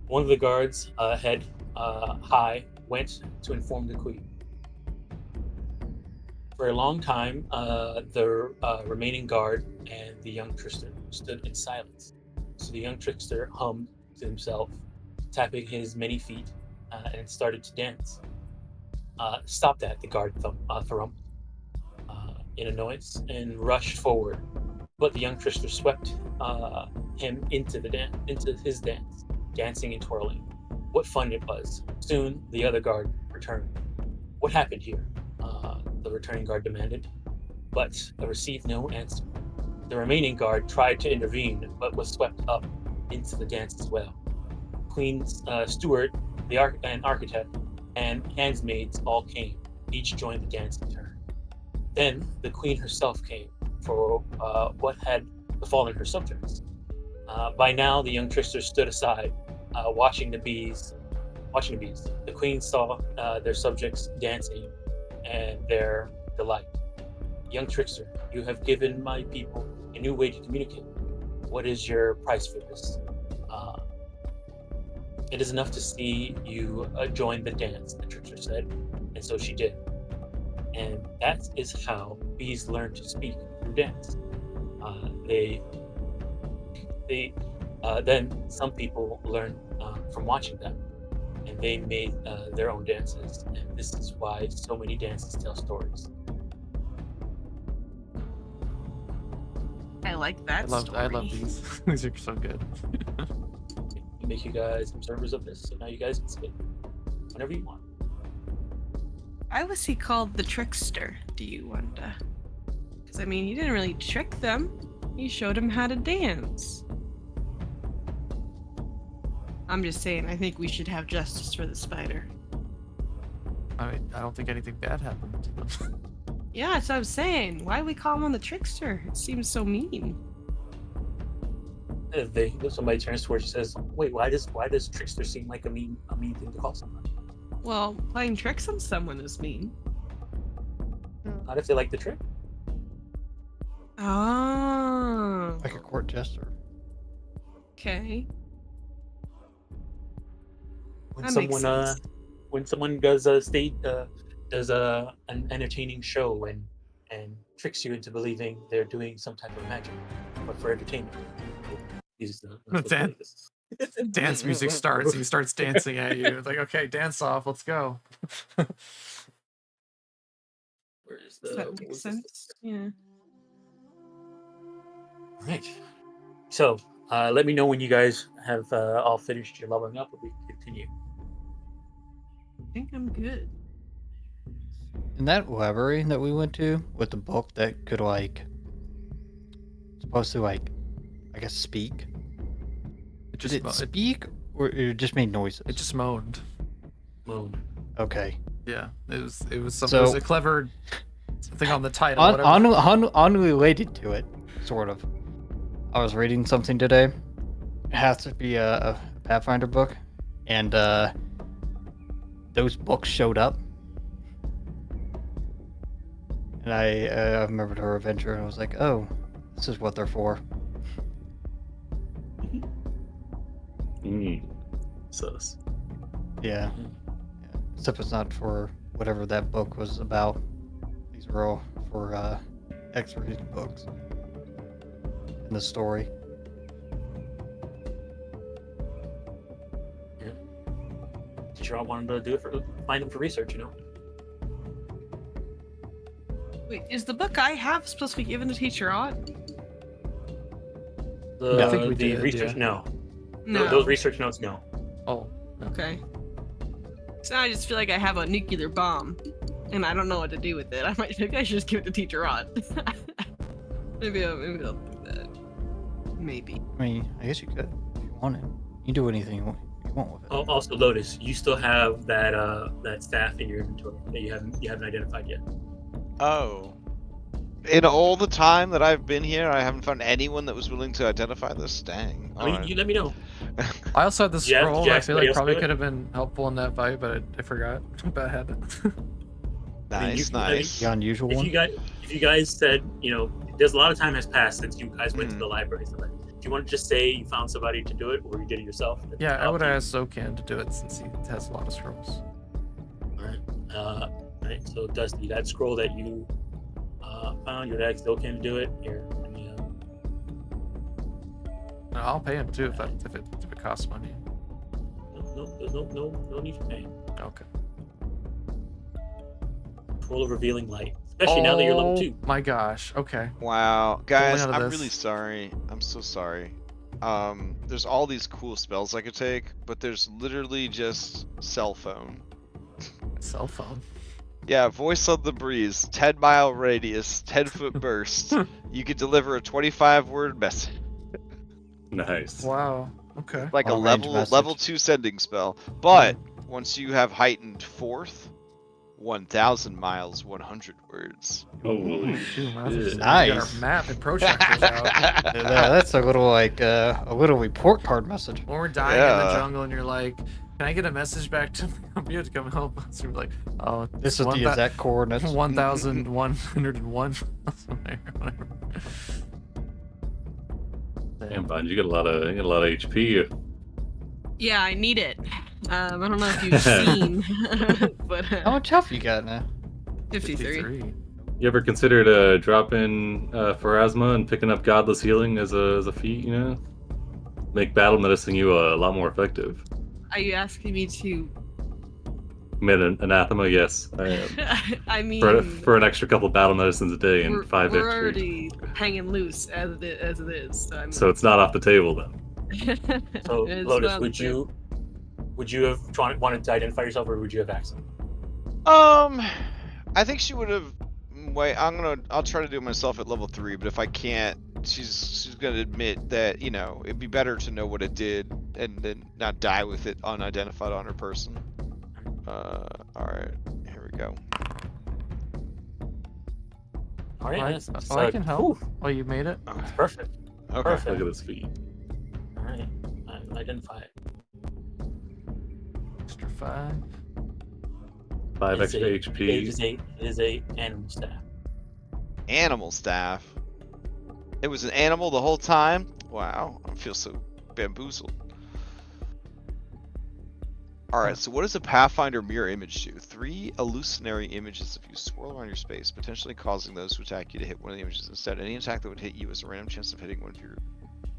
One of the guards, head high, went to inform the queen. For a long time, the remaining guard and the young trickster stood in silence. So the young trickster hummed to himself, tapping his many feet, and started to dance. Stop that, the guard thrummed in annoyance and rushed forward. But the young trickster swept him into his dance, dancing and twirling. What fun it was. Soon the other guard returned. What happened here? The returning guard demanded, but received no answer. The remaining guard tried to intervene, but was swept up into the dance as well. Queen's steward, an architect, and handmaids all came. Each joined the dance in turn. Then the queen herself came for what had befallen her subjects. By now, the young trickster stood aside, watching the bees. The queen saw their subjects dancing and their delight. Young trickster, you have given my people a new way to communicate. What is your price for this? It is enough to see you join the dance, the trickster said, and so she did. And that is how bees learn to speak through dance. Then some people learn from watching them, and they made their own dances. And this is why so many dances tell stories. I like that story. I love these. These are so good. Make you guys observers of this, so now you guys can speak whenever you want. Why was he called the trickster, do you wonder? Because, I mean, he didn't really trick them. He showed them how to dance. I'm just saying, I think we should have justice for the spider. I mean, I don't think anything bad happened to them. Yeah, that's what I'm saying. Why do we call him the trickster? It seems so mean. Somebody turns towards you and says, "Wait, why does trickster seem like a mean thing to call someone?" Well, playing tricks on someone is mean. Not if they like the trick. Oh. Like a court jester. Okay. When That makes someone sense. when someone does a an entertaining show and tricks you into believing they're doing some type of magic, but for entertainment. Dan- Dance music starts. He starts dancing at you. It's like, okay, dance off. Let's go. Where is Does the? that what make was sense? this? Yeah. Right. So let me know when you guys have all finished your leveling up, and we can continue. I think I'm good. In that library that we went to with the book that could supposed to I guess speak. It Did just it speak or it just made noises? it just moaned. Moon. Okay. Yeah, it was something. So- it was a clever something on the title. Whatever. Unrelated to it, sort of. I was reading something today. It has to be a Pathfinder book, and those books showed up. And I remembered her adventure, and I was like, oh, this is what they're for. Sus. Yeah. Except it's not for whatever that book was about. These are all for X-rated books. In the story. Teacher, I wanted to do it for find them for research. You know. Wait, is the book I have supposed to be given to Teacher Ott? I think we the did, research. yeah. No. No. Those research notes. No. Oh, Okay. So I just feel like I have a nuclear bomb, and I don't know what to do with it. Maybe I should just give it to Teacher Ott. maybe I'll do that. Maybe. I mean, I guess you could if you wanted. You can do anything you want with it. Also, Lotus, you still have that staff in your inventory that you haven't identified yet. Oh. In all the time that I've been here, I haven't found anyone that was willing to identify this. Dang. I mean, you let me know. I also had the Yeah, scroll. did you I ask feel somebody like else probably to do it? could have been helpful in that fight, but I forgot. Bad habit. Nice, I mean, nice. The unusual If one. you guys said, there's a lot of time has passed since you guys went to the library. So, do you want to just say you found somebody to do it, or you did it yourself? Yeah, I Up would to you. ask Sokan to do it since he has a lot of scrolls. All right. So, Dusty, that scroll that you found, your dad still can do it. Here, let me, No, I'll pay him too if it costs money. there's no need for paying. Okay. Control of revealing light, especially now that you're level 2. My gosh. Okay. Wow, guys, out of I'm this. really sorry. I'm so sorry. There's all these cool spells I could take, but there's literally just cell phone. Cell phone. Yeah, voice on the breeze, 10-mile radius, 10-foot burst. You could deliver a 25-word message. Nice. Wow. Okay. Like a Long-range message. level 2 sending spell. But once you have heightened 4th, 1,000 miles, 100 words. Holy Shoot, man, shit. we got Nice. our map and protractors out. That's a little a little report card message. When we're dying in the Yeah. jungle and you're like, can I get a message back to Magaambya to come help us? And we're like, oh, This is the exact coordinates. 1,101. Whatever. Damn, Vine, you got a lot of HP. Yeah, I need it. I don't know if you've seen, but How much health you got now? 53. You ever considered dropping Pharasma and picking up Godless Healing as a feat? Make battle medicine you a lot more effective. Are you asking me to? Made an anathema, yes. I am. I mean, For an extra couple battle medicines a day and we're 5 we're extra. already hanging loose as it is. So, I mean, So it's not off the table then. So, it's Lotus, not would you have wanted to identify yourself, or would you have asked them? I think she would have. Wait, I'll try to do it myself at level 3, but if I can't, she's gonna admit that it'd be better to know what it did and then not die with it unidentified on her person. All right, here we go. All right, I that's, I can help. whew, Oh, you made it? that's perfect. Okay. Perfect. Look at this feat. All right, identify it. Extra 5. 5 It is extra It HP. is a animal staff. Animal staff. It was an animal the whole time? Wow, I feel so bamboozled. Alright, so what does a Pathfinder mirror image do? 3 illusionary images of you swirl around your space, potentially causing those who attack you to hit one of the images instead. Any attack that would hit you has a random chance of hitting one of your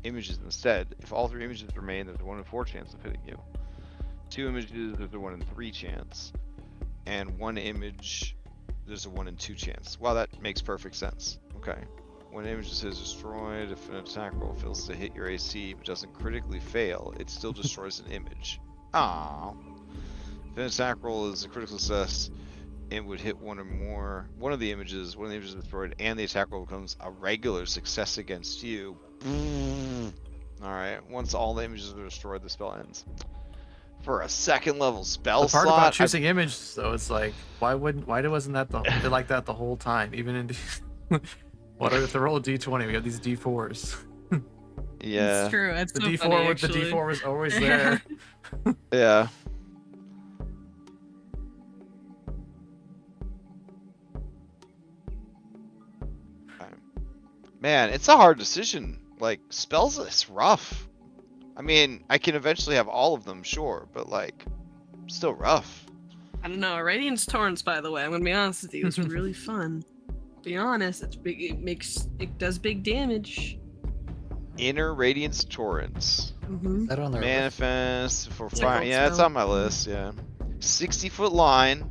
images instead. If all 3 images remain, there's a 1 in 4 chance of hitting you. 2 images, there's a 1 in 3 chance. And 1 image, there's a 1 in 2 chance. Wow, that makes perfect sense. Okay. When an image is destroyed, if an attack roll fails to hit your AC but doesn't critically fail, it still destroys an image. Ah. If an attack roll is a critical success, it would hit one of the images is destroyed, and the attack roll becomes a regular success against you. Alright, once all the images are destroyed, the spell ends. For a 2nd level spell The part slot, about choosing images, though, it's like, why wasn't that like that the whole time? Even in what if they roll a d20? We have these d4s. Yeah. It's true. It's The so d4 funny, with the actually. d4 was always there. Yeah. Man, it's a hard decision. Like, spells, it's rough. I mean, I can eventually have all of them, sure, but like, still rough. I don't know. Radiance Torrents, by the way, I'm gonna be honest with you, it's really fun. Be honest, it's big. It does big damage. Inner Radiance Torrents. Is that on their list? Manifest for Yeah, fire. it's Yeah, it's spell. on my list. Yeah. 60-foot line.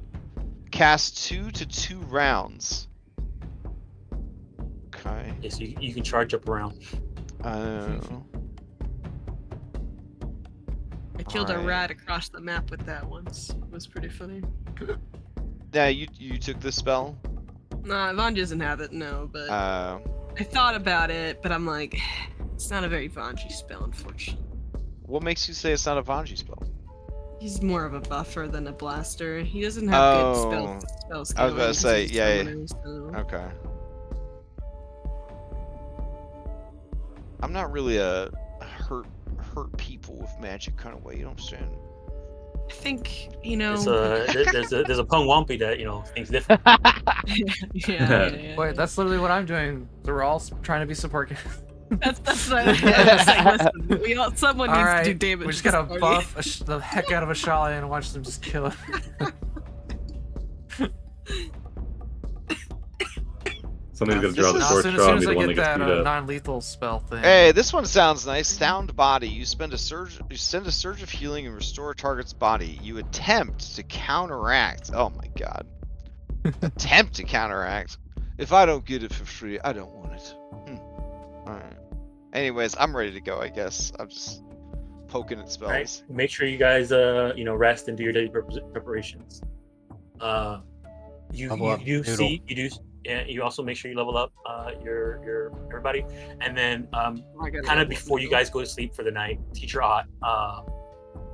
Cast 2 to 2 rounds. Okay. Yes, you can charge up around. I killed a Alright. rat across the map with that once. It was pretty funny. Yeah, you took this spell. Nah, Vaughn doesn't have it, no, but I thought about it, but I'm like, it's not a very Vanji spell, unfortunately. What makes you say it's not a Vanji spell? He's more of a buffer than a blaster. He doesn't have good spell I was scaling. about to 'cause say, he's a yeah. summoner, so- Okay. I'm not really a hurt people with magic kind of way. You don't understand? I think, you know. There's a Pung Wampy that thinks different. yeah. Wait, that's literally what I'm doing. So we're all trying to be support. That's what I'm saying. Listen, someone needs to do damage. We just this gotta party. buff the heck out of a Shali and watch them just kill it. Somebody's gonna This draw the is- short As soon straw and as be I the one that get gets that beat up. non-lethal spell thing. Hey, this one sounds nice. Sound body. You send a surge of healing and restore a target's body. You attempt to counteract. Oh my god. Attempt to counteract. If I don't get it for free, I don't want it. Alright. Anyways, I'm ready to go, I guess. I'm just poking at spells. Right. Make sure you guys rest and do your daily preparations. You Level up, do noodle. see you do. Yeah, you also make sure you level up your everybody, and then kind of before you guys go to sleep for the night, Teacher Ott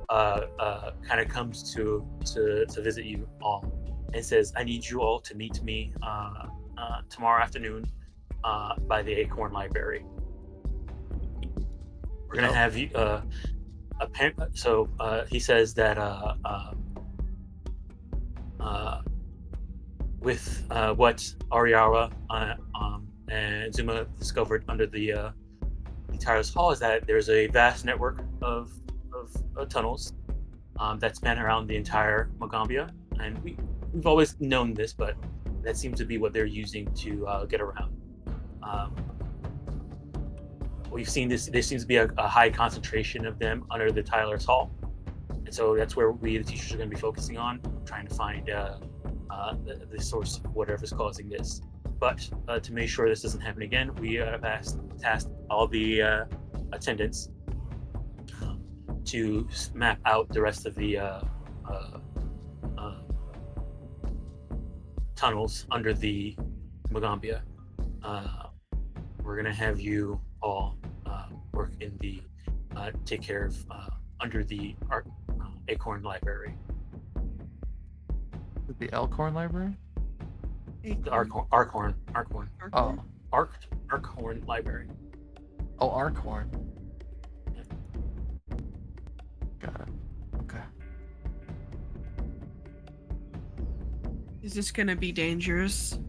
kind of comes to visit you all and says, "I need you all to meet me tomorrow afternoon by the Acorn Library. We're gonna have you." So he says that with what Ariara and Zuma discovered under the Tireless Hall is that there's a vast network of tunnels that span around the entire Magaambya, and we've always known this, but that seems to be what they're using to get around. We've seen this. There seems to be a high concentration of them under the Tyler's Hall, and so that's where we, the teachers, are going to be focusing on, trying to find the source of whatever's causing this. But to make sure this doesn't happen again, we have tasked all the attendants to map out the rest of the tunnels under the Magaambya. We're going to have you all work in the take care of under the Acorn Library. The Elkhorn Library? The Arkhorn. Oh. Arkhorn Library. Oh, Arkhorn. Got it. Okay. Is this gonna be dangerous?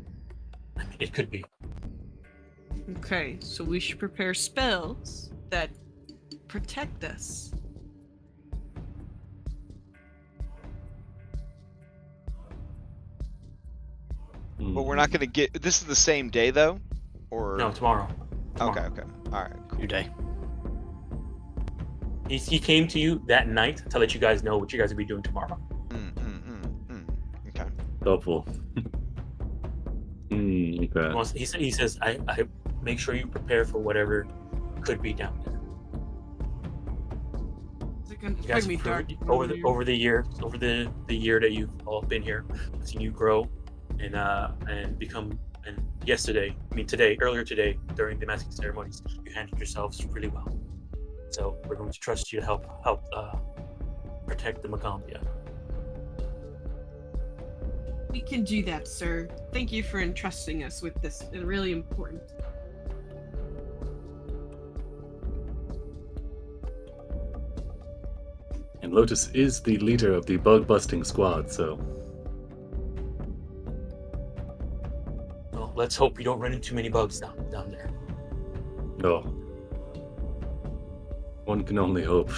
I mean, it could be. Okay, so we should prepare spells that protect us. But we're not going to get. This is the same day though, or No, tomorrow. Okay. All right. Cool. Your day. He came to you that night to let you guys know what you guys will be doing tomorrow. Okay. Helpful. Okay. He says, I make sure you prepare for whatever could be down there. You guys have proven over the year that you've all been here, I've seen you grow and become. And earlier today, during the masking ceremonies, you handled yourselves really well. So we're going to trust you to help protect the Magaambya. We can do that, sir. Thank you for entrusting us with this. It's really important. And Lotus is the leader of the bug-busting squad, so... Well, let's hope you don't run into too many bugs down there. No. One can only hope.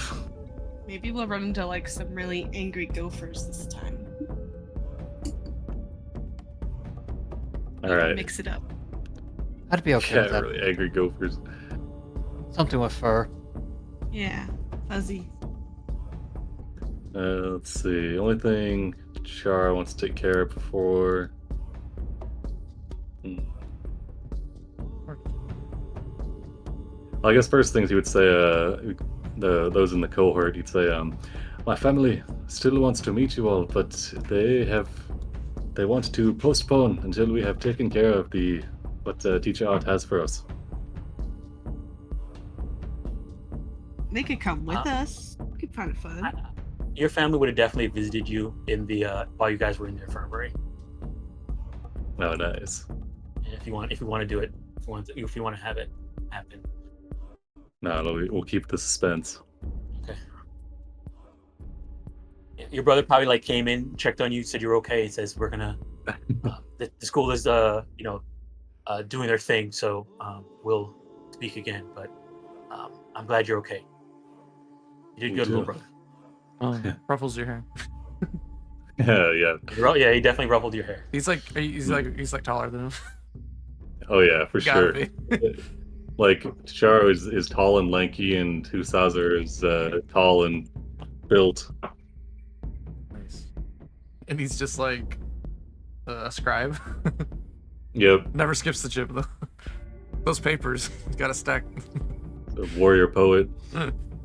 Maybe we'll run into like some really angry gophers this time. Alright. Mix it up. I'd be okay with Yeah, that. really angry gophers. Something with fur. Yeah, fuzzy. Let's see. Only thing Chara wants to take care of before... Well, I guess first things he would say, those in the cohort, he'd say, my family still wants to meet you all, but they want to postpone until we have taken care of what Teacher Art has for us. They could come with us. We could find it fun. Your family would have definitely visited you in the while you guys were in the infirmary. Oh, nice. If you want to do it, if you want to have it happen. No, we'll keep the suspense. Okay. Your brother probably like came in, checked on you, said you're okay. He says we're gonna. The school is doing their thing, so we'll speak again. But I'm glad you're okay. You did good, little brother. Ruffles your hair. Yeah. Yeah, he definitely ruffled your hair. He's like taller than him. Oh yeah, for sure. Gotta be. Like Charo is tall and lanky, and Husazer is tall and built. Nice. And he's just like a scribe. Yep. Never skips the gym though. Those papers, he's got a stack. A warrior poet.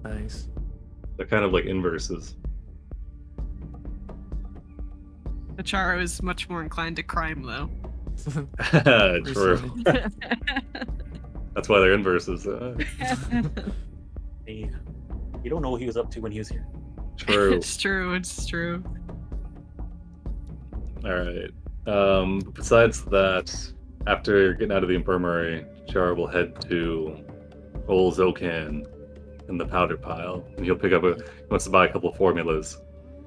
Nice. They're kind of like inverses. Acharo is much more inclined to crime, though. True. That's why they're inverses. You don't know what he was up to when he was here. True. It's true. All right. Besides that, after getting out of the infirmary, Char will head to Old Zokan in the powder pile, and he wants to buy a couple of formulas.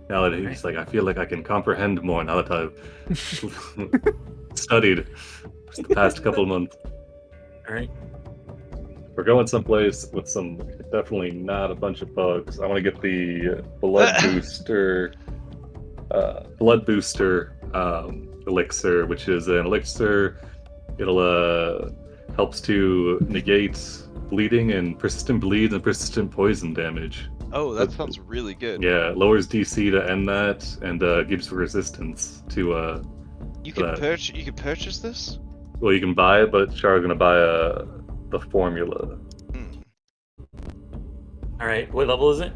Now that he's like, I feel like I can comprehend more now that I've studied for the past couple of months. All right. We're going someplace with definitely not a bunch of bugs. I want to get the blood booster elixir, which is an elixir. It'll helps to negate bleeding and persistent bleed and persistent poison damage. Oh, that sounds really good. Yeah, it lowers DC to end that and gives resistance to. You can purchase this. Well, you can buy it, but Char's gonna buy the formula. All right. What level is it?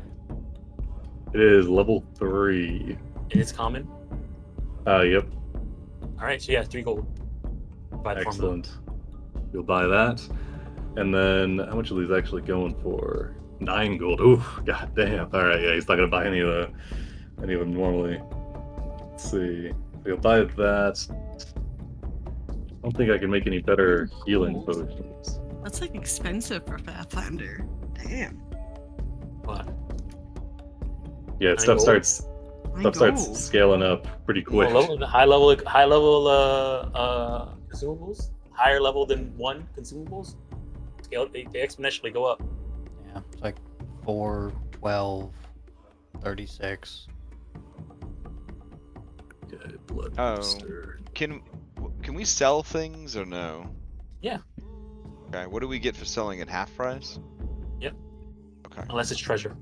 It is level 3. And it's common. Yep. All right. So yeah, 3 gold. Buy the formula. Excellent. You'll buy that, and then how much are these actually going for? 9 gold. Ooh, god damn. All right, yeah, he's not gonna buy any of them normally. Let's see. He'll buy that. I don't think I can make any better healing potions. That's like expensive for Pathfinder. Damn. What? Yeah, stuff starts scaling up pretty quick. High level consumables. higher level than 1 consumables, they exponentially go up. Yeah, it's like 4, 12, 36. Okay, blood Oh. booster. Can we sell things or no? Yeah. Okay, what do we get for selling at half price? Yep. Okay. Unless it's treasure.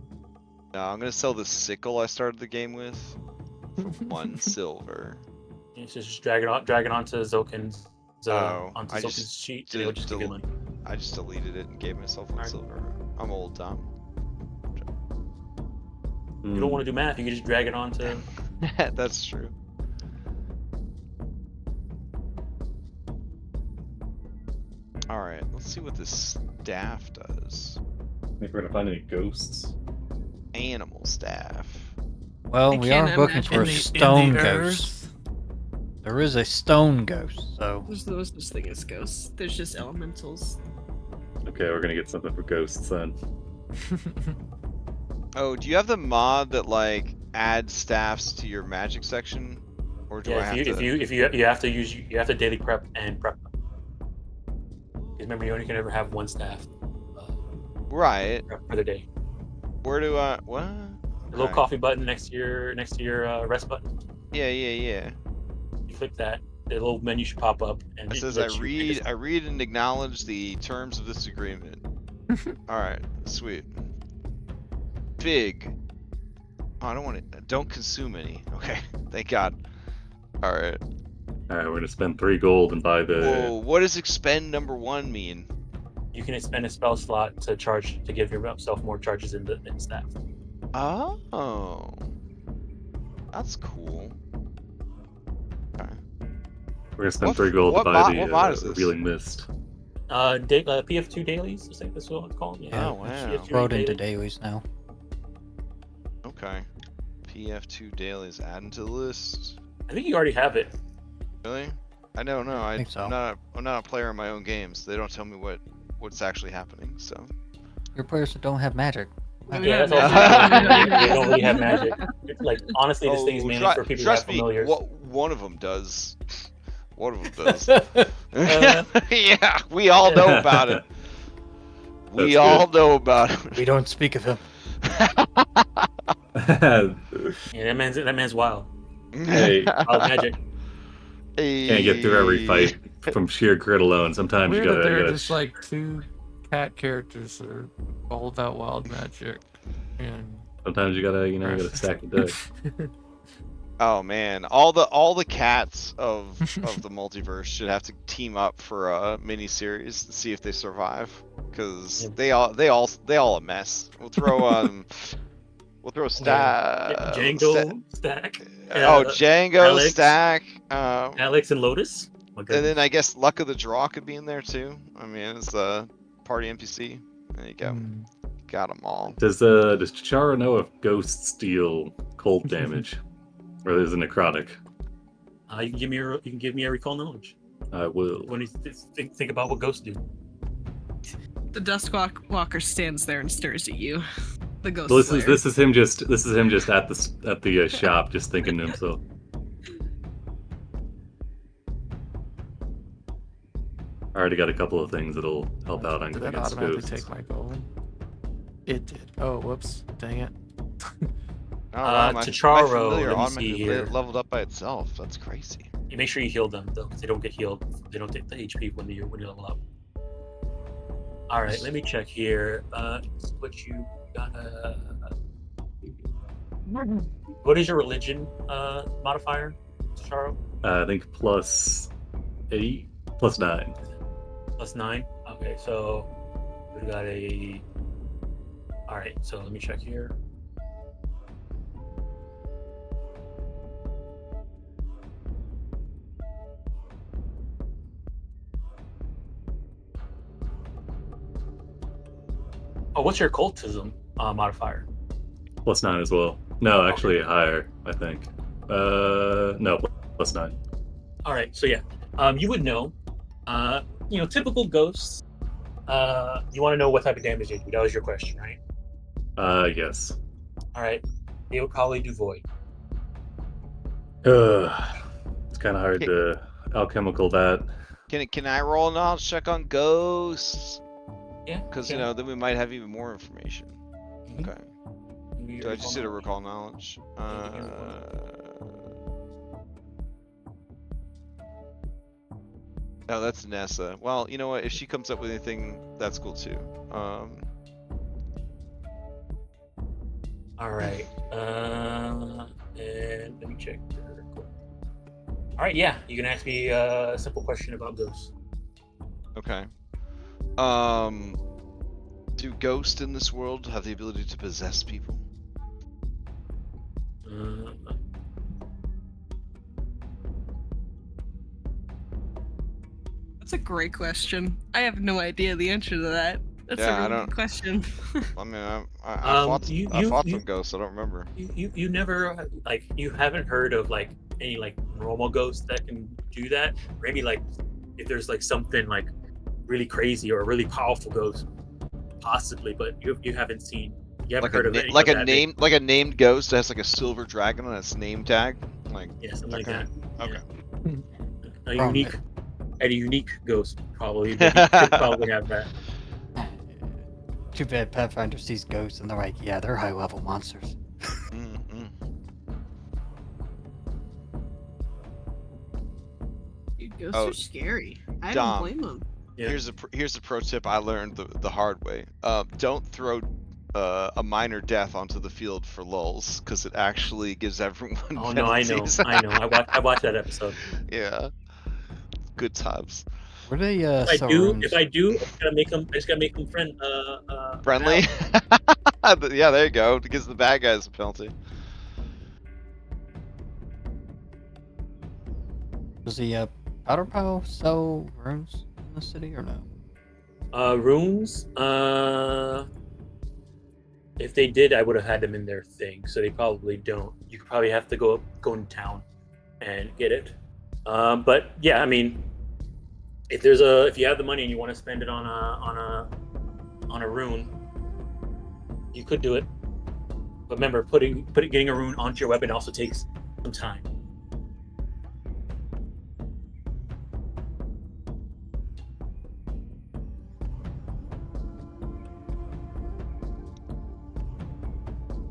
No, I'm gonna sell the sickle I started the game with for 1 silver. You just drag it onto Zokin's I Zokin's just sheet, and it would just give you money. I just deleted it and gave myself 1 silver. I'm old, Tom. You don't want to do math, you can just drag it onto. That's true. Alright, let's see what this staff does. If we're gonna find any ghosts. Animal staff. Well, I we can't are looking for a imagine stone ghost. There is a stone ghost, so. There's no such thing as ghosts. There's just elementals. Okay, we're gonna get something for ghosts then. Oh, do you have the mod that like adds staffs to your magic section, or do I have to? If you have to daily prep and prep. Because remember, you only can ever have 1 staff. Right. For the day. Where do I? What? The little coffee button next to your rest button. Yeah. You click that, the little menu should pop up, and It says I read and acknowledge the terms of this agreement. All right, sweet. Big. Oh, I don't want it. Don't consume any. Okay, thank God. All right. All right, we're gonna spend 3 gold and buy the. Whoa, what does expend number 1 mean? You can expend a spell slot to give yourself more charges in staff. Oh, that's cool. Okay. We're gonna spend 3 gold to buy the mod is this? revealing mist. PF2 dailies, I think that's what it's called. Yeah. Oh, wow. PF2 Wrote into dailies. dailies now. Okay. PF2 dailies adding to the list. I think you already have it. Really? I don't know. I think so. I'm not a player in my own games. They don't tell me what's actually happening. So. You're players that don't have magic. Yeah, that's all. You don't really have magic. Like honestly, this thing is mainly for people who have familiars. One of them does. One of them does. Yeah, we all know about it. We all know about it. We don't speak of him. Yeah, that man's wild. Hey, Wild magic. can't get through every fight from sheer grit alone. Sometimes Weird you gotta. that there are gotta just like 2 cat characters that are all about wild magic, and sometimes you gotta stack the deck. Oh man, all the cats of the multiverse should have to team up for a mini series to see if they survive, because they all a mess. We'll throw Stack. Django, Stack. Django, Alex, Stack. Alex and Lotus. And then I guess Luck of the Draw could be in there too. I mean, it's a party NPC. There you go. Got them all. Does Chara know if ghosts deal cold damage, or is it necrotic? You can give me a recall knowledge. I will. When you think about what ghosts do. The Duskwalker stands there and stares at you. The ghost. So slayer. this is him just at the shop, just thinking to himself. I already got a couple of things that'll help out on Did that against automatically ghosts. take my gold? It did. Oh, whoops. Dang it. Tacharo, familiar let me automatically see here. leveled up by itself. That's crazy. You make sure you heal them though, because they don't get healed. They don't take the HP when you level up. All right, let me check here. What you got? What is your religion modifier, Tacharo? I think +8, +9. +9. Okay, so we got a. All right, so let me check here. Oh, what's your occultism modifier? +9 as well. No, actually higher, I think. No, +9. All right, so yeah, you would know. Typical ghosts. You want to know what type of damage they do. That was your question, right? Yes. All right, they would probably do void. It's kind of hard to alchemical that. Can I roll a knowledge check on ghosts? Yeah. Because yeah. then we might have even more information. Mhm. Okay. Do I just hit a recall knowledge? Oh, that's Nessa. Well, you know what? If she comes up with anything, that's cool too. All right. And let me check. All right. Yeah, you can ask me a simple question about ghosts. Okay. Do ghosts in this world have the ability to possess people? That's a great question. I have no idea the answer to that. That's a really good question. I mean, I fought some ghosts. I don't remember. You never you haven't heard of any normal ghosts that can do that. Maybe if there's something really crazy or a really powerful ghost, possibly, but you haven't seen. You haven't heard of any like of a that. name like a named ghost that has a silver dragon on its name tag. Yeah, something like that. Okay. Yeah. A unique ghost probably. But you could probably have that. Too bad Pathfinder sees ghosts and they're like, yeah, they're high level monsters. Dude, ghosts are scary. I Dom, don't blame them. Yeah. Here's a pro tip I learned the hard way. Don't throw a minor death onto the field for lulz, because it actually gives everyone penalties. I know. I watched that episode. Yeah. Good times. Were they If I do, I just gotta make them friendly. Yeah, there you go. It gives the bad guys a penalty. Does the powder pile sell runes in the city or no? Runes. If they did, I would have had them in their thing. So they probably don't. You could probably have to go in town and get it. But yeah, I mean, if you have the money and you want to spend it on a rune, you could do it. But remember, getting a rune onto your weapon also takes some time.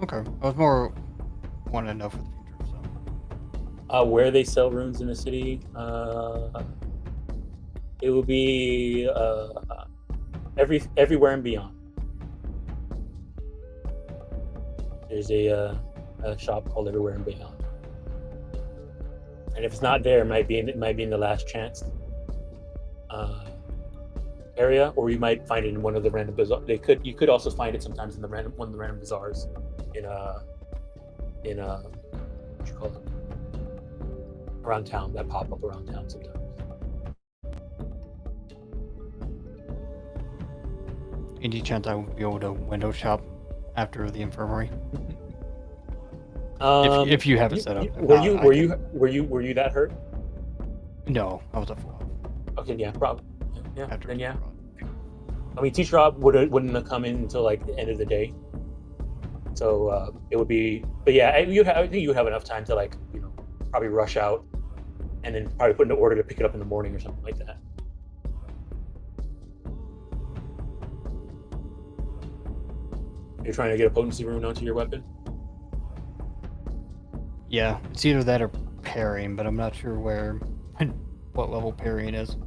Okay, I was more wanting to know for the future. So. Where they sell runes in the city, it will be everywhere and beyond. There's a shop called Everywhere and Beyond, and if it's not there, it might be in the Last Chance area, or you might find it in one of the random bazaars. You could also find it sometimes in one of the random bazaars in what you call it, around town, that pop up around town sometimes. Any chance I would be able to window shop after the infirmary? If you have it set up. Were you that hurt? No, I was a full. Okay, yeah, probably. Yeah, After then yeah. I mean, teach Rob wouldn't have come in until the end of the day, so it would be. But yeah, I think you have enough time to probably rush out, and then probably put in an order to pick it up in the morning or something like that. You're trying to get a potency rune onto your weapon? Yeah, it's either that or parrying, but I'm not sure what level parrying is.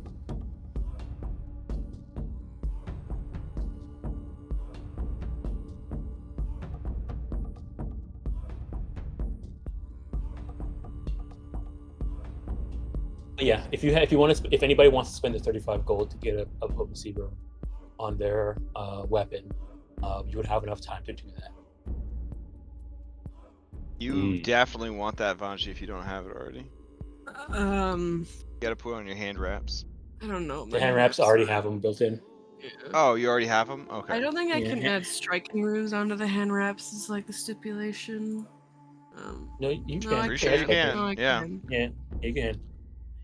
But yeah, if anybody wants to spend the 35 gold to get a potency rune on their weapon, you would have enough time to do that. You definitely want that, Vanji, if you don't have it already. You gotta put it on your hand wraps. I don't know. The hand wraps already have them built in. Yeah. Oh, you already have them? Okay. I don't think I can add striking runes onto the hand wraps. Is the stipulation. No, you can. Pretty sure you can. No, yeah. can. Yeah, you can.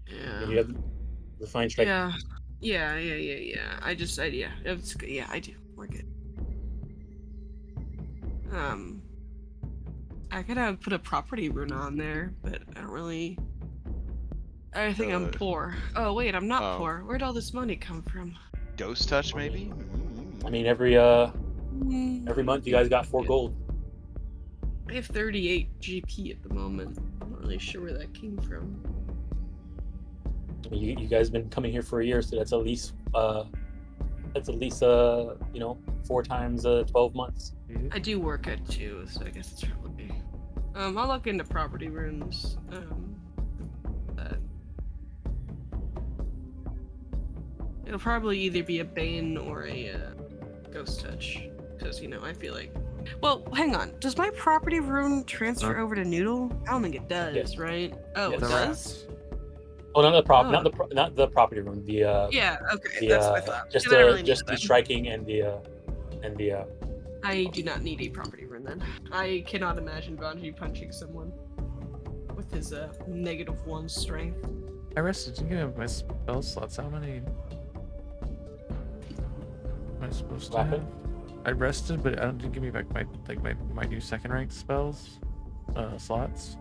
Yeah. You have the fine strike. Yeah. I do. We're good. I could have put a property rune on there, but I don't really I think I'm poor. Oh wait, I'm not oh. poor. Where'd all this money come from? Ghost touch, maybe? I mean, every month you guys got 4 gold. I have 38 GP at the moment. I'm not really sure where that came from. You guys been coming here for a year, so that's at least 4 times 12 months. I do work at 2, so I guess it's probably. I'll look into property runes. It'll probably either be a Bane or a Ghost Touch, because I feel like. Well, hang on. Does my property rune transfer over to Noodle? I don't think it does, Yes. right? Oh, Yes. it does. Oh, not the not the property rune. The yeah. Okay, that's what I thought. Just I really just the need that. striking and the. I do not need a property rune then. I cannot imagine Banji punching someone with his -1 strength. I rested. Didn't give me my spell slots. How many am I supposed to have? I rested, but it didn't give me back my new second ranked spells slots.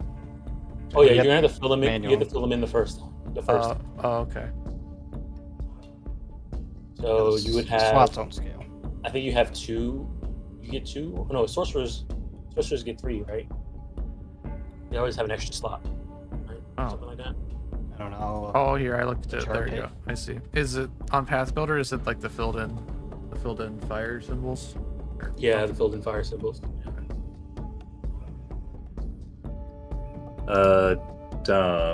Oh yeah, you're gonna have to fill them in. You have to fill them in the first. Oh, okay. So you would have. Slots on scale. I think you have 2. You get 2. Oh, no, sorcerers get 3, right? They always have an extra slot, right? Oh. Something like that. I don't know. Oh, here I looked at it. There you Chart go. I see. Is it on Path Builder? Is it like the filled in fire symbols? Yeah, the filled in fire symbols.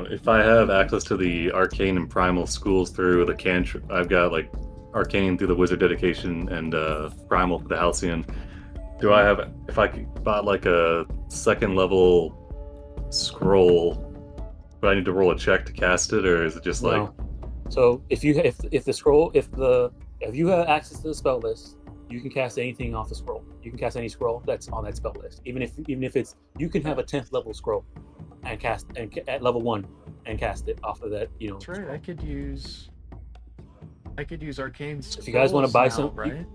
If I have access to the arcane and primal schools through the cantrip, I've got like arcane through the wizard dedication and primal for the halcyon. Do I have? If I bought like a 2nd level scroll, do I need to roll a check to cast it, or is it just like? So if you have access to the spell list, you can cast anything off the scroll. You can cast any scroll that's on that spell list, even if it's you can have a 10th level scroll and cast at level 1 and cast it off of that. That's right. I could use arcane. If you guys want to buy some, right?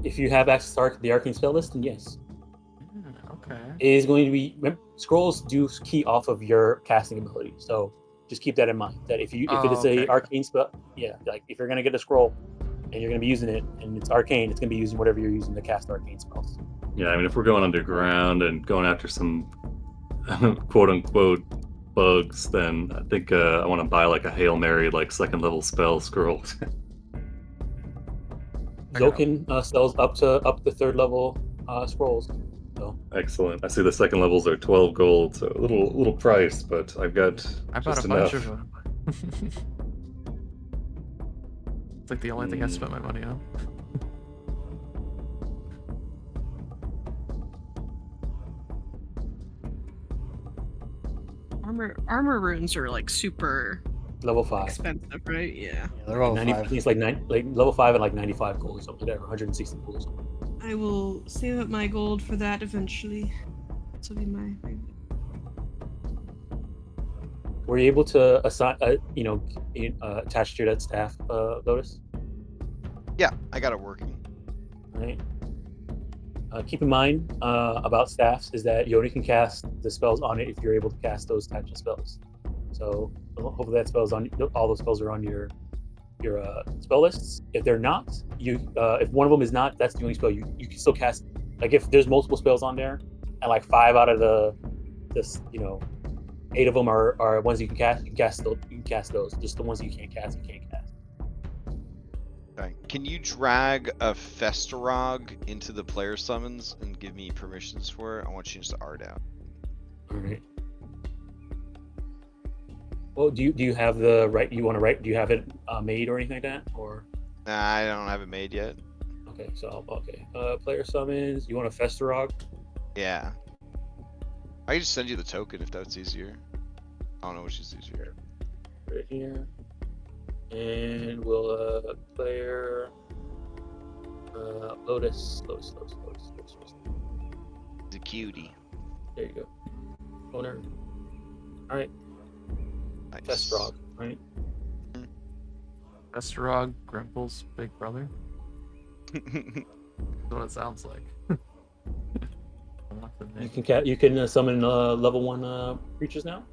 If you have access to the arcane spell list, then yes. Okay. It is going to be scrolls do key off of your casting ability, so just keep that in mind. That if it is a arcane spell, like if you're gonna get a scroll and you're gonna be using it and it's arcane, it's gonna be using whatever you're using to cast arcane spells. Yeah, I mean, if we're going underground and going after some quote unquote bugs, then I think I want to buy like a Hail Mary, like 2nd level spell scroll. Zokin sells up to 3rd level scrolls. So. Excellent. I see the 2nd levels are 12 gold, so a little price, but I bought a bunch of them. It's like the only thing I spent my money on. Armor runes are like super level 5 expensive, right? Yeah. They're level 5. I think it's like level 5 at like 95 gold or something like that, or 160 gold or something. I will save up my gold for that eventually. This will be my. Were you able to assign, attach to that staff, Lotus? Yeah, I got it working. Right. Keep in mind about staffs is that you only can cast the spells on it if you're able to cast those types of spells. So hopefully that spell's on all those spells are on your spell lists. If they're not, if one of them is not, that's the only spell you can still cast. Like if there's multiple spells on there, and like 5 out of the 8 of them are ones you can cast. You can cast those. Just the ones you can't cast. Okay. Can you drag a Festerog into the player summons and give me permissions for it? I want to change the art out. All right. Well, do you have the right? You want to write? Do you have it made or anything like that? Or Nah, I don't have it made yet. okay, player summons. You want a Festerog? Yeah. I can just send you the token if that's easier. I don't know which is easier. Right here. And we'll player Lotus. The cutie. There you go. Owner. All right. Nice. Festerog. Right. Festerog, Grimple's big brother. That's what it sounds like. You can summon level 1 creatures now.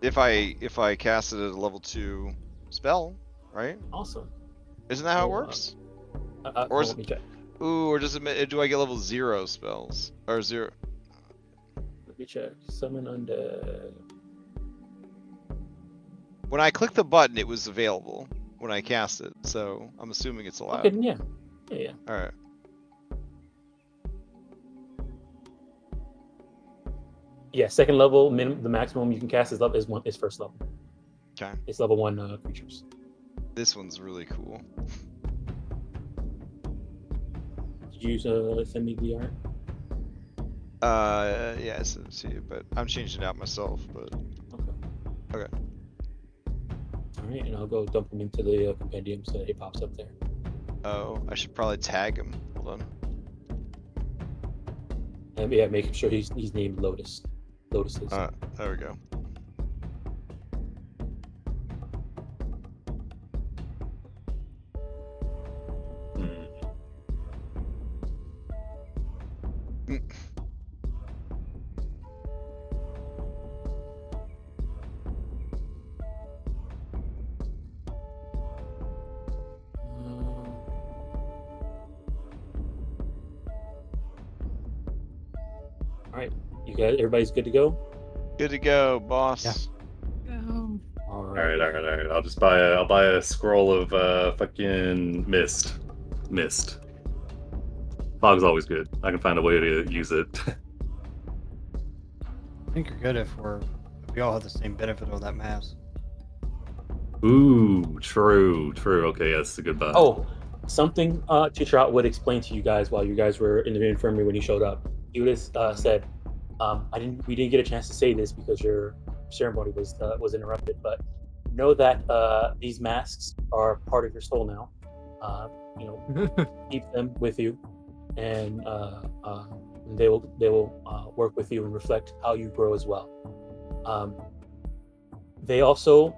If I cast it at a level 2 spell, right? Awesome. Isn't that how it Well, works? Or let me check. Ooh, or do I get level 0 spells? Or 0? Let me check. Summon undead. When I clicked the button, it was available when I cast it, so I'm assuming it's allowed. Okay, yeah. Yeah. Alright. Yeah, second level, the maximum you can cast is first level. Okay. It's level 1 creatures. This one's really cool. Did you send me the art? Yeah, I see it, but I'm changing it out myself, but... Okay. Alright, and I'll go dump him into the compendium so that he pops up there. Oh, I should probably tag him. Hold on. And yeah, making sure he's named Lotus. Lotuses. There we go. Alright, you guys, everybody's good to go? Good to go, boss. Yeah. All All right. I'll buy a scroll of fucking mist. Fog's always good. I can find a way to use it. I think you're good if we all have the same benefit of that mass. Ooh, true. Okay, that's a good buy. Oh, something Chitrot would explain to you guys while you guys were in the infirmary when he showed up. He would have said, we didn't get a chance to say this because your ceremony was interrupted, but know that these masks are part of your soul now. Keep them with you, and they will work with you and reflect how you grow as well. They also,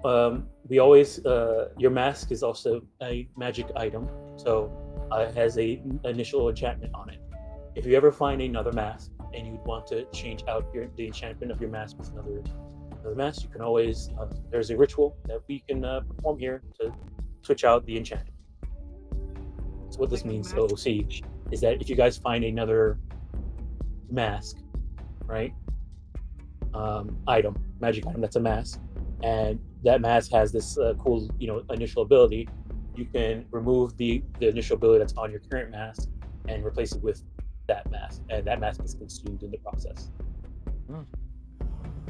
your mask is also a magic item, so it has a initial enchantment on it. If you ever find another mask and you want to change out the enchantment of your mask with another mask, you can always, there's a ritual that we can perform here to switch out the enchantment. So what this means, OC, is that if you guys find another mask, right, magic item that's a mask, and that mask has this cool, initial ability, you can remove the initial ability that's on your current mask and replace it with that mask, and that mask is consumed in the process.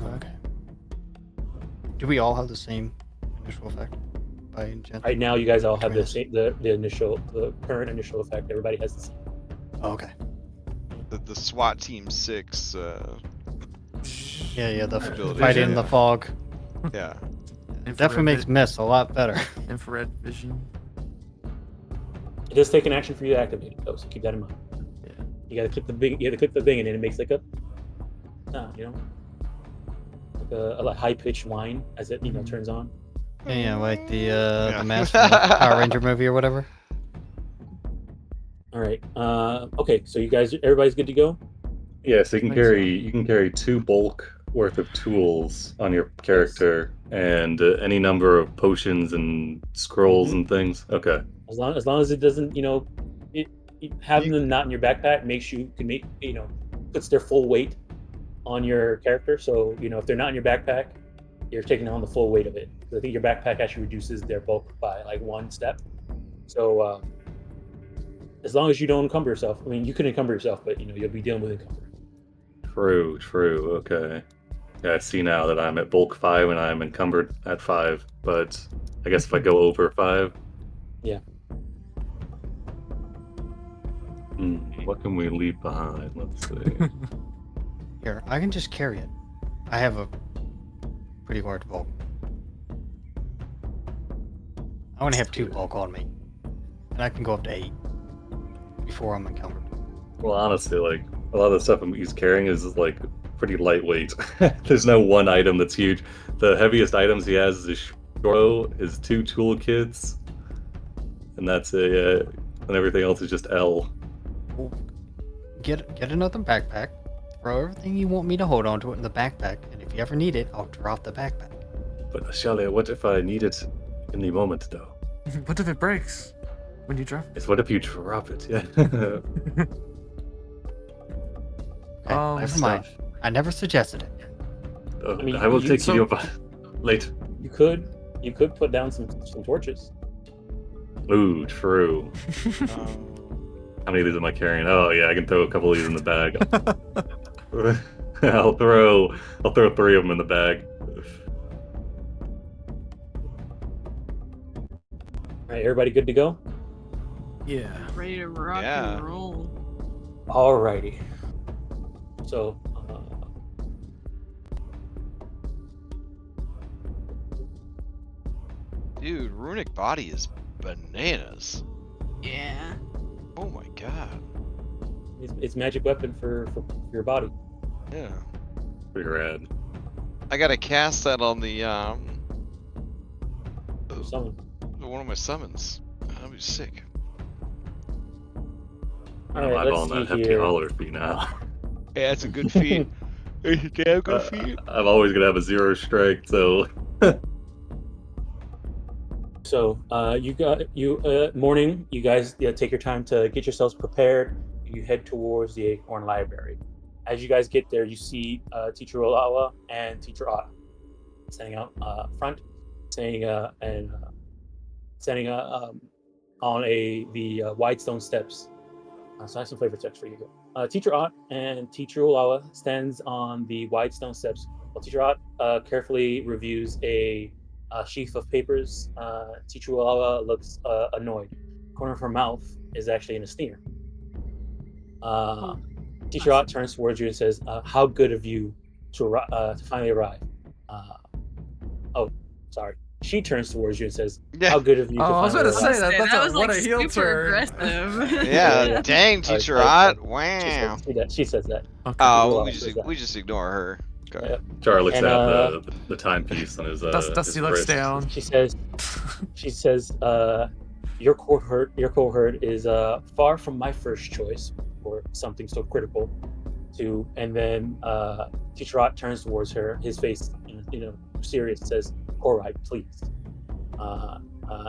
Okay. Do we all have the same initial effect by enchantment? Right now, you guys all have the current initial effect. Everybody has the same. Oh, okay. The SWAT Team 6. Yeah, the ability. fighting in the fog. Yeah. It definitely makes mist a lot better. Infrared vision. It does take an action for you to activate it, though, so keep that in mind. Yeah. You gotta click the thing. You have to click the thing, and then it makes like a sound, like a high pitched whine as it turns on. Yeah, like the mask from the Power Ranger movie or whatever. All right. Okay. So everybody's good to go. Yeah, so you can carry 2 bulk worth of tools on your character, and any number of potions and scrolls and things. Okay. As long as it doesn't, having them not in your backpack puts their full weight on your character. So if they're not in your backpack, you're taking on the full weight of it. I think your backpack actually reduces their bulk by like 1 step. So as long as you don't encumber yourself, you can encumber yourself, but you'll be dealing with encumber. True. Okay. Yeah, I see now that I'm at bulk 5 and I'm encumbered at 5, but I guess if I go over 5. Yeah. What can we leave behind? Let's see. Here, I can just carry it. I have a pretty large bulk. I only have 2 bulk on me, and I can go up to 8 before I'm encumbered. Well, honestly, like a lot of the stuff he's carrying is like pretty lightweight. There's no one item that's huge. The heaviest items he has is his short, his 2 toolkits, and that's it. And everything else is just L. Well, get another backpack. Throw everything you want me to hold onto it in the backpack, and if you ever need it, I'll drop the backpack. But Shelley, what if I need it in the moment, though? What if it breaks when you drop? It's what if you drop it? Yeah. Never mind. I never suggested it. Oh, I mean, I will take so- you up later. You could put down some torches. Ooh, true. How many of these am I carrying? Oh yeah, I can throw a couple of these in the bag. I'll throw 3 of them in the bag. All right, everybody good to go? Yeah. Ready to rock Yeah. and roll. Alrighty. So, Dude, runic body is bananas. Yeah. Oh my god. it's magic weapon for your body. Yeah. Pretty rad. I gotta cast that on the For someone. one of my summons. That'd be sick. All I'm right, let's eyeballing that see hefty here. hauler feat now. Yeah, that's a good feat. It's a damn good feat. I'm always gonna have a 0 strike, so So, morning. You guys take your time to get yourselves prepared. You head towards the Acorn Library. As you guys get there, you see Teacher Olawa and Teacher Ott standing out front, standing on the wide stone steps. So I have some flavor text for you. Teacher Ott and Teacher Olawa stands on the wide stone steps, while Teacher Ott carefully reviews a sheaf of papers. Teacher Olawa looks annoyed. The corner of her mouth is actually in a sneer. Teacher Ott turns towards you and says, "How good of you to finally arrive." Sorry. She turns towards you and says, "How good of you to Oh, I was finally about to arrive." say that. That's was what like a heel super turn. aggressive. Yeah, dang, Teacher Ott. Wow. She says that. Okay. Oh, Teacher Olawa we just ignore her. Okay. Yep. Char looks And, at the timepiece on his Dusty his looks wrist. down. She says, your cohort is far from my first choice for something so critical. And then Teacher Ott turns towards her, his face, serious, says, "All right, please."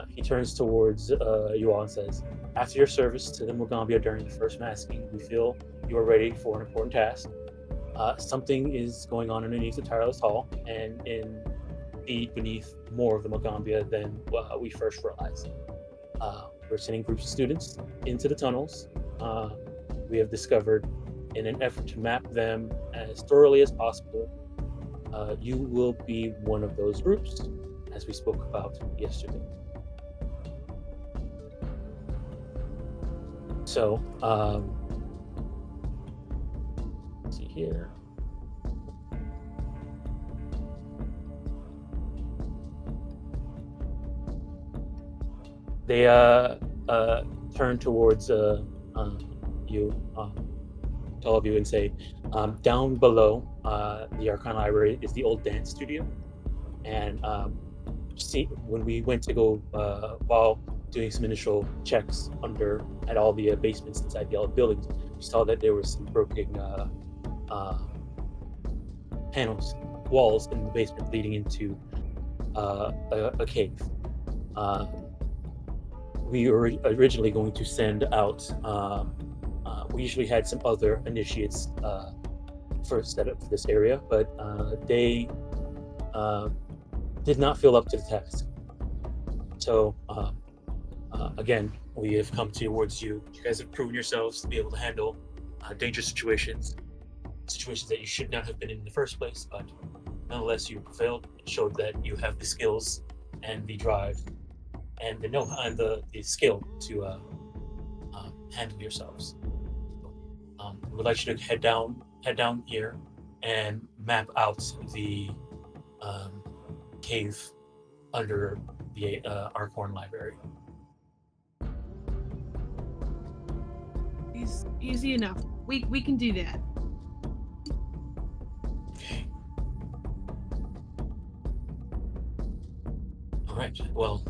He turns towards you all and says, "After your service to the Magaambya during the first masking, we feel you are ready for an important task. Something is going on underneath the Tireless Hall, and beneath more of the Magaambya than we first realized. We're sending groups of students into the tunnels. We have discovered, in an effort to map them as thoroughly as possible, you will be one of those groups, as we spoke about yesterday. So, let's see here. They turn towards you, all of you, and say, down below the Archon Library is the old dance studio. And when we went to go, while doing some initial checks at all the basements inside the old buildings, we saw that there was some broken walls in the basement leading into a cave. We were originally going to send out, we usually had some other initiates first set up for this area, but they did not feel up to the task. So again, we have come towards you. You guys have proven yourselves to be able to handle dangerous situations that you should not have been in the first place, but nonetheless you prevailed and showed that you have the skills and the drive and the skill to handle yourselves. We would like you to head down here and map out the cave under the Archon Library. Easy enough. We can do that. Okay. All right. Well,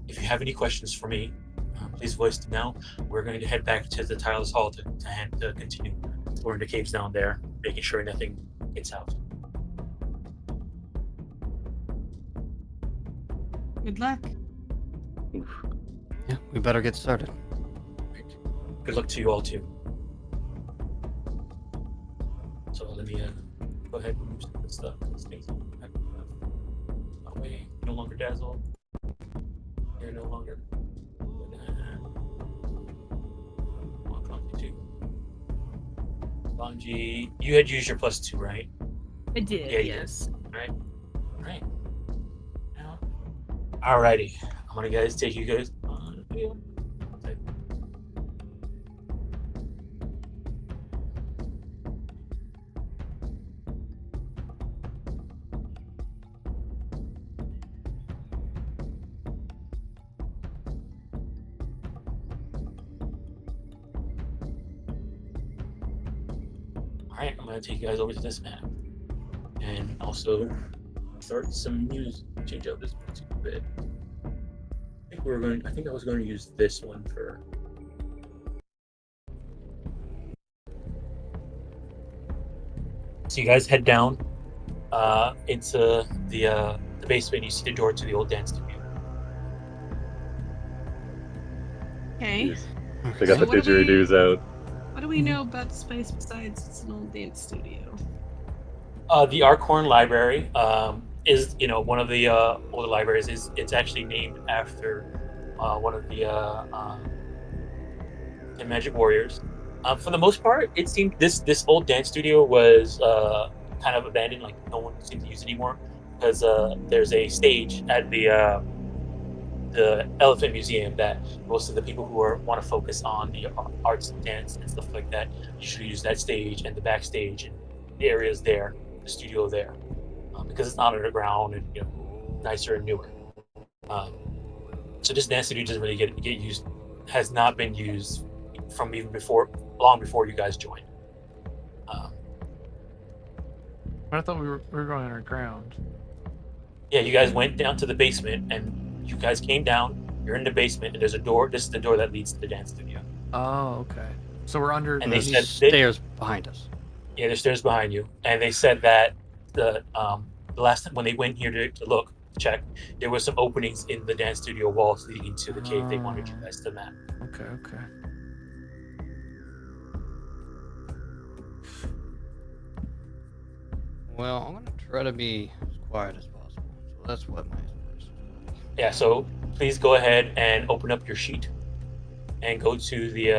if you have any questions for me, please voice them now. We're going to head back to the Tireless Hall to continue exploring the caves down there, making sure nothing gets out. Good luck. Yeah, we better get started. Good luck to you all too. So let me go ahead and remove some of this stuff. This thing's away. No longer dazzle. You're no longer. Mwangi, you had used your +2, right? I did. Yeah, yes. Right. Right. Now, alrighty. I'm gonna guys take you guys on the field. Alright, I'm gonna take you guys over to this map. And also start some news, change up this a bit. I think I was going to use this one for. So you guys head down into the basement. You see the door to the old dance studio. Okay. Jeez. They got So the what do we- didgeridoos out. What do we know about the space besides it's an old dance studio? The Arkhorn Library is, one of the older libraries. It's actually named after one of the Magic Warriors. For the most part, it seemed this old dance studio was kind of abandoned. Like no one seemed to use it anymore because there's a stage at the Elephant Museum that most of the people who want to focus on the arts and dance and stuff like that usually use that stage and the backstage and the areas there, the studio there, because it's not underground and nicer and newer. So this dance studio doesn't really get used, has not been used from even long before you guys joined. But I thought we were going underground. Yeah, you guys went down to the basement and you guys came down. You're in the basement and there's a door. This is the door that leads to the dance studio. Oh, okay. So we're under. And they There's said stairs behind us. Yeah, there's stairs behind you. And they said that the last time when they went here to check, there was some openings in the dance studio walls leading to the cave they wanted you guys to map. Okay. Well, I'm gonna try to be as quiet as possible. So that's what my inspiration is. Yeah, so please go ahead and open up your sheet and go to the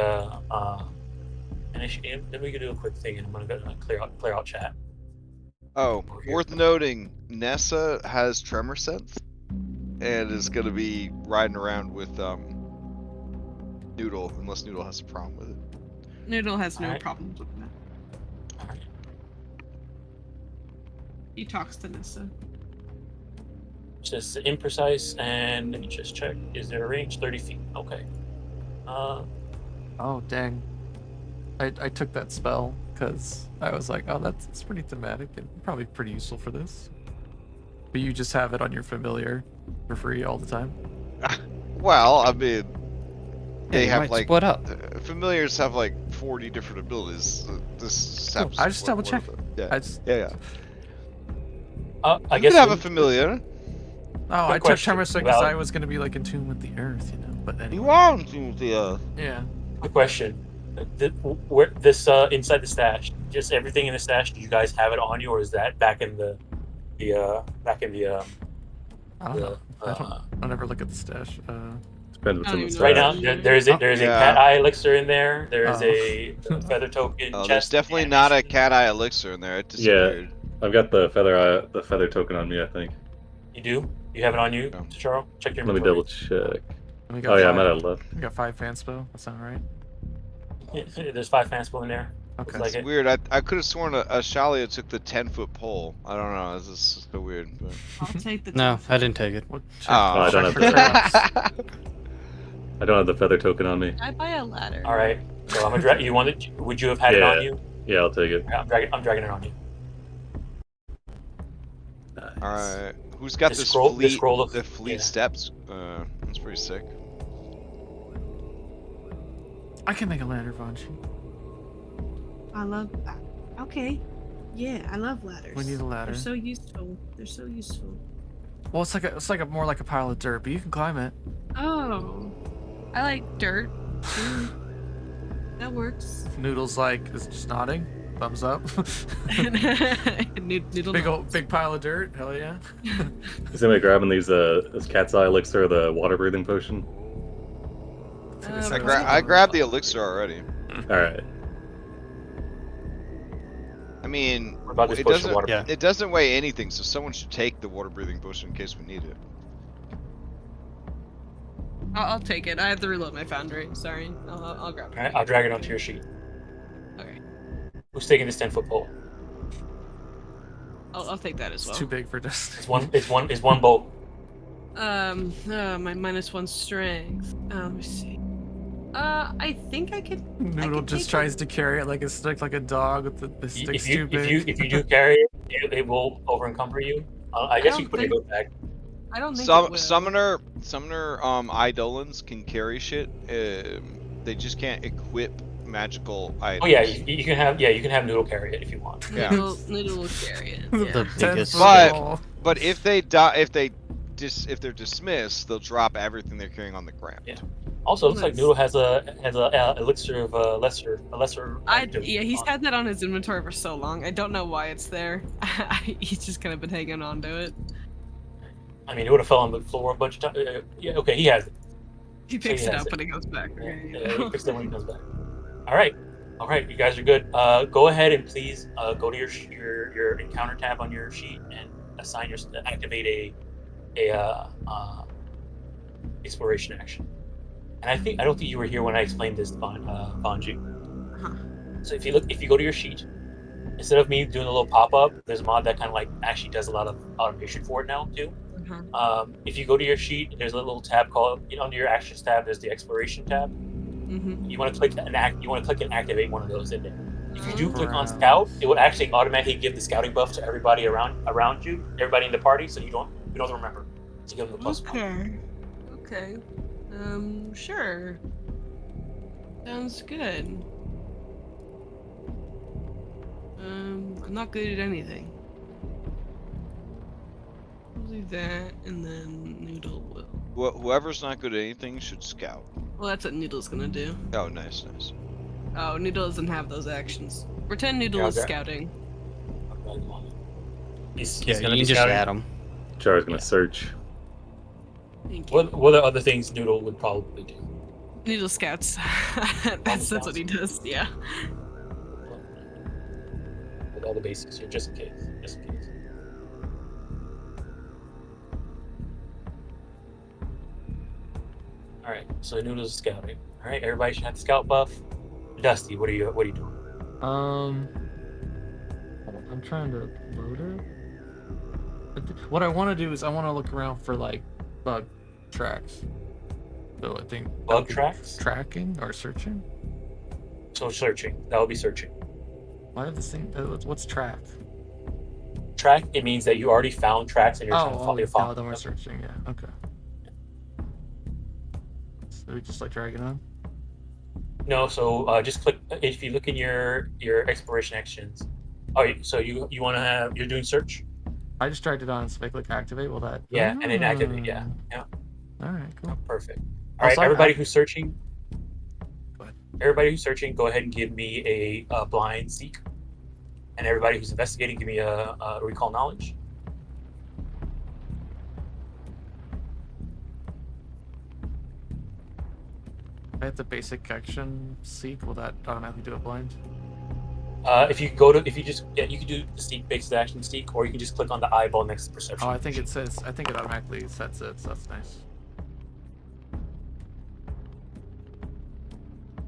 initiative. Then we can do a quick thing, and I'm gonna go clear out chat. Oh, worth noting, Nessa has tremor sense and is gonna be riding around with Noodle, unless Noodle has a problem with it. Noodle has no Alright. problems with that. All right. He talks to Nissa. Just imprecise, and let me just check. Is there a range? 30 feet. Okay. Oh dang. I took that spell because I was like, oh, it's pretty thematic and probably pretty useful for this. But you just have it on your familiar for free all the time. Well, I mean, they you have might like split up. familiars have like 40 different abilities. This Cool. happens I to just be one double check. of them. Yeah, I just, yeah. I You guess could have we- a familiar. Oh, I took question tremor sense because about- I was gonna be like in tune with the earth, But anyway. You are in tune with the Yeah. Good question. Where this inside the stash? Just everything in the stash. Do you guys have it on you, or is that back in the I don't know. I never look at the stash. Depends what's I in don't the even know. right stash. now? There's a Yeah. cat eye elixir in there. There's Oh. a feather token. there's chest definitely not a animation. cat eye elixir in there. It disappeared. I've got the feather token on me, I think. You do? You have it on you, Yeah. Charo? Check your Let me inventory. double check. We got Oh yeah, I five- might have left. We got 5 fanspo. That sound right? There's 5 fanspo in there. Okay. Like It's it. weird. I could have sworn a Shalia took the 10-foot pole. I don't know. This is so weird. But... I'll take the No, 10. I didn't take it. Well, check, Oh, I don't check for have traps. I don't have the feather token on me. I buy a ladder. All right. So I'm gonna you wanted? Would you have had it Yeah. on you? Yeah, I'll take it. I'm dragging it on you. Nice. All right. Who's got The this scroll- the fleet? scroll of- the fleet yeah. steps. That's pretty sick. I can make a ladder, Vanchi. I love that. Okay. Yeah, I love ladders. We need a ladder. They're so useful. They're so useful. Well, it's like a more like a pile of dirt, but you can climb it. Oh, I like dirt. That works. Noodle's like is just nodding, thumbs up. Noodle Big pile of dirt. Hell yeah. Is anybody grabbing these this cat's eye elixir or the water breathing potion? I grabbed the elixir already. All right. I mean, What about this it potion doesn't. of water? Yeah. It doesn't weigh anything, so someone should take the water breathing potion in case we need it. I'll take it. I have to reload my foundry. Sorry. I'll grab it. All right, I'll drag it onto your sheet. Okay. Who's taking this 10-foot pole? I'll take that as It's well. too big for this. It's one bolt. My -1 strength. Let me see. I think I could. Noodle just tries to carry it like a stick, like a dog with the stick's too big. If you do carry it, it will over encumber you. I guess you can put it in your bag. I don't think it will. Summoner Eidolons can carry shit. They just can't equip magical items. Oh yeah, you can have Noodle carry it if you want. Yeah. Noodle will carry it. Yeah. The biggest. But if they die, if they're dismissed, they'll drop everything they're carrying on the ground. Yeah. Also, it looks like Noodle has a elixir of lesser. Yeah, he's had that on his inventory for so long. I don't know why it's there. He's just kind of been hanging on to it. I mean, it would have fell on the floor a bunch of times. Yeah, okay, he has it. He picks it has up it. when he goes back. Yeah, he picks it when he comes back. All right, you guys are good. Go ahead and please go to your encounter tab on your sheet and activate a exploration action. And I don't think you were here when I explained this, Bonji. So if you go to your sheet, instead of me doing a little pop up, there's a mod that kind of like actually does a lot of automation for it now too. If you go to your sheet, there's a little tab called under your actions tab. There's the exploration tab. You want to click and activate one of those in there. If you do click on scout, it will actually automatically give the scouting buff to everybody around you, everybody in the party, so you don't remember to give them the +1. Okay. Sure. Sounds good. I'm not good at anything. I'll do that, and then Noodle will. Whoever's not good at anything should scout. Well, that's what Noodle's gonna do. Oh, nice. Oh, Noodle doesn't have those actions. Pretend Noodle is scouting. He's Yeah, gonna you be can just scouting. add him. Char's gonna search. Thank you. What are other things Noodle would probably do? Noodle scouts. that's what he does. Yeah. With all the basics here, just in case. All right, so Noodle's scouting. All right, everybody should have the scout buff. Dusty, what are you doing? I'm trying to load it. What I want to do is I want to look around for like bug tracks. So I think Bug tracks? tracking or searching. So searching. That would be searching. Why have the same? What's track? Track, it means that you already found tracks and you're trying to follow your follow. Then we're searching. Yeah. Okay. So we just like drag it on. No, so just click. If you look in your exploration actions. Oh, so you want to have you're doing search. I just dragged it on, so if I click activate, will that? Yeah, and then activate. Yeah. All right, cool. Perfect. All right, everybody who's searching. Go ahead. Everybody who's searching, go ahead and give me a blind seek. And everybody who's investigating, give me a recall knowledge. I hit the basic action seek. Will that automatically do it blind? If you just you can do the seek basic action seek, or you can just click on the eyeball next to perception. Oh, I think it automatically sets it, so that's nice.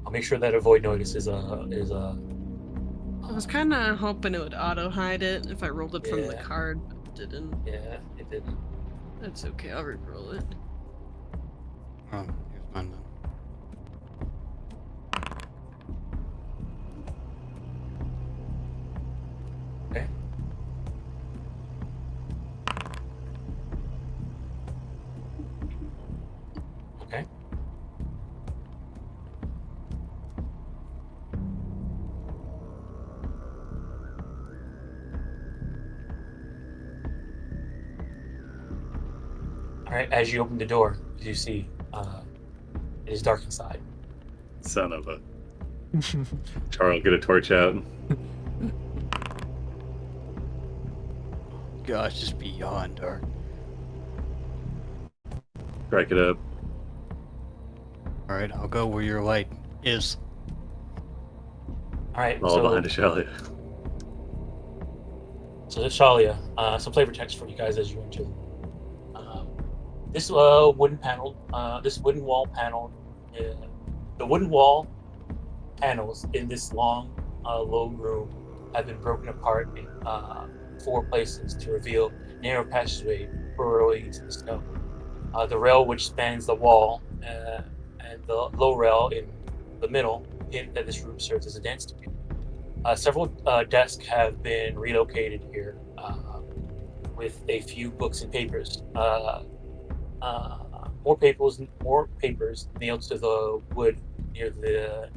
I'll make sure that avoid notice is I was kind of hoping it would auto hide it if I rolled it from the card, but it didn't. Yeah, it didn't. That's okay. I'll re-roll it. Oh, here's mine then. Okay. Okay. All right, as you open the door, you see it is dark inside. Son of a. Charles, get a torch out. Gosh, just beyond dark. Strike it up. All right, I'll go where your light is. All right, All behind Ashalia. So Shalia, some flavor text for you guys as you enter. This wooden panel, this wooden wall panel, the wooden wall panels in this long, low room have been broken apart in 4 places to reveal narrow passageway burrowing into the snow. The rail which spans the wall and the low rail in the middle hint that this room serves as a dance studio. Several desks have been relocated here with a few books and papers. More papers nailed to the wood near the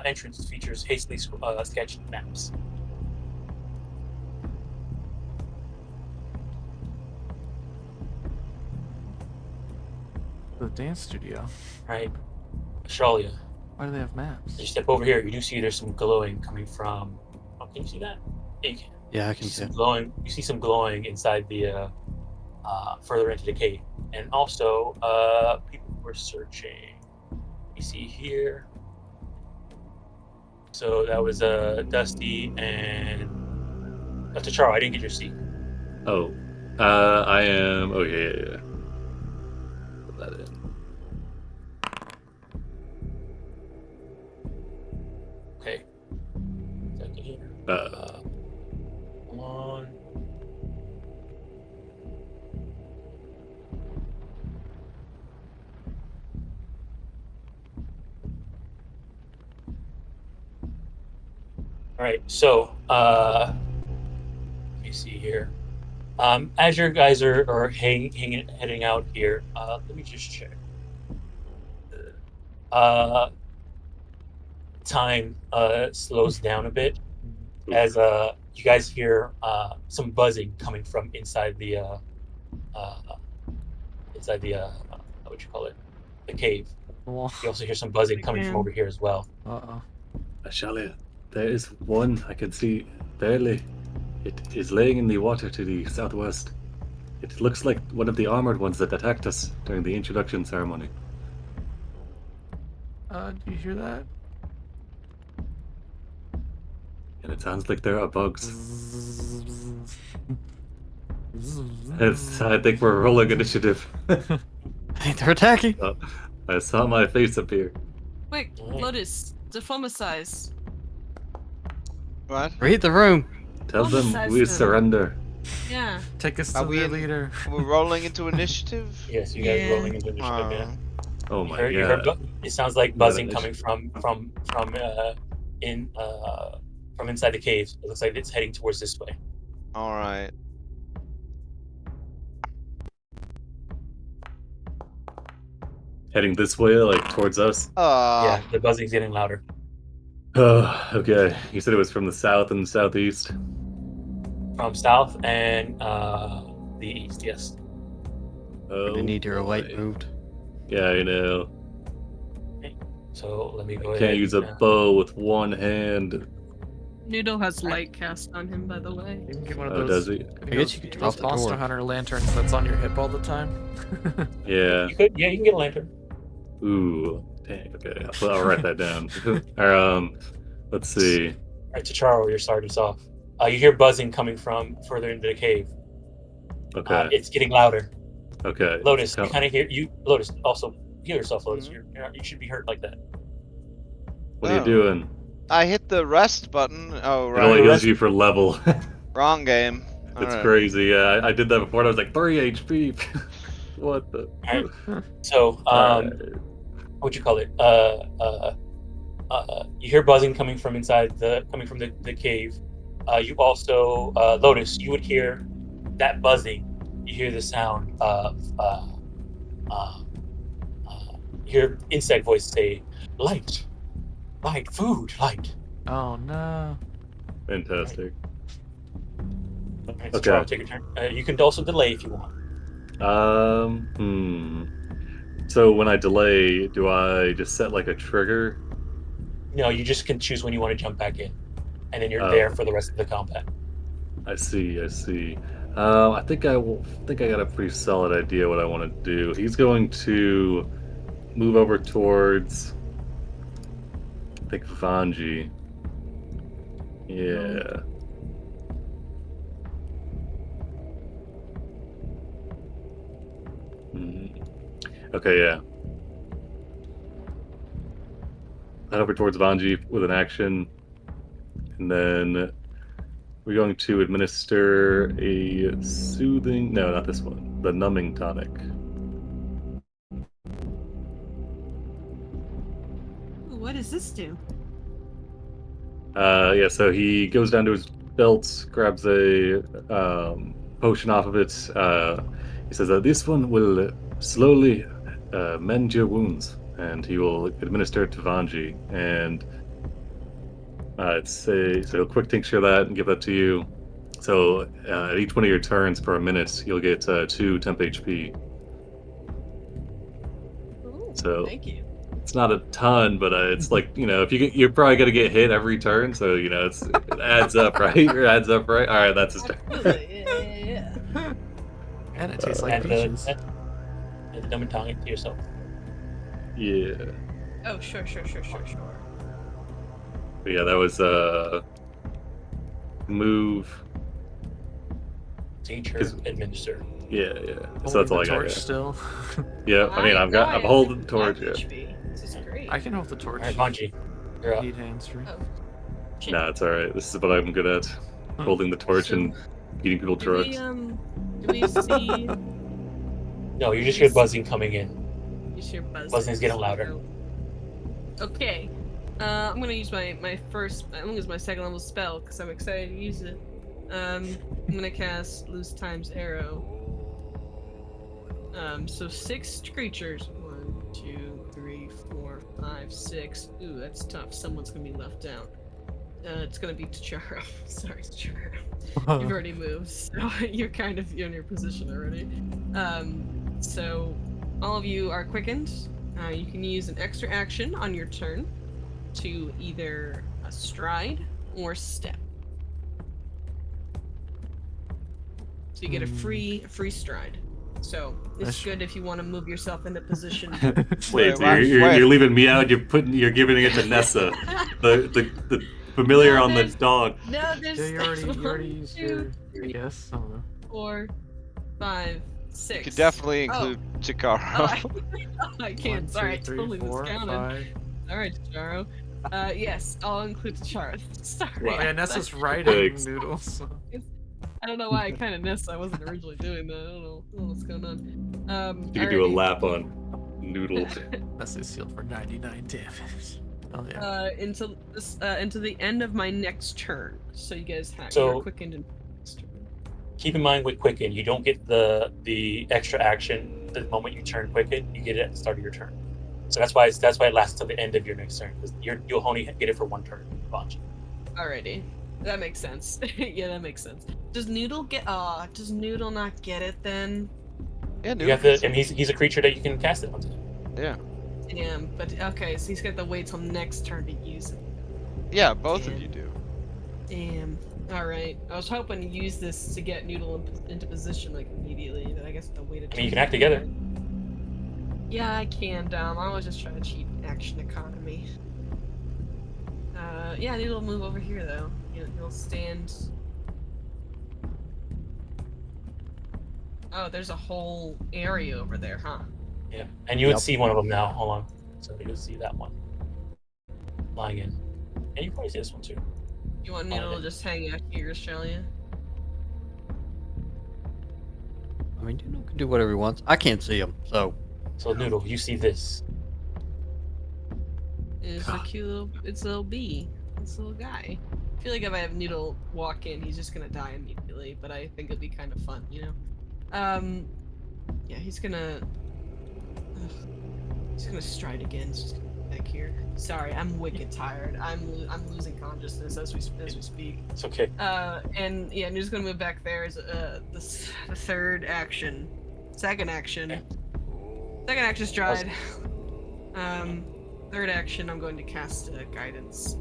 entrance features hastily sketched maps. The dance studio. Right, Ashalia. Why do they have maps? As you step over here, you do see there's some glowing coming from. Oh, can you see that? Yeah, you can. Yeah, I can You see see some it. glowing. You see some glowing inside the further into the cave, and also people were searching. You see here. So that was Dusty and T'Charo. I didn't get your seat. Oh. I am. Oh, yeah. Put that in. Okay. Second here. Come on. All right. So, let me see here. As your guys are heading out here, let me just check. Time slows down a bit as you guys hear some buzzing coming from inside the what you call it, the cave. Wall. You also hear some buzzing coming from over here as well. Uh-oh. Ashalia, there is one I can see barely. It is laying in the water to the southwest. It looks like one of the armored ones that attacked us during the introduction ceremony. Do you hear that? And it sounds like there are bugs. I think we're rolling initiative. I think they're attacking. Oh, I saw my face appear. Wait, Lotus, deformicize. What? Read the room. Tell them Homicides we them. surrender. Yeah. Take us Are to we their in- leader. We're rolling into initiative? Yes, you guys Yeah. rolling into initiative. Yeah. Oh You my heard, god. it sounds like Yeah, buzzing that coming from inside the cave. It looks like it's heading towards this way. Alright. Heading this way, like towards us? Yeah, the buzzing's getting louder. Okay. You said it was from the south and the southeast? From south and the east, yes. Oh, I need your light boy. moved. Yeah, I know. So let me go I ahead. can't use a bow with one hand. Noodle has light cast on him, by the way. You can get one of Oh, those. does he? I guess you could drop those the Monster door. Hunter lanterns that's on your hip all the time. Yeah. You could, yeah, you can get a lantern. Ooh. Dang. Okay. I'll write that down. Let's see. All right, T'Charo, you're starting us off. You hear buzzing coming from further into the cave. Okay. It's getting louder. Okay. Lotus, you kind of hear you. Lotus, also heal yourself. Lotus, Mhm. you should be hurt like that. What are you Oh. doing? I hit the rest button. Oh, It only right. heals you for level. Wrong game. It's Alright. crazy. Yeah, I did that before and I was like 3 HP. What the? So, what you call it? You hear buzzing coming from inside the cave. You also Lotus. You would hear that buzzing. You hear the sound of you hear insect voice say, "Light, light, food, light." Oh no. Fantastic. All right, Okay. T'Charo, take your turn. You can also delay if you want. So when I delay, do I just set like a trigger? No, you just can choose when you want to jump back in, and then you're Oh. there for the rest of the combat. I see. I think I got a pretty solid idea what I want to do. He's going to move over towards, I think, Vanji. Yeah. Okay, yeah. Head over towards Vanji with an action, and then we're going to administer a soothing. No, not this one. The numbing tonic. What does this do? Yeah. So he goes down to his belt, grabs a potion off of it. He says that this one will slowly mend your wounds, and he will administer it to Vanji. And so quick tincture that and give that to you. So at each one of your turns per minute, you'll get 2 temp HP. Ooh, So thank you. it's not a ton, but it's like, if you're probably gonna get hit every turn, so it adds up, right? It adds up, right? All right, that's his turn. Absolutely. Yeah. And it tastes like And peaches. the numbing tonic to yourself. Yeah. Oh, sure. But yeah, that was move. Teacher, administer. Yeah. So Holding that's all the I got. torch Yeah. still. Yeah, I mean, I'm holding the torch. Yeah. This is great. I can hold the torch. All right, Manji, you're up. Need hands free. Oh, shit. Nah, it's all right. This is what I'm good at: holding the torch and eating people Do we, drugs. do we see? No, you just hear buzzing coming in. You hear buzzing. Buzzing's getting louder. Okay. I'm gonna use my second level spell because I'm excited to use it. I'm gonna cast Loose Time's Arrow. So 6 creatures. 1, 2, 3, 4, 5, 6. Ooh, that's tough. Someone's gonna be left out. It's gonna be Tacharo. Sorry, Tacharo. You've already moved, so you're in your position already. So all of you are quickened. You can use an extra action on your turn to either stride or step. So you get a free stride. So it's good if you want to move yourself into position. Wait, so you're leaving me out. You're giving it to Nessa, the familiar on the dog. No, there's You already used your. I guess. I don't know. 4, 5, 6. You could definitely include Chikaro. I can't. 1, 2, Sorry, I 3, totally 4, miscounted. 5. All right, Charo. Yes, I'll include Charo. Sorry. Well, yeah, Nessa's writing noodles. I don't know why I kind of missed. I wasn't originally doing that. I don't know what's going on. You can do a lap on Noodle. Nessa's healed for 99 damage. Oh yeah. Into the end of my next turn. So you guys have So- your quickened and next turn. Keep in mind with Quicken, you don't get the extra action the moment you turn Quicken. You get it at the start of your turn. So that's why it lasts till the end of your next turn, because you'll only get it for 1 turn. Bunch. Alrighty. That makes sense. Yeah, that makes sense. Does Noodle not get it then? Yeah, You have to, and he's a creature that you can cast it onto. Yeah. Damn, but okay, so he's got to wait till next turn to use it. Yeah, both Damn. of you do. Damn. Alright. I was hoping to use this to get Noodle into position like immediately, but I guess the way to I mean, you can act together. Yeah, I can, Dom. I was just trying to cheat action economy. Yeah, Noodle will move over here though. He'll stand. Oh, there's a whole area over there, huh? Yeah, and you would see one of them now. Hold on. So you'll see that one lying in, and you probably see this one too. You want Noodle to just hang out here, shall you? I mean, Noodle can do whatever he wants. I can't see him, so. So Noodle, you see this. It's a cute little bee. This little guy. I feel like if I have Noodle walk in, he's just gonna die immediately, but I think it'd be kind of fun, you know? Yeah, he's gonna stride again. He's just gonna be back here. Sorry, I'm wicked tired. I'm losing consciousness as we speak. It's okay. And yeah, I'm just gonna move back there as the third action. Second action. Second action stride. Third action, I'm going to cast guidance.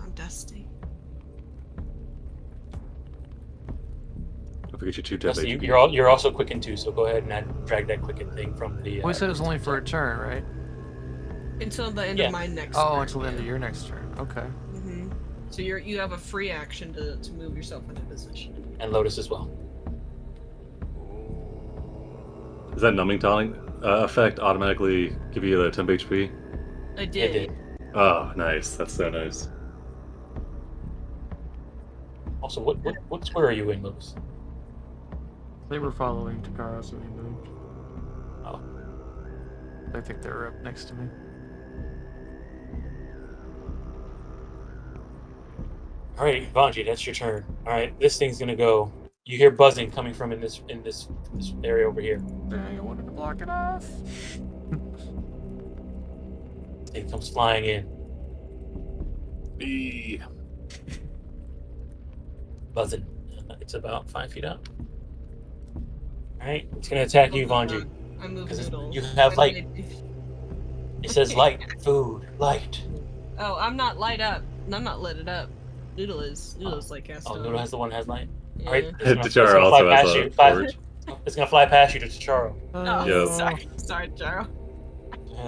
I'm Dusty. Don't forget your 2 Dusty, HP. you're also quicken too, so go ahead and drag that quicken thing from the. We said it was only for a turn, right? Until the end Yeah. of my next Oh, turn, until the end of your next turn. Okay. Mm-hmm. So you have a free action to move yourself into position. And Lotus as well. Does that numbing tonic effect automatically give you the temp HP? I It did. did. Oh, nice. That's so nice. Also, what square are you in, Lotus? They were following Takara, so he moved. Oh. I think they were up next to me. All right, Vanji, that's your turn. All right, this thing's gonna go. You hear buzzing coming from in this area over here. Dang, I wanted to block it off. It comes flying in. B. Buzzing. It's about 5 feet up. All right, it's gonna attack you, Vanji. I move Because noodle. you have Why light. did I- It says light, food, light. Oh, I'm not light up. I'm not lit it up. Noodle is like cast Oh, on. Noodle has the one that has light. Yeah. All right, Tachara also has a torch. It's gonna fly past you to Tacharo. Oh, Yo. sorry, Jaro.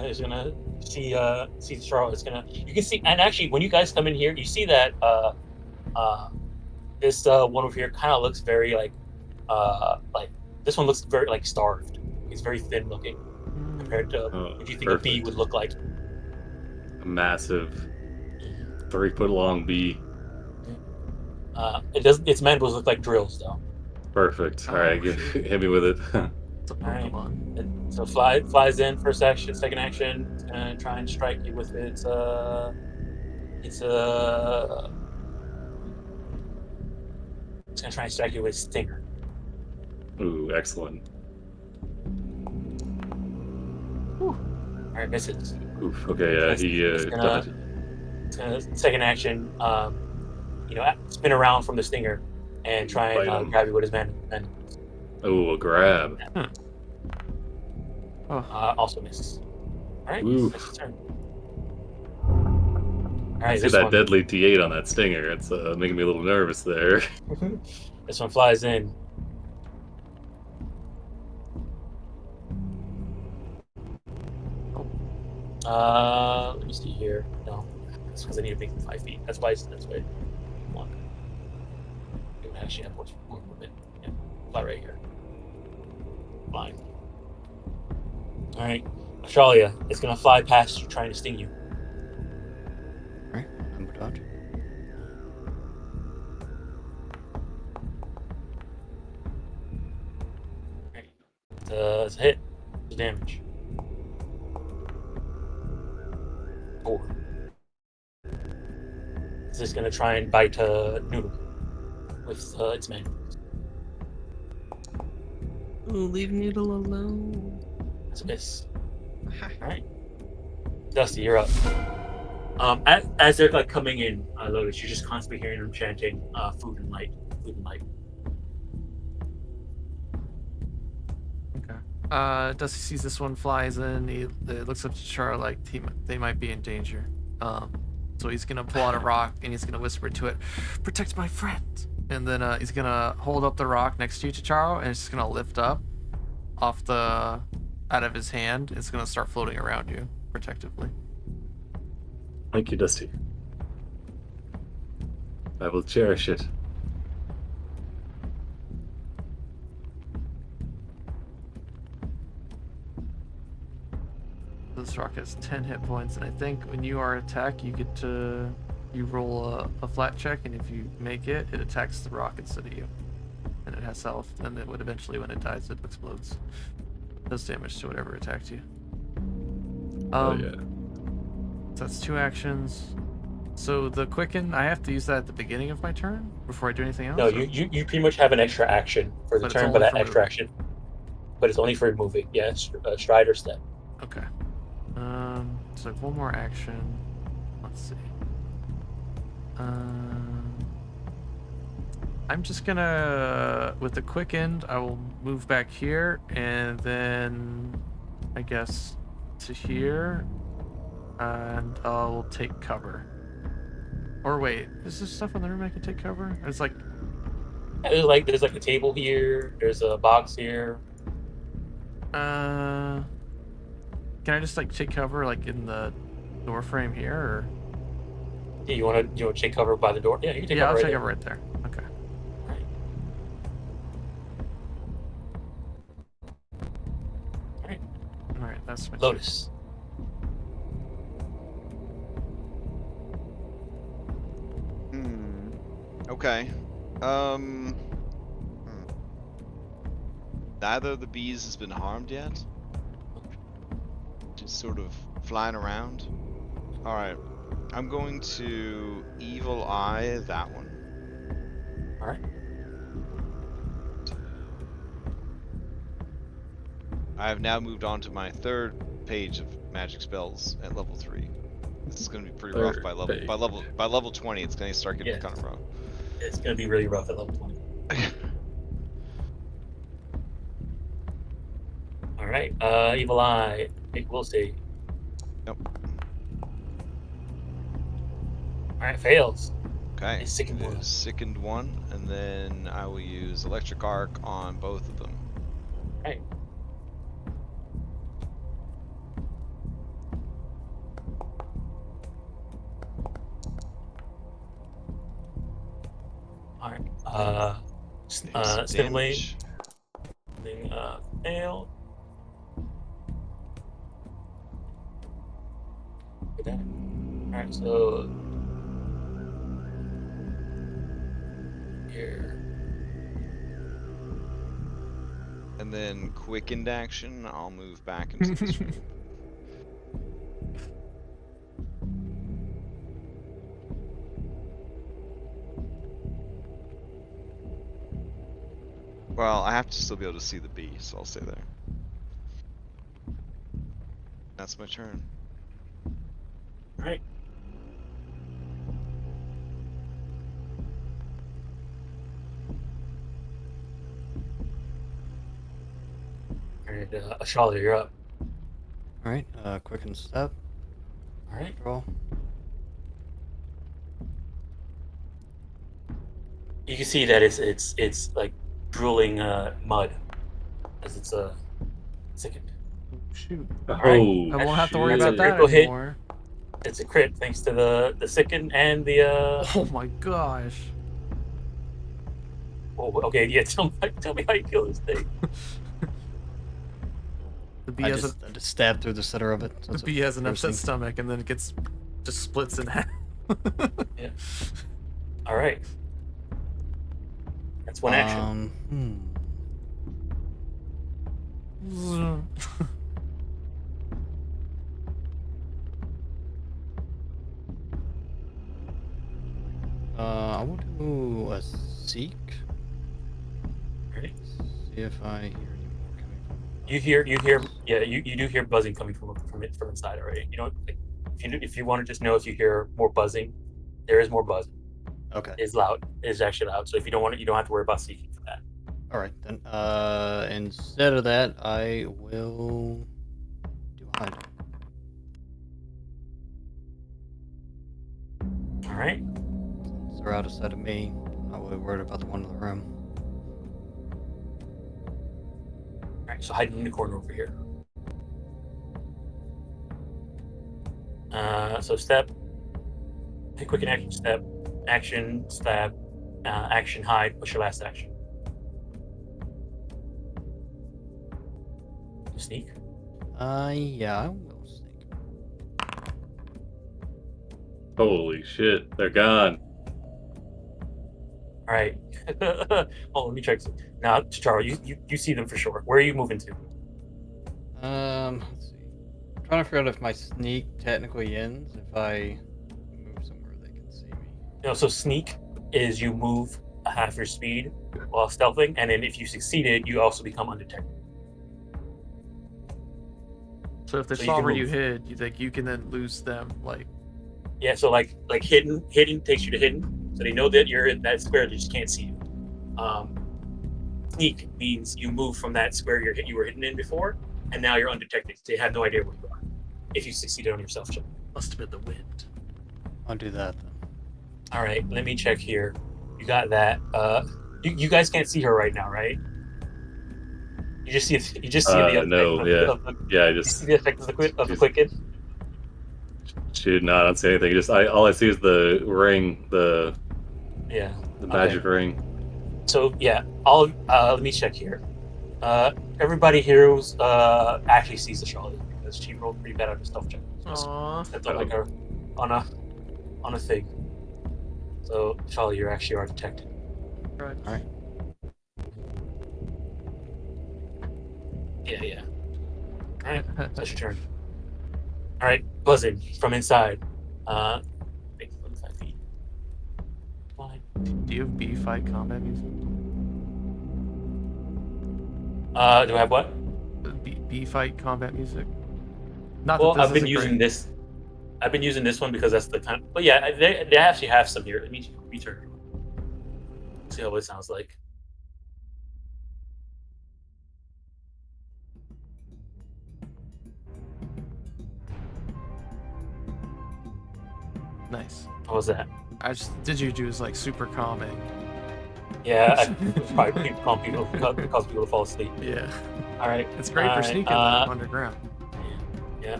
It's gonna see Tacharo. It's gonna. You can see, and actually, when you guys come in here, you see that this one over here kind of looks very like this one looks very like starved. He's very thin looking compared to what you think a bee perfect. would look like. A massive 3-foot long bee. Its mandibles look like drills though. Perfect. All right, hit me with it. It's a All right. Pokemon. And so flies in first action, second action. It's gonna try and strike you with its gonna try and strike you with stinger. Ooh, excellent. All right, misses. Oof. Okay, yeah, It's gonna second action. Spin around from the stinger and try Bite and him. grab you with his man. Ooh, a grab. Also misses. All right, Oof. that's his turn. All I right, see this that one. deadly T8 on that stinger. It's making me a little nervous there. This one flies in. Let me see here. No, it's because I need to make it 5 feet. That's why. One. It would actually have more movement. Yeah, fly right here. Fine. All right, Australia. It's gonna fly past you, trying to sting you. Alright, I'm gonna dodge. It's a hit. It's damage. 4. It's just gonna try and bite Noodle with its man. Ooh, leave Noodle alone. It's a miss. All right, Dusty, you're up. As they're like coming in, Lotus, you're just constantly hearing them chanting, "Food and light, food and light." Okay. Dusty sees this one flies in. He looks up to Char like they might be in danger. So he's gonna pull out a rock and he's gonna whisper to it, "Protect my friend." And then he's gonna hold up the rock next to you, Charo, and it's just gonna lift up out of his hand. It's gonna start floating around you protectively. Thank you, Dusty. I will cherish it. This rock has 10 hit points, and I think when you are attacked, you roll a flat check, and if you make it, it attacks the rock instead of you. And it has health, and it would eventually, when it dies, it explodes. It does damage to whatever attacked you. Oh yeah. So that's 2 actions. So the quicken, I have to use that at the beginning of my turn before I do anything else? No, or- you pretty much have an extra action for the But it's turn, only but that for extra moving. action. But it's only for moving. Yeah, stride or step. Okay. So I have one more action. Let's see. I'm just gonna, with the quick end, I will move back here, and then I guess to here, and I'll take cover. Or wait, is there stuff in the room I can take cover? It's like, There's like a table here. There's a box here. can I just like take cover like in the door frame here, or? Yeah, you want to take cover by the door? Yeah, you can take Yeah, cover. I'll right take there. cover right there. Okay. All right, that's my Lotus. Okay. Neither of the bees has been harmed yet. Just sort of flying around. All right. I'm going to evil eye that one. All right. I have now moved on to my third page of magic spells at level 3. This is going to be pretty rough by level 20. It's going to start getting kind of rough. It's going to be really rough at level 20. All right. Evil eye. We'll see. Nope. All right. Fails. Okay. Sickened Sickened one, and then I will use electric arc on both of them. Right. All right. Stimulate. Fail. Okay. All right. So here. And then quickened action, I'll move back into this room. Well, I have to still be able to see the bee, so I'll stay there. That's my turn. All right. All right, Ashala, you're up. All right, quicken step. All right. Roll. You can see that it's like drooling mud as it's sickened. Shoot. Oh, I won't have to worry That's a about that critical hit. anymore. It's a crit thanks to the sicken and the Oh my gosh. Oh, okay, yeah. Tell me how you kill this thing. The bee I has just stab through the center of it. the bee has an upset stomach, and then it gets just splits in half. Yeah. All right. That's one action. I will do a seek. Ready? See if I hear any more coming from. You hear, yeah, you do hear buzzing coming from inside already. You know, like, if you want to just know if you hear more buzzing, there is more buzzing. Okay. It's loud. It's actually loud. So if you don't want it, you don't have to worry about seeking for that. All right then. Instead of that, I will do hide. All right. Since they're out of sight of me, I'm not really worried about the one in the room. All right. So hiding in the corner over here. So step. Take quick action. Step. Action. Stab. Action. Hide. What's your last action? Sneak. Yeah, I will sneak. Holy shit, they're gone. All right. Oh, let me check. Now, Charo, you see them for sure. Where are you moving to? Let's see. I'm trying to figure out if my sneak technically ends if I move somewhere they can see me. No, so sneak is you move half your speed while stealthing, and then if you succeeded, you also become undetected. So if they So you saw can where you move. hid, you think you can then lose them, like. Yeah, so like hidden takes you to hidden, so they know that you're in that square. They just can't see you. Sneak means you move from that square you were hidden in before, and now you're undetected. They have no idea where you are. If you succeeded on your self check. Must have been the wind. I'll do that then. All right, let me check here. You got that. You guys can't see her right now, right? You just see the effect. No, I you just see the effect of the quicken. Shoot, no, I don't see anything. All I see is the ring, the magic ring. So yeah, let me check here. Everybody here who's actually sees the Charlotte because she rolled pretty bad on her stealth check. Aww. Stepped on like her on a thing. So Charlotte, you actually are detected. Right. All right. Yeah. All right, that's your turn. All right, buzzing from inside. Make 45 feet. Fine. Do you have B fight combat music? Do I have what? B fight combat music. Not Well, that this I've been isn't using great. this. I've been using this one because that's the kind. But yeah, they actually have some here. Let me turn. See how it sounds like. Nice. How was that? Did you do is like super calming? Yeah, it's probably cause people to fall asleep. Yeah. All right. It's great for sneaking underground. Yeah.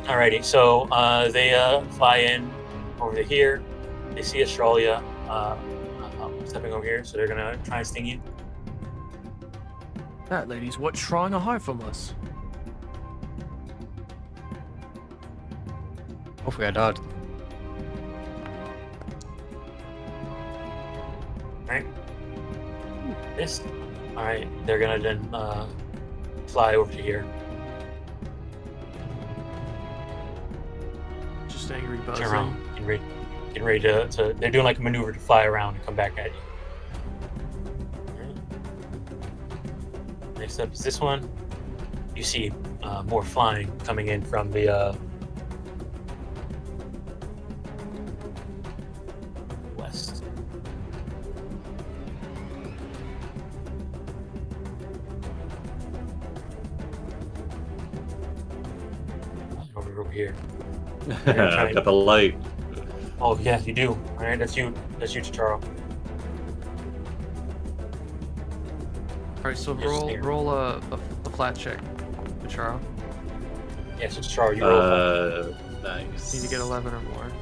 Alrighty, so they fly in over to here. They see Australia stepping over here, so they're gonna try and sting you. That lady's what's trying to hide from us. Hopefully I dodged. Alright. This. Alright, they're gonna then fly over to here. Just angry buzzing. Turn around. Getting ready to. They're doing like a maneuver to fly around and come back at you. Alright. Next up is this one. You see more flying coming in from the west. Over here. I've got the light. Oh yeah, you do. All right, that's you. That's you, Chitaro. All right, so Yes, roll a flat check, Charo. Yeah, so Chitaro, you roll. Nice. Need to get 11 or more.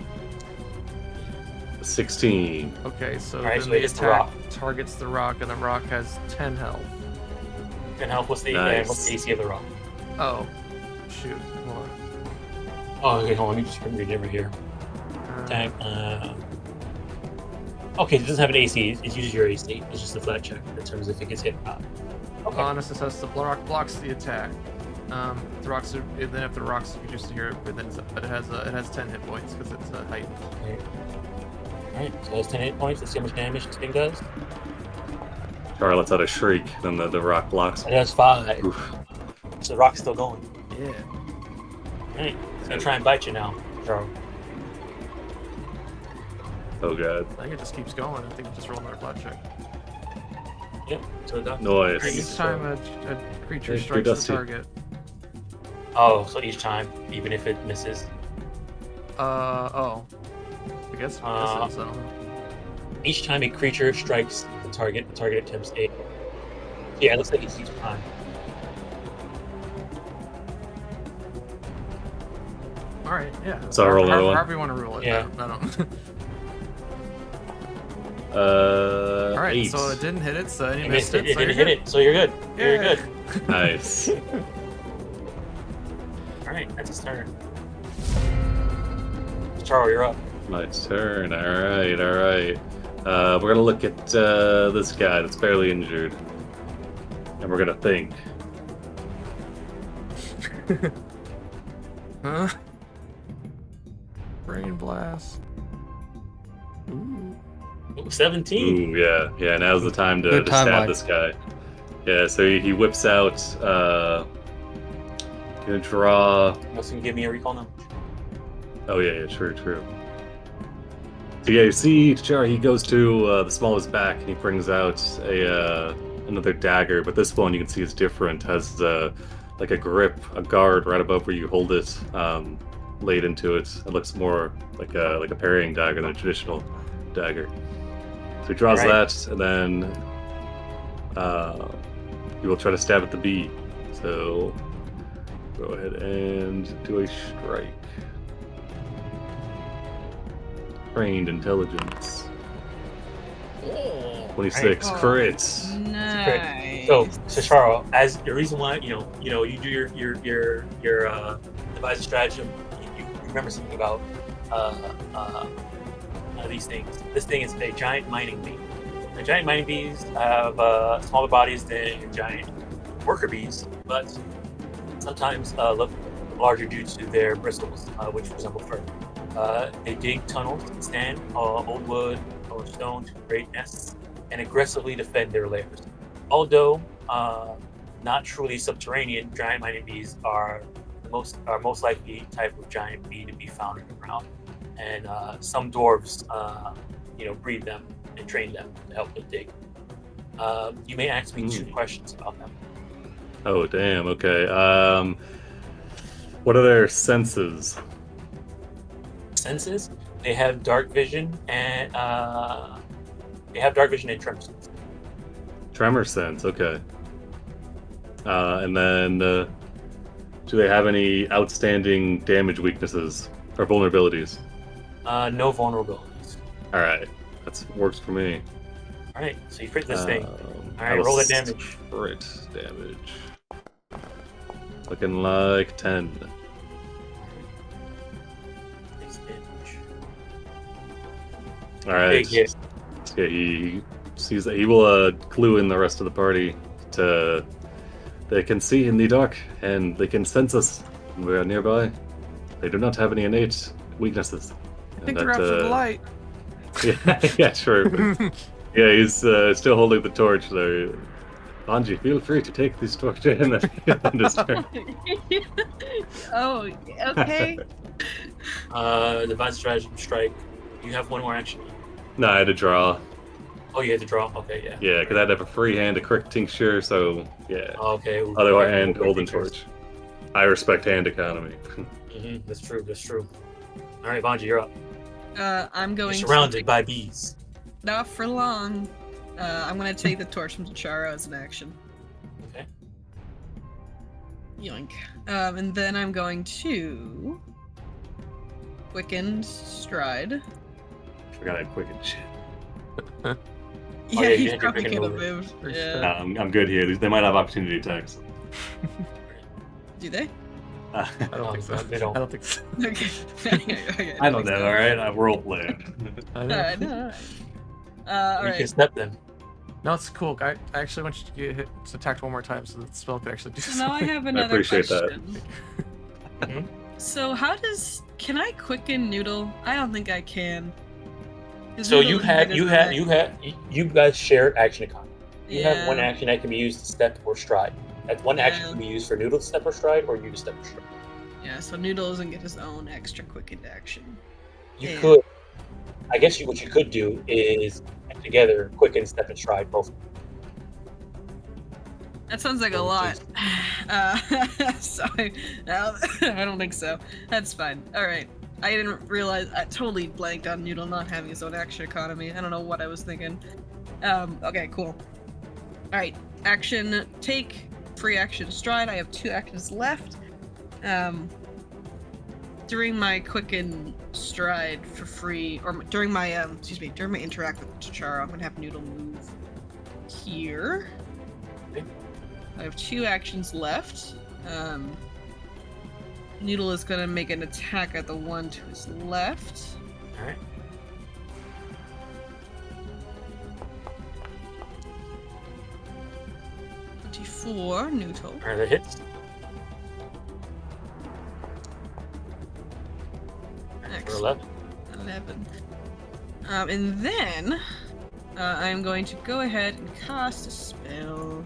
16. Okay, so All right, then so the it hits the attack rock. targets the rock, and the rock has 10 health. And help. What's the Nice. what's the AC of the rock? Oh, shoot. Hold on. Oh, okay, hold on. Let me just read it over here. Attack. Okay, it doesn't have an AC. It uses your AC. It's just a flat check in terms of if it gets hit or not. Okay. Honest assess the rock blocks the attack. The rocks are, and then if the rocks you just hear it, but it has 10 hit points because it's heightened. Alright, so that's 10 hit points. Let's see how much damage this thing does. Char lets out a shriek, then the rock blocks. It does 5. Oof. So the rock's still going. Yeah. Alright, it's gonna try and bite you now, Charo. Oh god. I think it just keeps going. I think it just rolled another flat check. Yep, so it does. Nice. Each time a creature Hey, strikes the Dusty. target. Oh, so each time, even if it misses. Oh. I guess it misses, so. Each time a creature strikes the target attempts a. Yeah, it looks like it's each time. Alright, yeah. So I roll another one? However you want to rule it. Yeah. I don't. Alright, 8. so it didn't hit it, so you It missed missed it. it. It So you're didn't hit good. it, so you're good. You're Yeah. good. Nice. Alright, that's his turn. Charo, you're up. My turn. Alright. We're gonna look at this guy that's barely injured. And we're gonna think. Huh? Brain blast. Ooh, 17. Ooh, yeah. Now's the time to Good stab timeline. this guy. Yeah, so he whips out. Gonna draw. Else can give me a recall now. Oh yeah, true. So yeah, you see T'Chara, he goes to the smallest back and he brings out another dagger, but this one you can see is different. Has like a grip, a guard right above where you hold it, laid into it. It looks more like a parrying dagger than a traditional dagger. So he draws that, and then he will try to stab at the bee. So go ahead and do a strike. Trained intelligence. 26 crits. Nice. So, Shasharo, as the reason why you do your devised stratagem, you remember something about these things. This thing is a giant mining bee. The giant mining bees have smaller bodies than giant worker bees, but sometimes look larger due to their bristles, which resemble fur. They dig tunnels, stand old wood or stone to create nests, and aggressively defend their lairs. Although not truly subterranean, giant mining bees are most likely type of giant bee to be found in the ground, and some dwarves, breed them and train them to help them dig. You may ask me 2 questions about them. Oh damn! Okay. What are their senses? Senses? They have dark vision and tremor sense. Tremor sense. Okay. And then, do they have any outstanding damage weaknesses or vulnerabilities? No vulnerabilities. All right, that works for me. All right, so you crit this thing. All I right, will roll the damage. Crit damage. Looking like 10. All right. Big hit. Yeah, he sees that he will clue in the rest of the party to. They can see in the dark and they can sense us when we are nearby. They do not have any innate weaknesses. I think they're after the light. Yeah, sure. Yeah, he's still holding the torch there. Anji, feel free to take this torch in and his turn. Oh, okay. Devised stratagem strike. You have 1 more action. No, I had to draw. Oh, you had to draw? Okay, yeah. Yeah, because I had to have a free hand, a quick tincture, so yeah. Okay. Other hand, golden torch. I respect hand economy. That's true. All right, Vanji, you're up. I'm going. You're surrounded by bees. Not for long. I'm going to take the torch from T'Chara as an action. Okay. Yoink. And then I'm going to quickened stride. Forgot I quickened shit. Yeah, you he's had your probably quickened gonna movement. move. Yeah. No, I'm good here. They might have opportunity attacks. Do they? I don't think so. They don't. I don't think so. Okay. I don't know, alright? I'm role playing. I know. Alright, no. You Alright. can step them. No, it's cool. I actually want you to get hit, attacked 1 more time so the spell could actually do So something. now I have another appreciate that. question. So can I quicken Noodle? I don't think I can. 'Cause So Noodle you guys share action economy. You have 1 Yeah. action that can be used to step or stride. That 1 action Yeah. can be used for Noodle to step or stride, or you to step or stride. Yeah, so Noodle doesn't get his own extra quickened action. You Yeah. could, I guess, what you could do is together quicken, step, and stride both. That sounds like a lot. So I don't think so. That's fine. Alright. I didn't realize, I totally blanked on Noodle not having his own action economy. I don't know what I was thinking. Okay, cool. Alright, action, take, free action, stride. I have 2 actions left. During my quicken stride for free, or during my, during my interact with T'Chara, I'm gonna have Noodle move here. Okay. I have 2 actions left. Noodle is gonna make an attack at the one to his left. Alright. D4, Noodle. Alright, that hits. For 11. 11. And then I'm going to go ahead and cast a spell.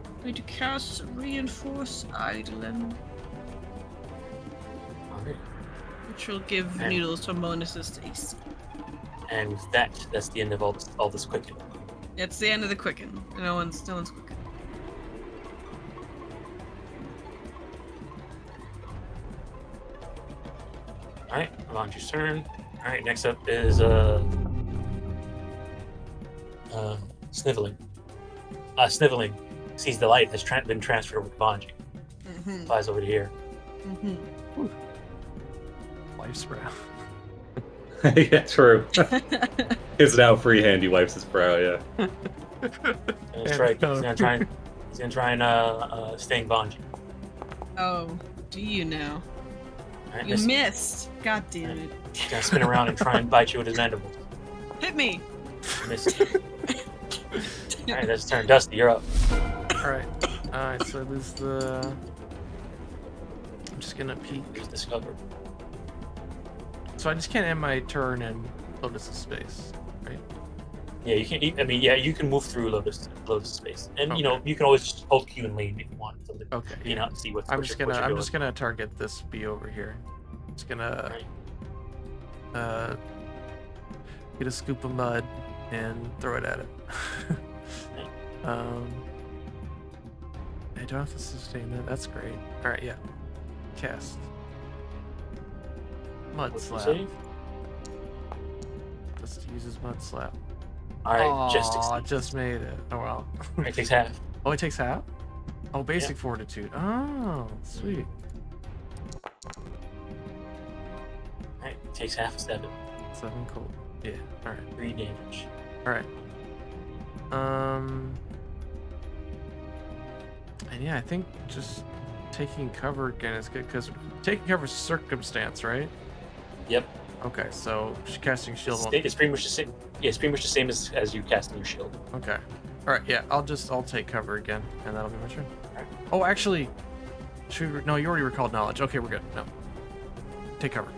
I'm going to cast Reinforce Eidolon, Alright. which which will give And- Noodles some bonuses to AC. And with that, that's the end of all this quicken. It's the end of the quicken. No one's quicken. Alright, Laundry's turn. Alright, next up is Sniveling. Sniveling sees the light has been transferred with Vanji. Mm-hmm. Flies over to here. Mm-hmm. Life's brow. Yeah, true. His now free hand, he wipes his brow, yeah. He's gonna try and sting Vanji. Oh, do you now? Alright, You missed. God damn it. He's gonna spin around and try and bite you with his mandibles. Hit me. Miss. Alright, that's his turn. Dusty, you're up. Alright, so I lose the... I'm just gonna peek. He's discovered. So I just can't end my turn in Lotus's space, right? Yeah, you can. You can move through Lotus space, and you Okay. you can always just hold Q and lean if you want to. Okay. You know, see what's. I'm what just you're gonna doing. target this bee over here. Just gonna get a scoop of mud and throw it at it. I don't have to sustain that. That's great. All right, yeah. Cast. Mud What's your slap. save? Just uses mud slap. All right, just Aw, succeeds. just made it. Oh well. It takes half. Oh, it takes half? Oh, basic fortitude. Oh, sweet. All right, it takes half 7. 7 cool. Yeah. All right. 3 damage. All right. And yeah, I think just taking cover again is good because taking cover is circumstance, right? Yep. Okay, so casting shield. It's pretty much the same. Yeah, it's pretty much the same as you casting your shield. Okay. All right. Yeah, I'll take cover again, and that'll be my turn. Alright. Oh, actually, no, you already recalled knowledge. Okay, we're good. No, take cover.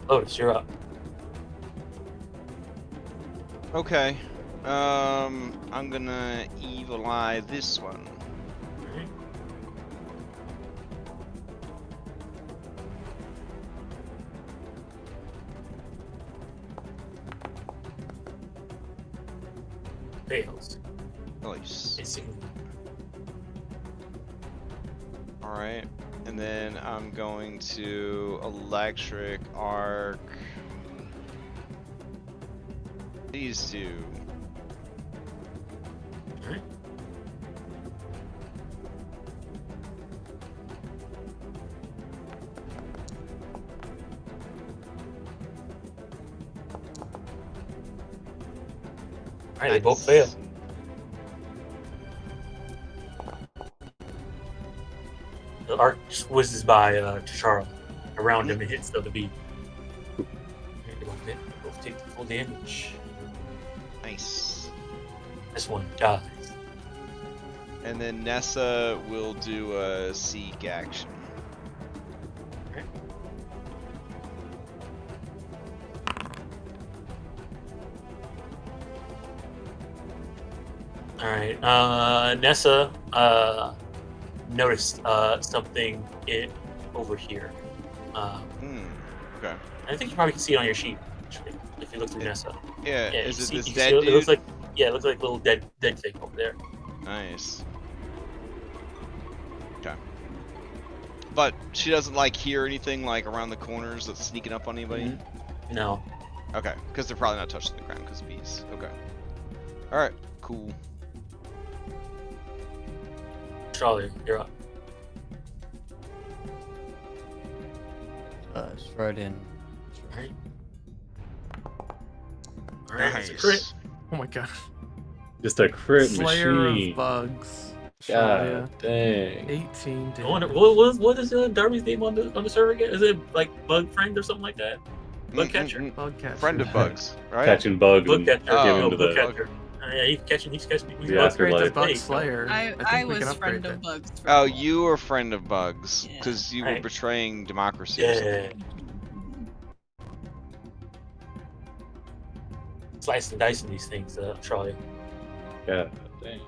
Lotus, you're up. Okay. I'm gonna evil eye this one. Alright. Fails. Nice. Basically. Alright. And then I'm going to electric arc these two. Alright. Alright, they both fail. The arc just whizzes by T'Challa. Around him and hits the beat. They both take the full damage. Nice. This one dies. And then Nessa will do a seek action. Alright, Nessa noticed something over here. Okay. I think you probably can see it on your sheet, actually, if you look through Nessa. Yeah, Yeah, is you it see- this you see- dead it looks dude? like it looks like a little dead thing over there. Nice. Okay. But she doesn't like hear anything like around the corners that's sneaking up on anybody? No. Okay, because they're probably not touching the ground because of bees. Okay. Alright, cool. Charlie, you're up. Straight in. Alright. Alright, that's a crit. Nice. Oh my god. Just a crit Slayer machine. of bugs. God Shia. dang. 18 I wonder, damage. what is Darby's name on the server again? Is it like Bug Friend or something like that? Bug Catcher? Bug catcher. Friend of bugs, right? Catching bugs Bug and Catcher. Oh, give Oh, him to Bug the. Catcher. Yeah, he's catching The bugs. Upgrade to afterlife. Bug Hey, Slayer. I think we can was upgrade friend that. of bugs. For Oh, a while. you were friend of bugs Yeah. because you were Right. betraying democracy. Or something. Yeah. Slice and dice in these things, Charlie. God dang.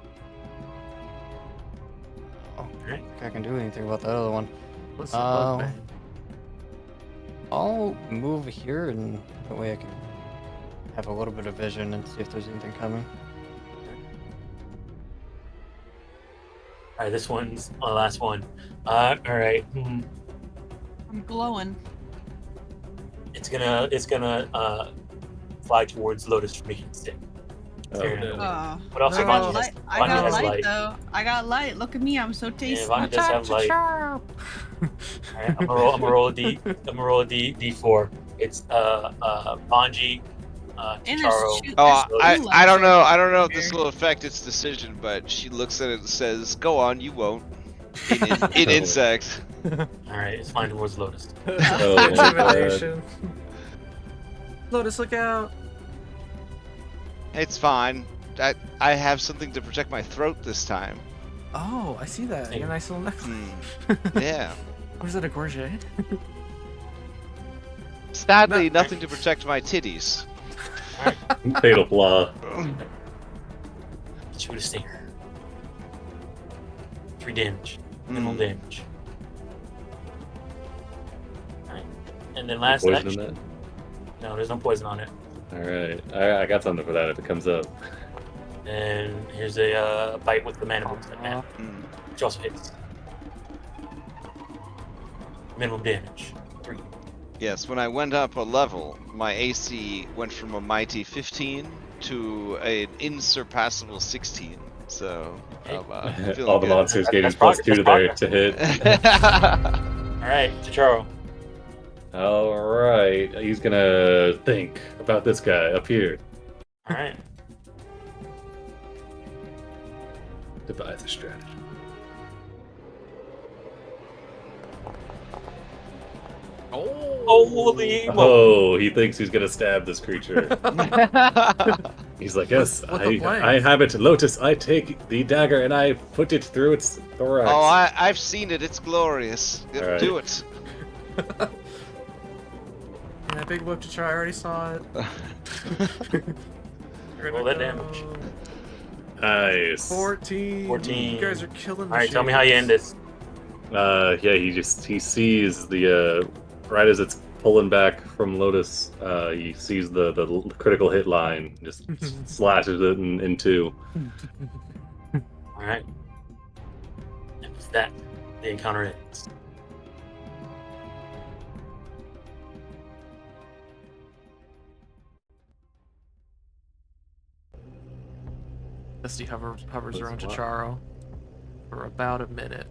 Oh, Alright. I can do anything about that other one. What's the bug bane? I'll move here, and that way I can have a little bit of vision and see if there's anything coming. All right, this one's the last one. All right. I'm glowing. It's gonna fly towards Lotus for making a stick. Oh, no. But also I got Vanji light. has, I Vanji got has light light. though. I got light. Look at me. I'm so tasty. Vanji does have light. All right, I'm gonna roll a D4. It's Vanji, And Charo. there's I don't know. I don't know if this will affect its decision, but she looks at it and says, "Go on, you won't." In insect. All right, it's flying towards Lotus. Oh, Intimidation. Lotus, look out! It's fine. I have something to protect my throat this time. Oh, I see that. You got a nice little necklace. Yeah. Was it a gorget? Sadly, nothing to protect my titties. Fatal flaw. Shoot a stinger. 3 damage. Minimum damage. Alright. And then last Poison in action. that? No, there's no poison on it. Alright. I got something for that if it comes up. And here's a bite with the mana boost that which also hits. Minimum damage. 3. Yes, when I went up a level, my AC went from a mighty 15 to an insurpassable 16. So, feeling all the good. monsters gave you That's +2 to progress. to hit. Alright, Charo. Alright, he's gonna think about this guy up here. Alright. Devise a strategy. Holy Oh, he thinks he's gonna stab this creature. He's like, yes, With the blade. I have it. Lotus, I take the dagger and I put it through its thorax. Oh, I've seen it. It's glorious. Alright. Do it. That big whip to try. I already saw it. Roll that damage. Nice. 14. 14. You guys are killing the Alright, tell me how you end this. Yeah, he sees the right as it's pulling back from Lotus, he sees the critical hit line, just slashes it in 2. Alright. And with that, the encounter ends. Dusty hovers That's around a lot. Charo for about a minute.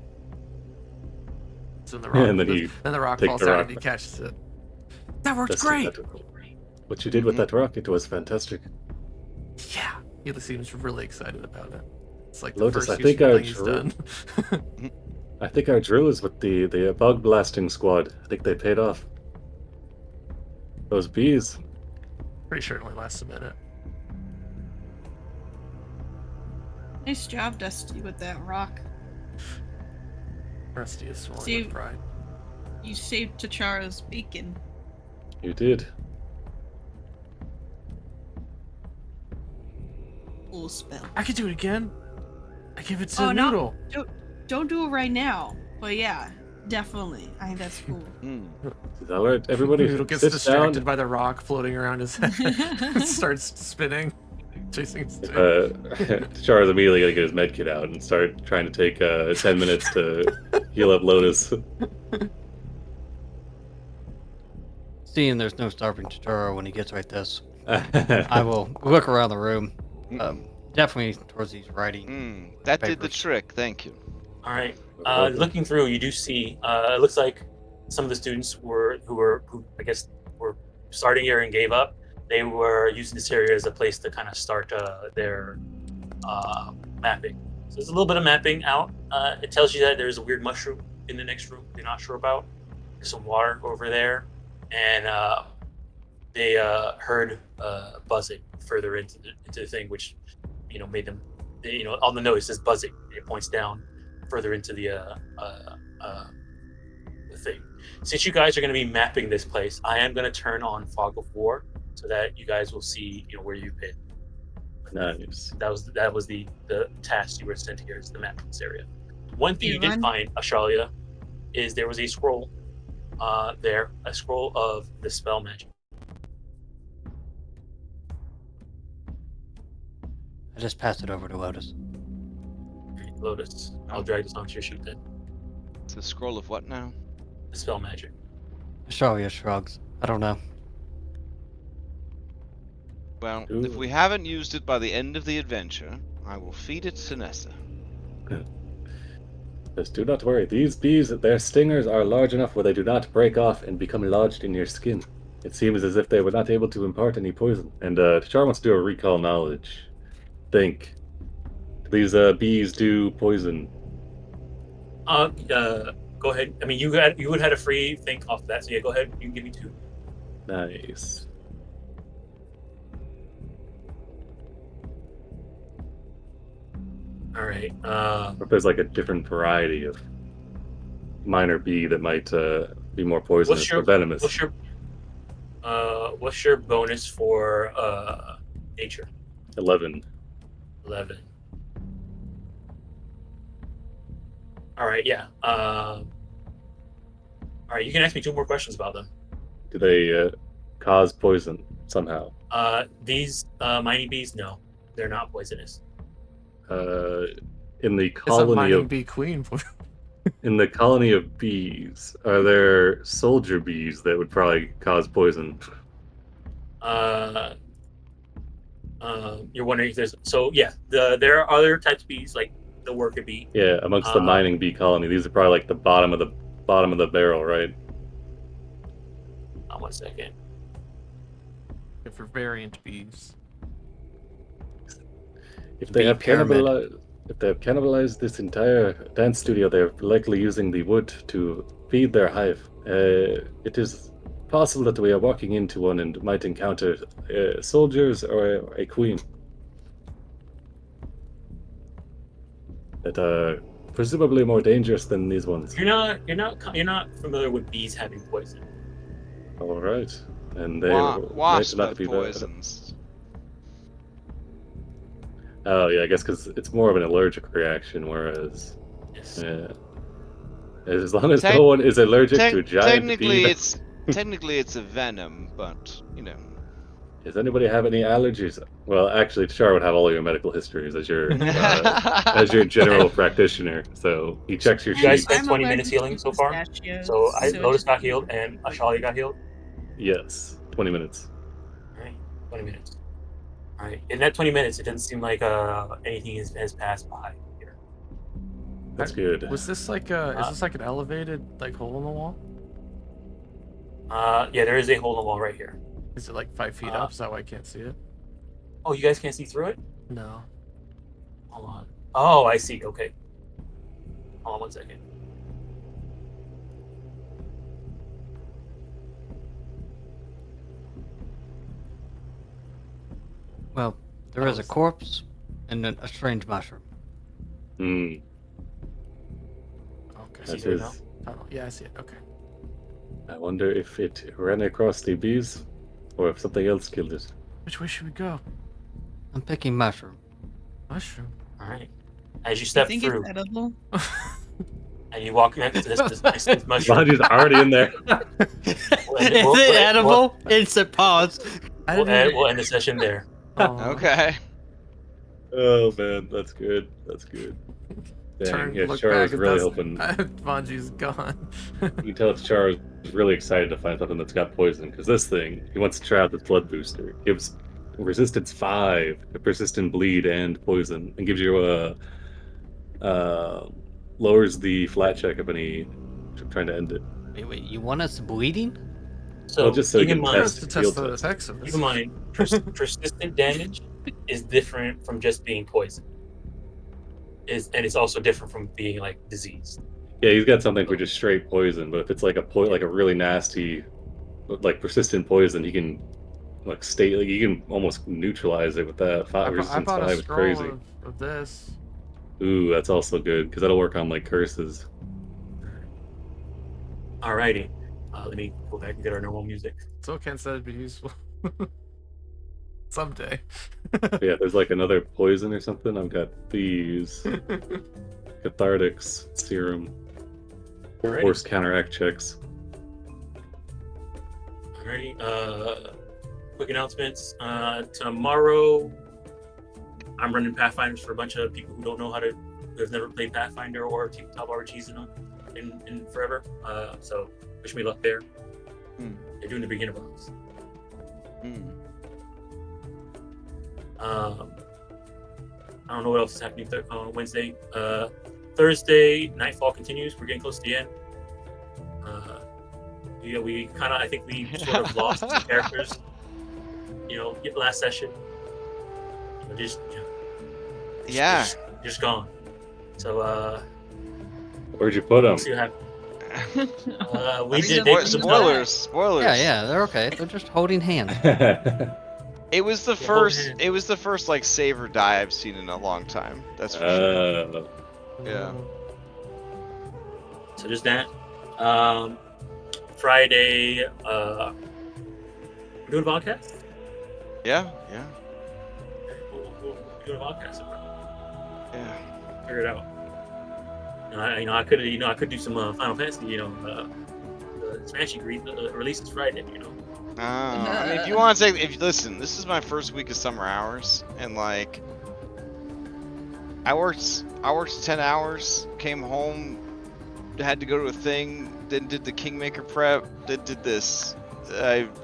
So the rock, And then the rock take falls the down rock. and he catches it. That worked Dusty, great! what you did with that rock, it was fantastic. Yeah, he seems really excited about it. It's like Lotus, the I first think useful I thing he's drew- done. I think our drill is with the bug blasting squad. I think they paid off. Those bees. Pretty sure it only lasts a minute. Nice job, Dusty, with that rock. Rusty is swollen See- with pride. You saved T'Chara's bacon. You did. Cool spell. I could do it again. I give it to Oh, no. Noodle. Don't do it right now. But yeah, definitely. I think that's cool. All right, everybody, Noodle gets sit distracted down. by the rock floating around his head. Starts spinning, chasing his tail. Char's immediately gonna get his med kit out and start trying to take 10 minutes to heal up Lotus. Seeing there's no starving T'Chara when he gets like this, I will look around the room. Definitely towards these writing. That did the papers. trick. Thank you. Alright. Looking through, you do see, it looks like some of the students who I guess were starting here and gave up. They were using this area as a place to kind of start their mapping. So there's a little bit of mapping out. It tells you that there's a weird mushroom in the next room you're not sure about. There's some water over there. And they heard buzzing further into the thing, which made them, on the note it says buzzing. It points down further into the thing. Since you guys are going to be mapping this place, I am going to turn on Fog of War so that you guys will see where you've been. Nice. That was the task you were sent here, is to map this area. One thing you did run? find, Ashalia, is there was a scroll there, a scroll of the spell magic. I just passed it over to Lotus. Lotus, I'll drag this onto your sheet then. It's a scroll of what now? The spell magic. Shravia shrugs. I don't know. Well, if Ooh. we haven't used it by the end of the adventure, I will feed it to Nessa. Just do not worry. These bees, their stingers are large enough where they do not break off and become lodged in your skin. It seems as if they were not able to impart any poison. And Char wants to do a recall knowledge. Think. These bees do poison. Go ahead. I mean, you would had a free think off that, so yeah, go ahead. You can give me 2. Nice. All right. Or if there's like a different variety of minor bee that might be more poisonous or venomous. What's your bonus for nature? 11. 11. All right. Yeah. All right. You can ask me 2 more questions about them. Do they cause poison somehow? These mining bees, no, they're not poisonous. In the It's a colony mining of bee queen. in the colony of bees, are there soldier bees that would probably cause poison? You're wondering if there's there are other types of bees like the worker bee. Yeah, amongst the mining bee colony, these are probably like the bottom of the barrel, right? 1 second. For variant bees. If they have pyramid. cannibalized this entire dance studio, they're likely using the wood to feed their hive. It is possible that we are walking into one and might encounter soldiers or a queen that are presumably more dangerous than these ones. You're not familiar with bees having poison. All right, and they Wasps might not have be poisons. Oh yeah, I guess because it's more of an allergic reaction, whereas Yes. as long as no one is allergic to a giant bee. Technically it's a venom, but you know. Does anybody have any allergies? Well, actually, Char would have all your medical histories as your general practitioner. So he checks your You guys sheet. spent I'm 20 allergic minutes to healing so far. pistachios, So it Lotus just- got healed and Ashali got healed. Yes, 20 minutes. All right, 20 minutes. All right, in that 20 minutes, it doesn't seem like anything has passed by here. That's good. Was this like is this like an elevated like hole in the wall? Yeah, there is a hole in the wall right here. Is it like 5 feet up? Is that why I can't see it? Oh, you guys can't see through it? No. Hold on. Oh, I see. Okay. Hold on 1 second. Well, there is a corpse and then a strange mushroom. Hmm. Okay. See That through it now? is. Oh, yeah, I see it. Okay. I wonder if it ran across the bees, or if something else killed it. Which way should we go? I'm picking mushroom. Mushroom. All right. As you You step think through it's edible? and you walk next to this mushroom. Manji's already in there. Is it edible? Instant pause. We'll end the session there. Oh. Okay. Oh man, that's good. That's good. Dang, Turn, yeah, look Char back, was it really doesn't- hoping. Vanji's gone. You can tell Char is really excited to find something that's got poison, because this thing, he wants to try out this blood booster. Gives resistance 5, a persistent bleed and poison, and gives you lowers the flat check of any trying to end it. Wait, you want us bleeding? So Well, just so you keep in can mind, test to field test the test. effects of keep this. in mind, persistent damage is different from just being poisoned. And it's also different from being like diseased. Yeah, he's got something for just straight poison, but if it's like like a really nasty, like persistent poison, he can you can almost neutralize it with that. I Resistance bought 5 a is scroll crazy. of this. Ooh, that's also good because that'll work on like curses. Alrighty. Let me go back and get our normal music. Token said it'd be useful. Someday. Yeah, there's like another poison or something. I've got these cathartics serum. Alrighty. Force counteract checks. Alrighty. Quick announcements. Tomorrow, I'm running Pathfinders for a bunch of people who don't know who have never played Pathfinder or tabletop RPGs in forever. So wish me luck there. They're doing the beginner box. I don't know what else is happening on Wednesday. Thursday, Nightfall continues. We're getting close to the end. We kind of, I think we sort of lost some characters. Last session. Just gone. So where'd you put them? We'll see what happens. We did spoilers. Yeah, they're okay. They're just holding hands. It was the first like save or die I've seen in a long time. That's for sure. Yeah. So just that. Friday, we're doing a podcast. Yeah. We'll do a podcast. Yeah. Figure it out. I could do some Final Fantasy. The Smashy releases Friday. I mean, if you want to listen, this is my first week of summer hours, and like, I worked 10 hours, came home, had to go to a thing, then did the Kingmaker prep, then did this.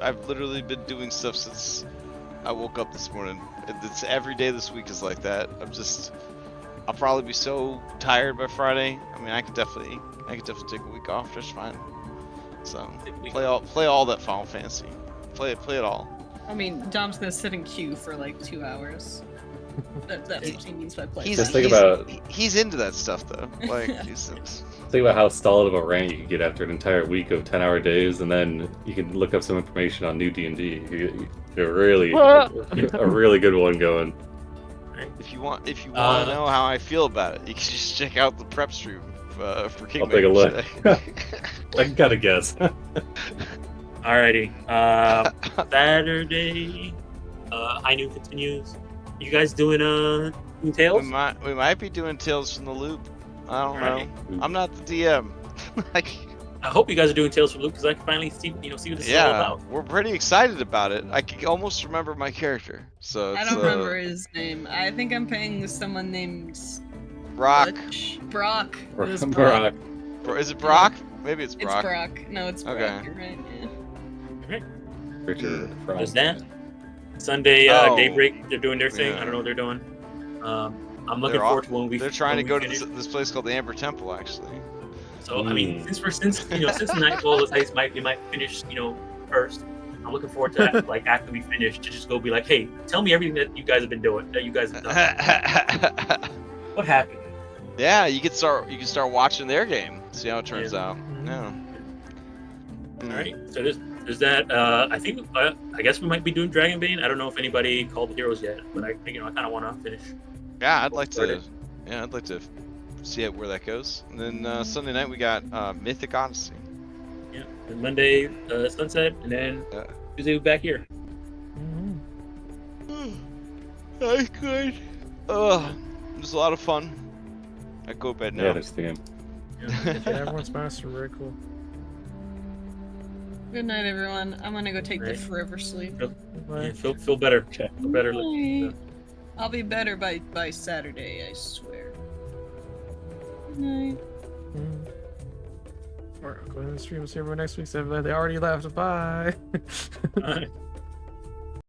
I've literally been doing stuff since I woke up this morning. It's every day this week is like that. I'll probably be so tired by Friday. I mean, I could definitely take a week off just fine. So play all that Final Fantasy. Play it all. I mean, Dom's gonna sit in queue for like 2 hours. That's what he means by play. He's into that stuff though. Like Think about how solid of a rank you can get after an entire week of 10-hour days, and then you can look up some information on new D&D. You're really a really good one going. If you want to know how I feel about it, you can just check out the prep stream for Kingmaker. I'll take a look. I can kind of guess. Alrighty. Saturday, High Noon continues. You guys doing Tales? We might be doing Tales from the Loop. I don't know. I'm not the DM. I hope you guys are doing Tales from the Loop because I can finally see what this is all about. We're pretty excited about it. I can almost remember my character. So I don't remember his name. I think I'm paying someone named Brock. Brock. Is it Brock? Maybe it's Brock. It's Brock. No, it's Brock. Okay. You're right. Yeah. Richard. There's that. Sunday, Daybreak. They're doing their thing. I don't know what they're doing. I'm looking forward to when we. They're trying to go to this place called the Amber Temple, actually. So I mean, since Nightfall we might finish first. I'm looking forward to that, like after we finish to just go be like, hey, tell me everything that you guys have been doing, that you guys have done. What happened? Yeah, you can start watching their game, see how it turns out. Yeah. All right, so there's that. I guess we might be doing Dragonbane. I don't know if anybody called the heroes yet, but I kind of want to finish. Yeah, I'd like to see where that goes. And then Sunday night we got Mythic Odyssey. Yeah, and Monday Sunset, and then Tuesday we're back here. That's good. It was a lot of fun. I go to bed now. Yeah, that's the game. Yeah, everyone's master, very cool. Good night, everyone. I'm gonna go take the forever sleep. Feel better. Feel better. I'll be better by Saturday, I swear. Good night. Alright, I'll go ahead and stream. See everyone next week. So they already left. Bye. All right.